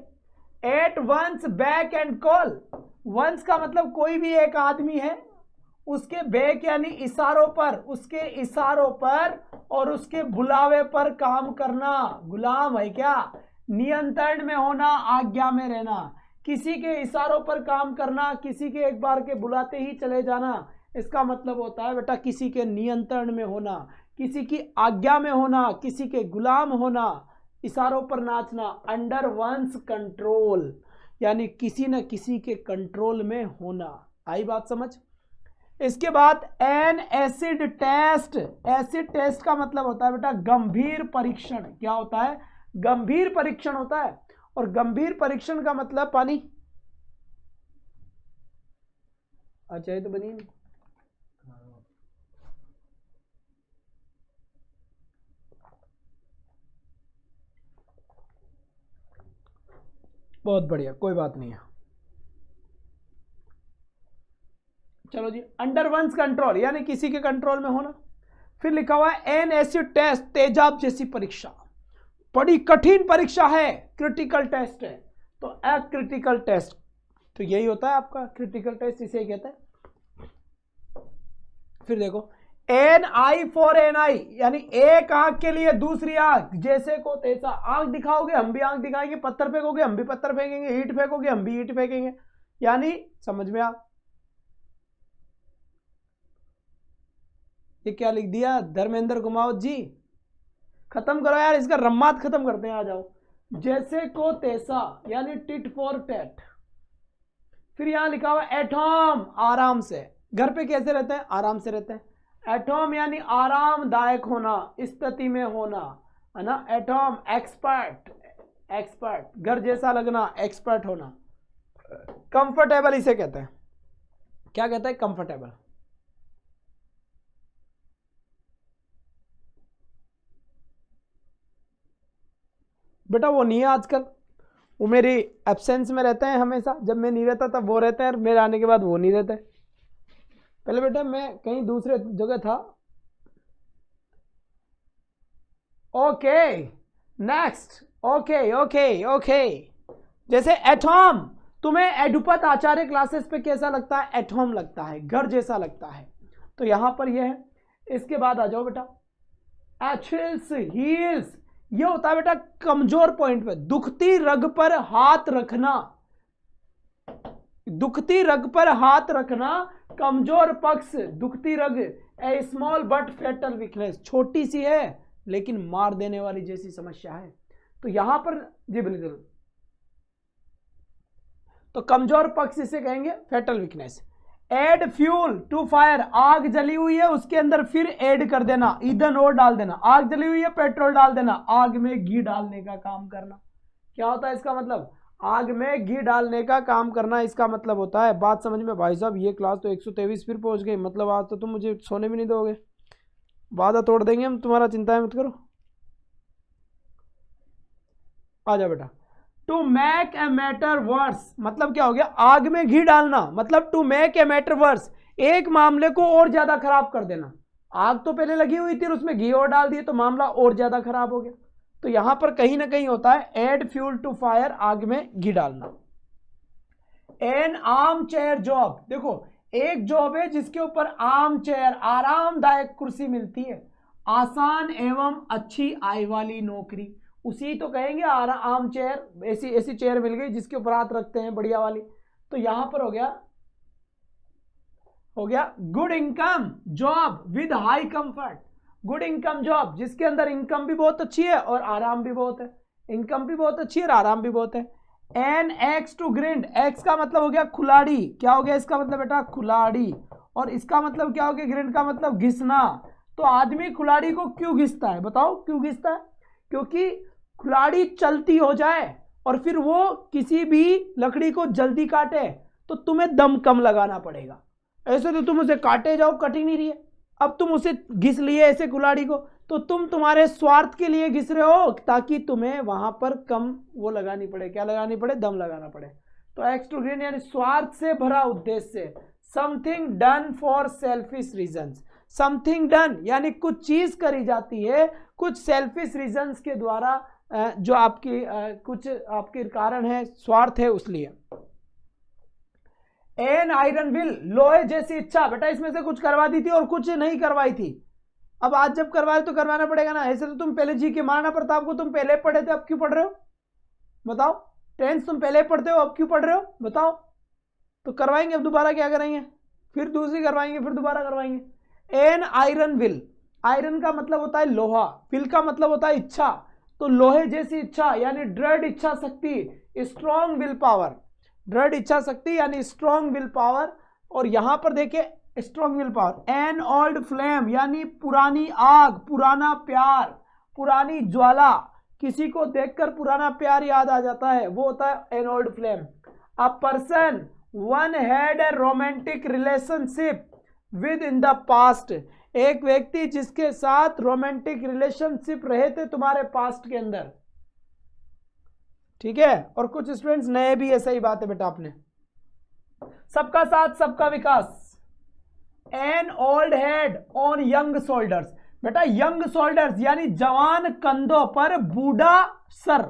at one's beck and call, one's का मतलब कोई भी एक आदमी है, उसके बैक यानी इशारों पर, उसके इशारों पर और उसके बुलावे पर काम करना, गुलाम है क्या, नियंत्रण में होना, आज्ञा में रहना, किसी के इशारों पर काम करना, किसी के एक बार के बुलाते ही चले जाना, इसका मतलब होता है बेटा किसी के नियंत्रण में होना, किसी की आज्ञा में होना, किसी के गुलाम होना, इशारों पर नाचना, अंडर वंस कंट्रोल, यानी किसी न किसी के कंट्रोल में होना। आई बात समझ? इसके बाद an acid test. Acid test का मतलब होता है बेटा गंभीर परीक्षण। क्या होता है? गंभीर परीक्षण होता है। और गंभीर परीक्षण का मतलब पानी। अच्छा ये तो बनी नहीं। बहुत बढ़िया, कोई बात नहीं है। चलो जी, अंडर वंस कंट्रोल यानी किसी के कंट्रोल में होना। फिर लिखा हुआ है एन एसिड टेस्ट, तेजाब जैसी परीक्षा। बड़ी कठिन परीक्षा है, क्रिटिकल टेस्ट है। तो ए क्रिटिकल टेस्ट, तो यही होता है आपका क्रिटिकल टेस्ट, इसे ही कहते हैं। फिर देखो एन आई फॉर एन आई, यानी एक आंख के लिए दूसरी आंख, जैसे को तैसा। आंख दिखाओगे हम भी आंख दिखाएंगे, पत्थर फेंकोगे हम भी पत्थर फेंकेंगे, ईंट फेंकोगे हम भी ईंट फेंकेंगे। यानी समझ में आ, ये क्या लिख दिया धर्मेंद्र कुमावत जी? खत्म करो यार, इसका रम्मात खत्म करते हैं, आ जाओ। जैसे को तैसा यानी टिट फॉर टैट। फिर यहां लिखा हुआ एटॉम, आराम से। घर पे कैसे रहते हैं? आराम से रहते हैं। एटॉम यानी आरामदायक होना, स्थिति में होना, है ना। एटॉम एक्सपर्ट, एक्सपर्ट घर जैसा लगना, एक्सपर्ट होना। कंफर्टेबल इसे कहते हैं। क्या कहते हैं? कंफर्टेबल। बेटा वो नहीं है आजकल, वो मेरी एब्सेंस में रहते हैं हमेशा। जब मैं नहीं रहता तब वो रहते हैं, और मेरे आने के बाद वो नहीं रहते। पहले बेटा मैं कहीं दूसरे जगह था। Okay next. Okay okay okay, जैसे एटॉम, तुम्हें एडुपत आचार्य क्लासेस पे कैसा लगता है? एटॉम लगता है, घर जैसा लगता है। तो यहां पर यह है। इसके बाद आ जाओ बेटा एचिल्स हील्स, ये होता है बेटा कमजोर पॉइंट पे, दुखती रग पर हाथ रखना। दुखती रग पर हाथ रखना, कमजोर पक्ष, दुखती रग। ए स्मॉल बट फैटल वीकनेस, छोटी सी है लेकिन मार देने वाली जैसी समस्या है। तो यहां पर जी बिल्कुल, तो कमजोर पक्ष इसे कहेंगे fatal weakness. Add fuel to fire, आग जली हुई है उसके अंदर फिर ऐड कर देना, ईंधन और डाल देना। आग जली हुई है, पेट्रोल डाल देना, आग में घी डालने का काम करना। क्या होता है इसका मतलब? आग में घी डालने का काम करना, इसका मतलब होता है। बात समझ में? भाई साहब ये क्लास तो 123 फिर पहुंच गई, मतलब आज तो तुम मुझे सोने भी नहीं दोगे। वादा तोड़ देंगे हम तुम्हारा, चिंता मत करो। आ जाओ बेटा। To make a matter worse, मतलब क्या हो गया? आग में घी डालना मतलब to make a matter worse, एक मामले को और ज्यादा खराब कर देना। आग तो पहले लगी हुई थी और उसमें घी और डाल दिए तो मामला और ज्यादा खराब हो गया। तो यहां पर कहीं ना कहीं होता है एड फ्यूल टू फायर, आग में घी डालना। एन आर्म चेयर जॉब, देखो एक जॉब है जिसके ऊपर आर्म चेयर, आरामदायक कुर्सी मिलती है, आसान एवं अच्छी आय वाली नौकरी, उसी तो कहेंगे आर्म चेयर। ऐसी ऐसी चेयर मिल गई जिसके ऊपर हाथ रखते हैं, बढ़िया वाली। तो यहां पर हो गया good income job with high comfort. Good income job जिसके अंदर इनकम भी बहुत अच्छी है और आराम भी बहुत है। इनकम भी बहुत अच्छी है और आराम भी बहुत है। An axe to grind, axe का मतलब हो गया खुलाड़ी। क्या हो गया इसका मतलब बेटा? खुलाड़ी। और इसका मतलब क्या हो गया? ग्रिंड का मतलब घिसना। तो आदमी खुलाड़ी को क्यों घिसता है? बताओ क्यों घिसता है? क्योंकि खुलाड़ी चलती हो जाए और फिर वो किसी भी लकड़ी को जल्दी काटे तो तुम्हें दम कम लगाना पड़ेगा। ऐसे तो तुम उसे काटे जाओ, कट ही नहीं रही है, अब तुम उसे घिस लिए ऐसे कुल्हाड़ी को, तो तुम तुम्हारे स्वार्थ के लिए घिस रहे हो ताकि तुम्हें वहां पर कम वो लगानी पड़े। क्या लगानी पड़े? दम लगाना पड़े। तो एक्स टू ग्रीन यानी स्वार्थ से भरा उद्देश्य, something done for selfish reasons. Something done यानी कुछ चीज करी जाती है कुछ सेल्फिश रीजंस के द्वारा, जो आपकी कुछ आपके कारण है, स्वार्थ है उसलिए। एन आयरन विल, लोहे जैसी इच्छा। बेटा इसमें से कुछ करवा दी थी और कुछ नहीं करवाई थी, अब आज जब करवाए तो करवाना पड़ेगा ना। ऐसे तो तुम पहले जी के महाराणा प्रताप को तुम पहले पढ़े थे, अब क्यों पढ़ रहे हो बताओ? टेंस तुम पहले पढ़ते हो, अब क्यों पढ़ रहे हो बताओ? तो करवाएंगे, अब दोबारा क्या करेंगे? फिर दूसरी करवाएंगे, फिर दोबारा करवाएंगे। एन आयरन विल, आयरन का मतलब होता है लोहा, विल का मतलब होता है इच्छा। तो लोहे जैसी इच्छा यानी दृढ़ इच्छा शक्ति, स्ट्रॉन्ग विल पावर। दृढ़ इच्छा शक्ति यानी स्ट्रॉन्ग विल पावर। और यहां पर देखिए strong will power. An old flame यानी पुरानी आग, पुराना प्यार, पुरानी ज्वाला, किसी को देखकर पुराना प्यार याद आ जाता है, वो होता है an old flame. A person one had a romantic relationship with in the past, एक व्यक्ति जिसके साथ रोमांटिक रिलेशनशिप रहे थे तुम्हारे पास्ट के अंदर, ठीक है। और कुछ स्टूडेंट्स नए भी है, सही बात है बेटा आपने। सबका साथ सबका विकास। An old head on young shoulders, बेटा यंग शोल्डर्स यानी जवान कंधों पर बूढ़ा सर।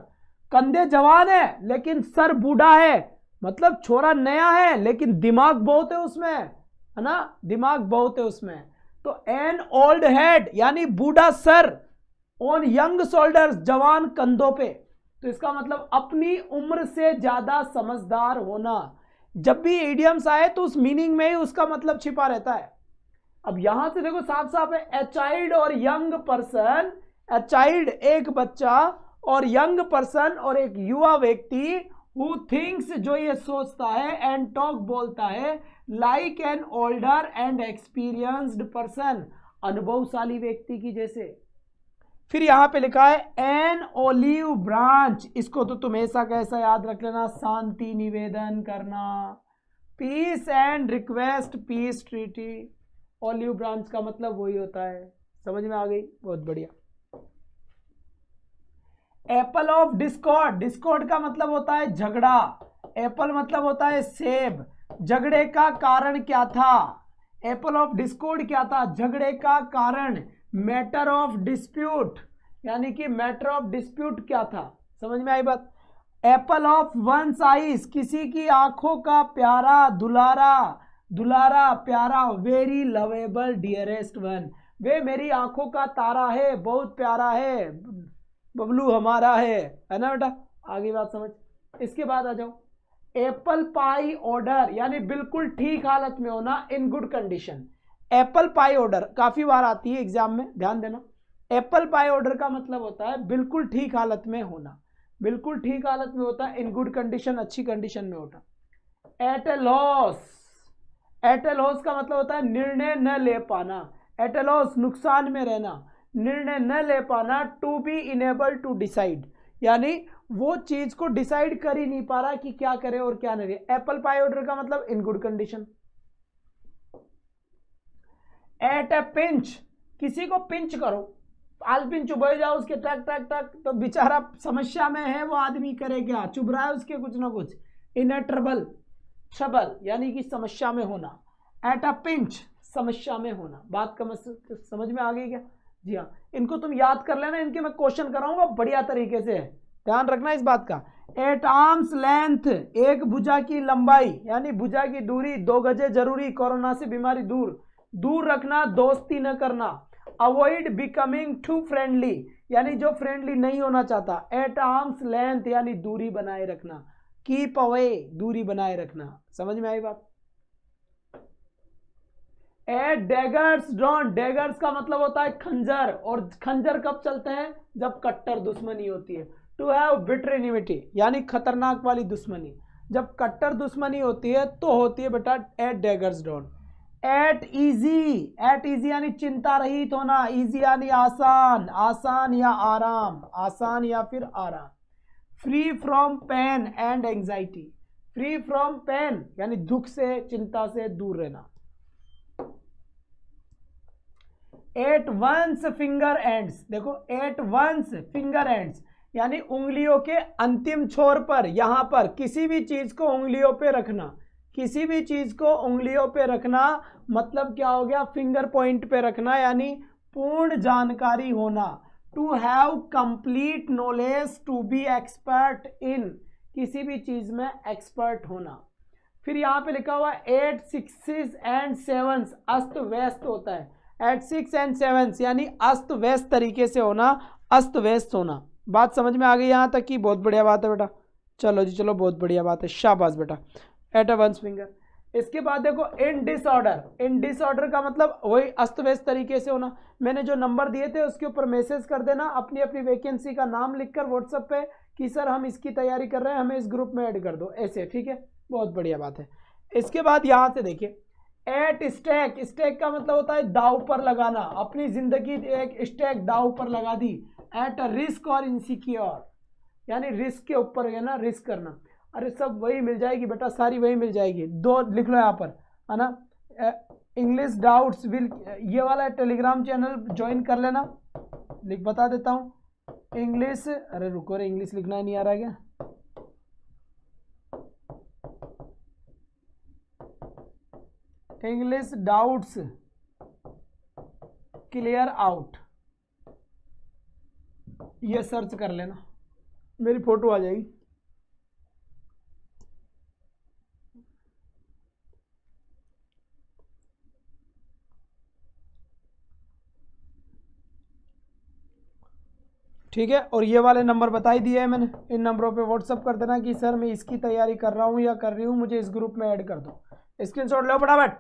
कंधे जवान है लेकिन सर बूढ़ा है, मतलब छोरा नया है लेकिन दिमाग बहुत है उसमें, है ना, दिमाग बहुत है उसमें। तो एन ओल्ड हेड यानी बूढ़ा सर, ऑन यंग शोल्डर्स जवान कंधों पे, तो इसका मतलब अपनी उम्र से ज्यादा समझदार होना। जब भी इडियम्स आए तो उस मीनिंग में ही उसका मतलब छिपा रहता है। अब यहां से देखो साफ साफ है, ए चाइल्ड और यंग पर्सन, ए चाइल्ड एक बच्चा और यंग पर्सन और एक युवा व्यक्ति, हु थिंक्स जो ये सोचता है, एंड टॉक बोलता है, like an older and experienced person, अनुभवशाली व्यक्ति की जैसे। फिर यहां पे लिखा है एन ओलिव ब्रांच, इसको तो तुम ऐसा कैसा याद रख लेना, शांति निवेदन करना, peace and request peace treaty. Olive branch का मतलब वही होता है, समझ में आ गई, बहुत बढ़िया। एप्पल ऑफ डिस्कॉर्ड, डिस्कॉर्ड का मतलब होता है झगड़ा, एप्पल मतलब होता है सेब। झगड़े का कारण क्या था, एप्पल ऑफ डिस्कॉर्ड क्या था, झगड़े का कारण। मैटर ऑफ डिस्प्यूट यानी कि मैटर ऑफ डिस्प्यूट क्या था, समझ में आई बात। एप्पल ऑफ वंस आइज, किसी की आंखों का प्यारा, दुलारा, दुलारा प्यारा। वेरी लवेबल डियरेस्ट वन, वे मेरी आंखों का तारा है, बहुत प्यारा है, बबलू हमारा है ना बेटा। आगे बात समझ। इसके बाद आ जाओ, एप्पल पाई ऑर्डर यानी बिल्कुल ठीक हालत में होना, इन good condition. Apple pie order काफी बार आती है एग्जाम में, ध्यान देना। एप्पल पाई ऑर्डर का मतलब होता है बिल्कुल ठीक हालत में होना, बिल्कुल ठीक हालत में होता है, इन गुड कंडीशन, अच्छी कंडीशन में होता। एट ए लॉस, एट ए लॉस का मतलब होता है निर्णय न ले पाना, एट ए लॉस नुकसान में रहना, निर्णय न ले पाना। To be unable to decide यानी वो चीज को डिसाइड कर ही नहीं पा रहा कि क्या करे और क्या नहीं। एप्पल पाई ऑर्डर का मतलब in good condition. At a pinch, किसी को पिंच करो, आल पिंच चुभ जाओ उसके टक टक टक, तो बेचारा समस्या में है, वो आदमी करे क्या, चुभ रहा है उसके कुछ ना कुछ। इन ए ट्रबल, ट्रबल यानी कि समस्या में होना। एट अ पिंच समस्या में होना। बात का समझ में आ गई क्या? जी हाँ, इनको तुम याद कर लेना, इनके मैं क्वेश्चन कराऊंगा बढ़िया तरीके से, ध्यान रखना इस बात का। एट आर्म्स लेंथ, एक भुजा की लंबाई यानी भुजा की दूरी, 2 गजे जरूरी, कोरोना से बीमारी दूर, दूर रखना, दोस्ती न करना। अवॉइड बिकमिंग टू फ्रेंडली यानी जो फ्रेंडली नहीं होना चाहता। एट आर्म्स लेंथ यानी दूरी बनाए रखना, कीप अवे दूरी बनाए रखना, समझ में आई बात। एट डैगर्स ड्रॉन, डैगर्स का मतलब होता है खंजर, और खंजर कब चलते हैं, जब कट्टर दुश्मनी होती है। टू हैव बिटर एनिमिटी यानी खतरनाक वाली दुश्मनी, जब कट्टर दुश्मनी होती है तो होती है बेटा at daggers drawn. At ease, at ease यानी चिंता रहित होना, इजी यानी आसान, आसान या आराम, आसान या फिर आराम। Free from pain and anxiety, free from pain यानी दुख से, चिंता से दूर रहना। एट वंस फिंगर एंड्स, देखो एट वंस फिंगर एंड्स यानी उंगलियों के अंतिम छोर पर, यहां पर किसी भी चीज को उंगलियों पे रखना, किसी भी चीज को उंगलियों पे रखना मतलब क्या हो गया, फिंगर पॉइंट पे रखना यानी पूर्ण जानकारी होना। To have complete knowledge, to be expert in, किसी भी चीज में एक्सपर्ट होना। फिर यहां पे लिखा हुआ एट सिक्सेस एंड सेवंस, अस्त व्यस्त होता है। एट 6 एंड 7 यानी अस्त व्यस्त तरीके से होना, अस्त व्यस्त होना। बात समझ में आ गई यहां तक की? बहुत बढ़िया बात है बेटा, चलो जी चलो, बहुत बढ़िया बात है, शाबाश बेटा। At a one's finger. इसके बाद देखो इन डिसऑर्डर, इन डिसऑर्डर का मतलब वही अस्त व्यस्त तरीके से होना। मैंने जो नंबर दिए थे उसके ऊपर मैसेज कर देना, अपनी अपनी वैकेंसी का नाम लिखकर व्हाट्सएप पे कि सर हम इसकी तैयारी कर रहे हैं, हमें इस ग्रुप में ऐड कर दो, ऐसे, ठीक है। बहुत बढ़िया बात है। इसके बाद यहाँ से देखिए, एट स्टेक, स्टेक का मतलब होता है दाव पर लगाना, अपनी जिंदगी एक स्टेक दाव पर लगा दी। एट अ रिस्क और इनसिक्योर, यानी रिस्क के ऊपर है ना, रिस्क करना। अरे सब वही मिल जाएगी बेटा, सारी वही मिल जाएगी। दो लिख लो यहाँ पर, है ना। इंग्लिश डाउट्स विल, ये वाला टेलीग्राम चैनल ज्वाइन कर लेना, लिख बता देता हूँ इंग्लिश। अरे रुको रे, इंग्लिश लिखना ही नहीं आ रहा क्या? इंग्लिश डाउट्स क्लियर आउट, ये सर्च कर लेना, मेरी फोटो आ जाएगी। ठीक है, और ये वाले नंबर बता ही दिए है मैंने, इन नंबरों पे व्हाट्सअप कर देना कि सर मैं इसकी तैयारी कर रहा हूँ या कर रही हूँ, मुझे इस ग्रुप में ऐड कर दो। स्क्रीनशॉट लो फटाफट।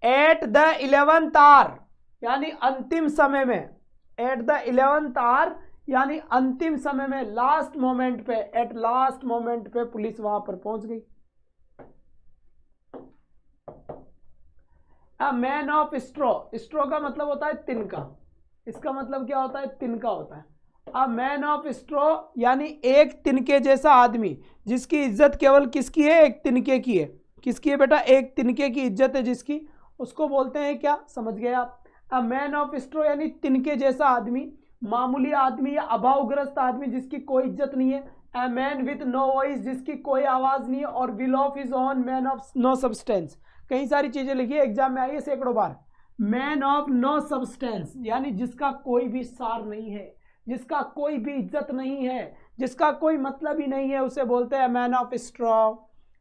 एट द 11th आवर, यानी अंतिम समय में, एट द 11th आवर यानी अंतिम समय में, लास्ट मोमेंट पे, एट लास्ट मोमेंट पे पुलिस वहां पर पहुंच गई। A man of straw, straw का मतलब होता है तिनका, इसका मतलब क्या होता है? तिनका होता है। अ मैन ऑफ स्ट्रॉ यानी एक तिनके जैसा आदमी, जिसकी इज्जत केवल किसकी है? एक तिनके की है। किसकी है बेटा? एक तिनके की इज्जत है जिसकी, उसको बोलते हैं क्या? समझ गए आप? अ मैन ऑफ स्ट्रॉ यानी तिनके जैसा आदमी, मामूली आदमी या अभावग्रस्त आदमी जिसकी कोई इज्जत नहीं है। A man with no voice, जिसकी कोई आवाज नहीं है। और will of his own, man of no substance, कई सारी चीजें लिखी है, एग्जाम में आई है सैकड़ों बार। मैन ऑफ नो सब्सटेंस यानी जिसका कोई भी सार नहीं है, जिसका कोई भी इज्जत नहीं है, जिसका कोई मतलब ही नहीं है, उसे बोलते हैं मैन ऑफ स्ट्रॉ।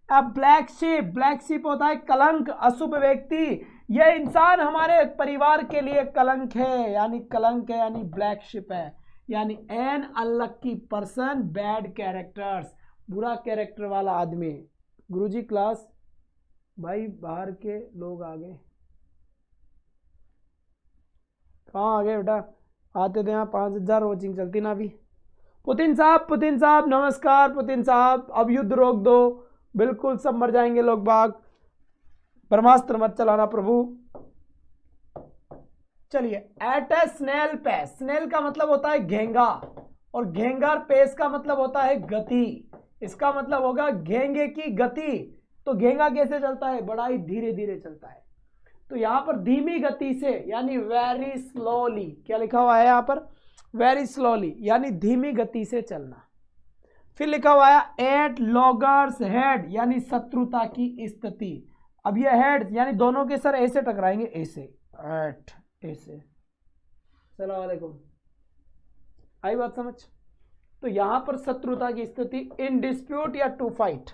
अब ब्लैक शिप, ब्लैक शिप होता है कलंक, अशुभ व्यक्ति। यह इंसान हमारे परिवार के लिए कलंक है, यानी कलंक है, यानी ब्लैक शिप है, यानी an unlucky person, bad characters, बुरा कैरेक्टर वाला आदमी। गुरुजी क्लास, भाई बाहर के लोग आ गए, कहाँ आ गए बेटा? आते थे यहाँ 5000 वॉचिंग चलती ना अभी। पुतिन साहब नमस्कार। पुतिन साहब अब युद्ध रोक दो, बिल्कुल सब मर जाएंगे लोग बाग, ब्रह्मास्त्र मत चलाना प्रभु। चलिए, एट ए स्नेल पेस, स्नेल का मतलब होता है घेंगा, और घेंगा पेस का मतलब होता है गति। इसका मतलब होगा घेंगे की गति। तो घेंगा कैसे चलता है? बड़ा ही धीरे धीरे चलता है। तो यहां पर धीमी गति से, यानी वेरी स्लोली, क्या लिखा हुआ है यहां पर? वेरी स्लोली, यानी धीमी गति से चलना। फिर लिखा हुआ है एट लॉगर्स हेड, यानी शत्रुता की स्थिति। अब ये हेड यानी दोनों के सर ऐसे टकराएंगे, ऐसे, एट ऐसे। सलाम वालेकुम, आई बात समझ? तो यहां पर शत्रुता की स्थिति, इन डिस्प्यूट या टू फाइट।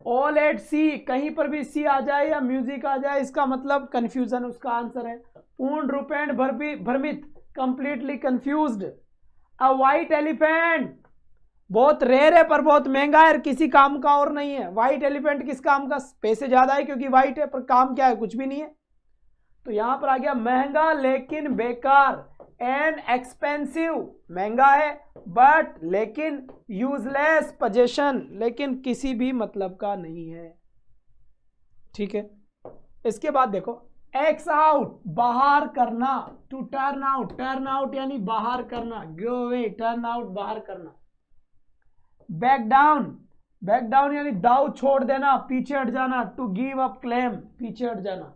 ऑल एट सी, कहीं पर भी सी आ जाए या म्यूजिक आ जाए, इसका मतलब कंफ्यूजन, उसका आंसर है पूर्ण रूपेण भ्रमित, कंप्लीटली कंफ्यूज्ड। अ वाइट एलिफेंट, बहुत रेयर है पर बहुत महंगा है, किसी काम का और नहीं है। व्हाइट एलिफेंट किस काम का? पैसे ज्यादा है क्योंकि व्हाइट है, पर काम क्या है? कुछ भी नहीं है। तो यहां पर आ गया महंगा लेकिन बेकार, एंड एक्सपेंसिव, महंगा है बट लेकिन यूजलेस पोजेशन, लेकिन किसी भी मतलब का नहीं है। ठीक है, इसके बाद देखो एक्स आउट, बाहर करना, to turn out, turn out यानी बाहर करना, गो अवे, टर्न आउट बाहर करना। बैक डाउन, बैक डाउन यानी दाव छोड़ देना, पीछे हट जाना, टू गिव अप क्लेम, पीछे हट जाना।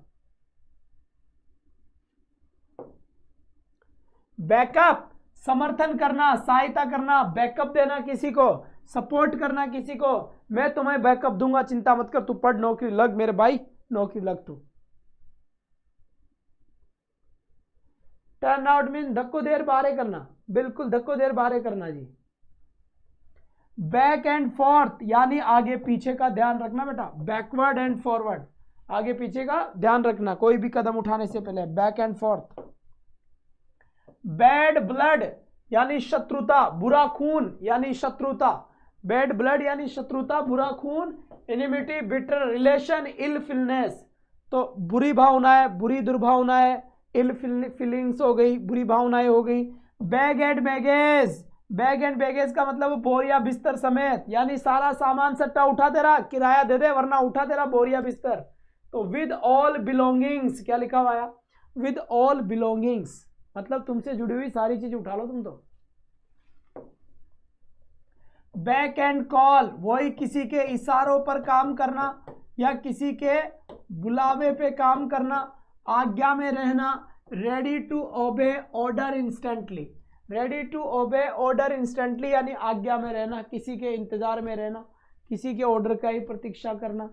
बैकअप, समर्थन करना, सहायता करना, बैकअप देना किसी को, सपोर्ट करना किसी को, मैं तुम्हें बैकअप दूंगा, चिंता मत कर, तू पढ़, नौकरी लग मेरे भाई, नौकरी लग तू। टर्न आउट मीन धक्को देर बाहर करना, बिल्कुल धक्को देर बाहर करना जी। बैक एंड फोर्थ यानी आगे पीछे का ध्यान रखना बेटा, बैकवर्ड एंड फॉरवर्ड, आगे पीछे का ध्यान रखना कोई भी कदम उठाने से पहले, back and fourth. Bad blood यानी शत्रुता, बुरा खून यानी शत्रुता, बैड ब्लड यानी शत्रुता, बुरा खून। एनिमिटी, बिटर रिलेशन, इल फिलनेस, तो बुरी भावनाएं, बुरी दुर्भावनाएं, इल फीलिंग्स हो गई, बुरी भावनाएं हो गई। Bag and baggage bag and baggage का मतलब बोरिया बिस्तर समेत, यानी सारा सामान सट्टा उठा दे रहा, किराया दे दे वरना उठा दे रहा बोरिया बिस्तर। तो विद ऑल बिलोंगिंग्स क्या लिखा हुआ है, विद ऑल बिलोंगिंग्स मतलब तुमसे जुड़ी हुई सारी चीज उठा लो तुम तो। बैक एंड कॉल वही किसी के इशारों पर काम करना या किसी के बुलावे पे काम करना। आज्ञा में रहना, ready to obey order instantly, ready to obey order instantly यानी आज्ञा में रहना, किसी के इंतजार में रहना, किसी के ऑर्डर का ही प्रतीक्षा करना।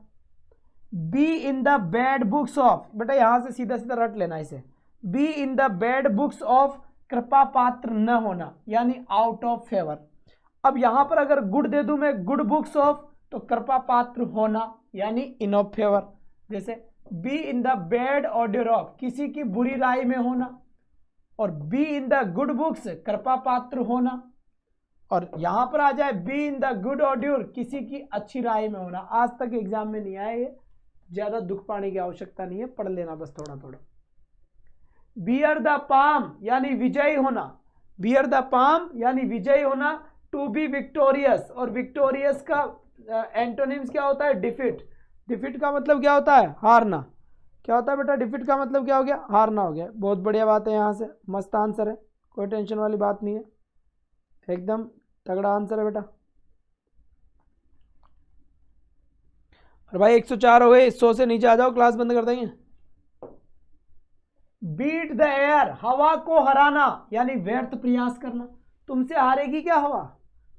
Be in the bad books of, बेटा यहां से सीधा सीधा रट लेना इसे, be in the bad books of कृपा पात्र न होना यानी आउट ऑफ फेवर। अब यहां पर अगर गुड दे दूं मैं, गुड बुक्स ऑफ, तो कृपा पात्र होना यानी इन ऑफ फेवर। जैसे be in the bad order of किसी की बुरी राय में होना, और be in the good books कृपा पात्र होना, और यहां पर आ जाए be in the good order किसी की अच्छी राय में होना। आज तक एग्जाम में नहीं आया ये, ज्यादा दुख पाने की आवश्यकता नहीं है, पढ़ लेना बस थोड़ा थोड़ा। बियर द पाम यानी विजयी होना, बियर द पाम यानी विजयी होना। टू बी विक्टोरियस, और विक्टोरियस का एंटोनिम्स क्या होता है, डिफीट। डिफीट का मतलब क्या होता है, हारना। क्या होता है बेटा, डिफीट का मतलब क्या हो गया, हारना हो गया। बहुत बढ़िया बात है, यहाँ से मस्त आंसर है, कोई टेंशन वाली बात नहीं है, एकदम तगड़ा आंसर है बेटा। और भाई 104 हो गए, 100 से नीचे आ जाओ, क्लास बंद कर देंगे। बीट द एयर हवा को हराना यानी व्यर्थ प्रयास करना। तुमसे हारेगी क्या हवा,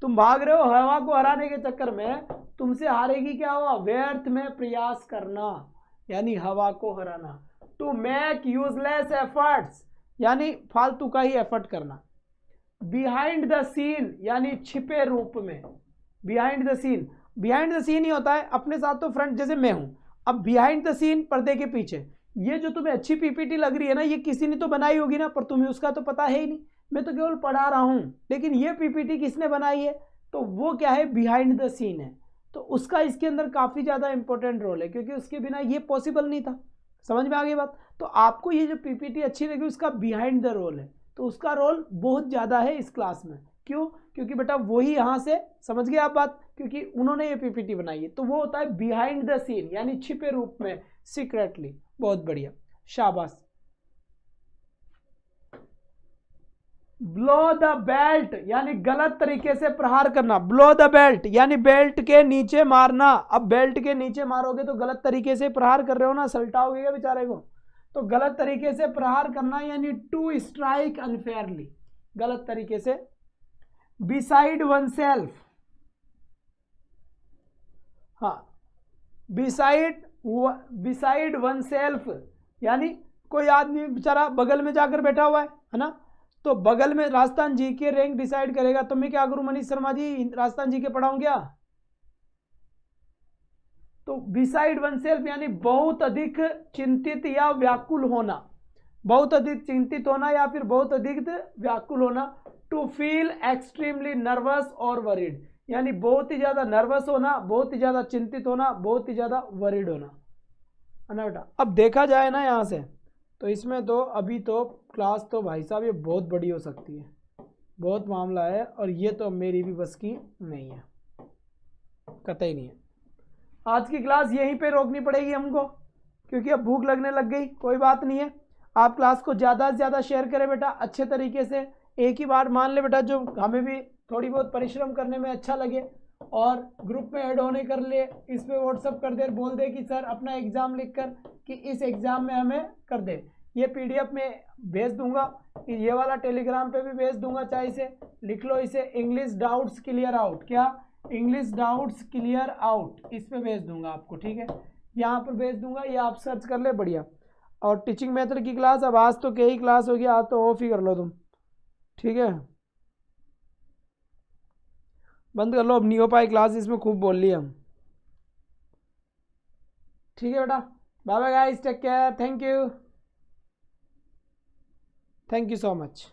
तुम भाग रहे हो हवा को हराने के चक्कर में, तुमसे हारेगी क्या हवा, व्यर्थ में प्रयास करना यानी हवा को हराना। टू मेक यूजलेस एफर्ट्स यानी फालतू का ही एफर्ट करना। बिहाइंड द सीन यानी छिपे रूप में, behind the scene, behind the scene ही होता है अपने साथ तो फ्रंट, जैसे मैं हूं, अब बिहाइंड द सीन पर्दे के पीछे। ये जो तुम्हें अच्छी पीपीटी लग रही है ना, ये किसी ने तो बनाई होगी ना, पर तुम्हें उसका तो पता है ही नहीं, मैं तो केवल पढ़ा रहा हूं, लेकिन ये पीपीटी किसने बनाई है, तो वो क्या है, बिहाइंड द सीन है। तो उसका इसके अंदर काफी ज्यादा इंपॉर्टेंट रोल है, क्योंकि उसके बिना ये पॉसिबल नहीं था। समझ में आ गई बात। तो आपको ये जो पीपीटी अच्छी लगी उसका बिहाइंड द रोल है, तो उसका रोल बहुत ज्यादा है इस क्लास में। क्यों, क्योंकि बेटा वही यहां से समझ गए आप बात, क्योंकि उन्होंने ये पीपीटी बनाई है, तो वो होता है बिहाइंड द सीन यानी छिपे रूप में, सीक्रेटली। बहुत बढ़िया, शाबाश। ब्लो द बेल्ट यानी गलत तरीके से प्रहार करना, ब्लो द बेल्ट यानी बेल्ट के नीचे मारना। अब बेल्ट के नीचे मारोगे तो गलत तरीके से प्रहार कर रहे हो ना, सल्टाओगे क्या बेचारे को, तो गलत तरीके से प्रहार करना यानी टू स्ट्राइक अनफेयरली, गलत तरीके से। बिसाइड वन सेल्फ, हाँ, बिसाइड वन सेल्फ यानी कोई आदमी बेचारा बगल में जाकर बैठा हुआ है ना, तो बगल में राजस्थान जी के रैंक डिसाइड करेगा। तो मैं क्या करूं मनीष शर्मा जी, राजस्थान जी के पढ़ाऊं क्या, तो बिसाइड वन सेल्फ यानी बहुत अधिक चिंतित या व्याकुल होना, बहुत अधिक चिंतित होना या फिर बहुत अधिक व्याकुल होना। टू फील एक्सट्रीमली नर्वस और वरीड यानी बहुत ही ज्यादा नर्वस होना, बहुत ही ज्यादा चिंतित होना, बहुत ही ज्यादा वरीड होना, है ना बेटा। अब देखा जाए ना यहाँ से, तो इसमें तो अभी तो क्लास तो भाई साहब ये बहुत बड़ी हो सकती है, बहुत मामला है, और ये तो मेरी भी बस की नहीं है, कतई नहीं है। आज की क्लास यहीं पे रोकनी पड़ेगी हमको, क्योंकि अब भूख लगने लग गई। कोई बात नहीं है, आप क्लास को ज़्यादा से ज़्यादा शेयर करें बेटा, अच्छे तरीके से। एक ही बार मान ले बेटा, जो हमें भी थोड़ी बहुत परिश्रम करने में अच्छा लगे, और ग्रुप में ऐड होने कर ले, इस पे व्हाट्सअप कर दे, बोल दे कि सर अपना एग्ज़ाम लिख कर कि इस एग्ज़ाम में हमें कर दे। ये पीडीएफ में भेज दूंगा, ये वाला टेलीग्राम पे भी भेज दूंगा, चाहे इसे लिख लो, इसे इंग्लिश डाउट्स क्लियर आउट, क्या, इंग्लिश डाउट्स क्लियर आउट, इस पे भेज दूंगा आपको, ठीक है, यहाँ पर भेज दूंगा, ये आप सर्च कर ले, बढ़िया। और टीचिंग मेथड की क्लास, अब आज तो कई क्लास होगी, आज तो ऑफ ही कर लो तुम, ठीक है, बंद कर लो, अब नहीं हो पाई क्लास, इसमें खूब बोल लिए हम, ठीक है बेटा। Bye bye guys, take care, thank you so much.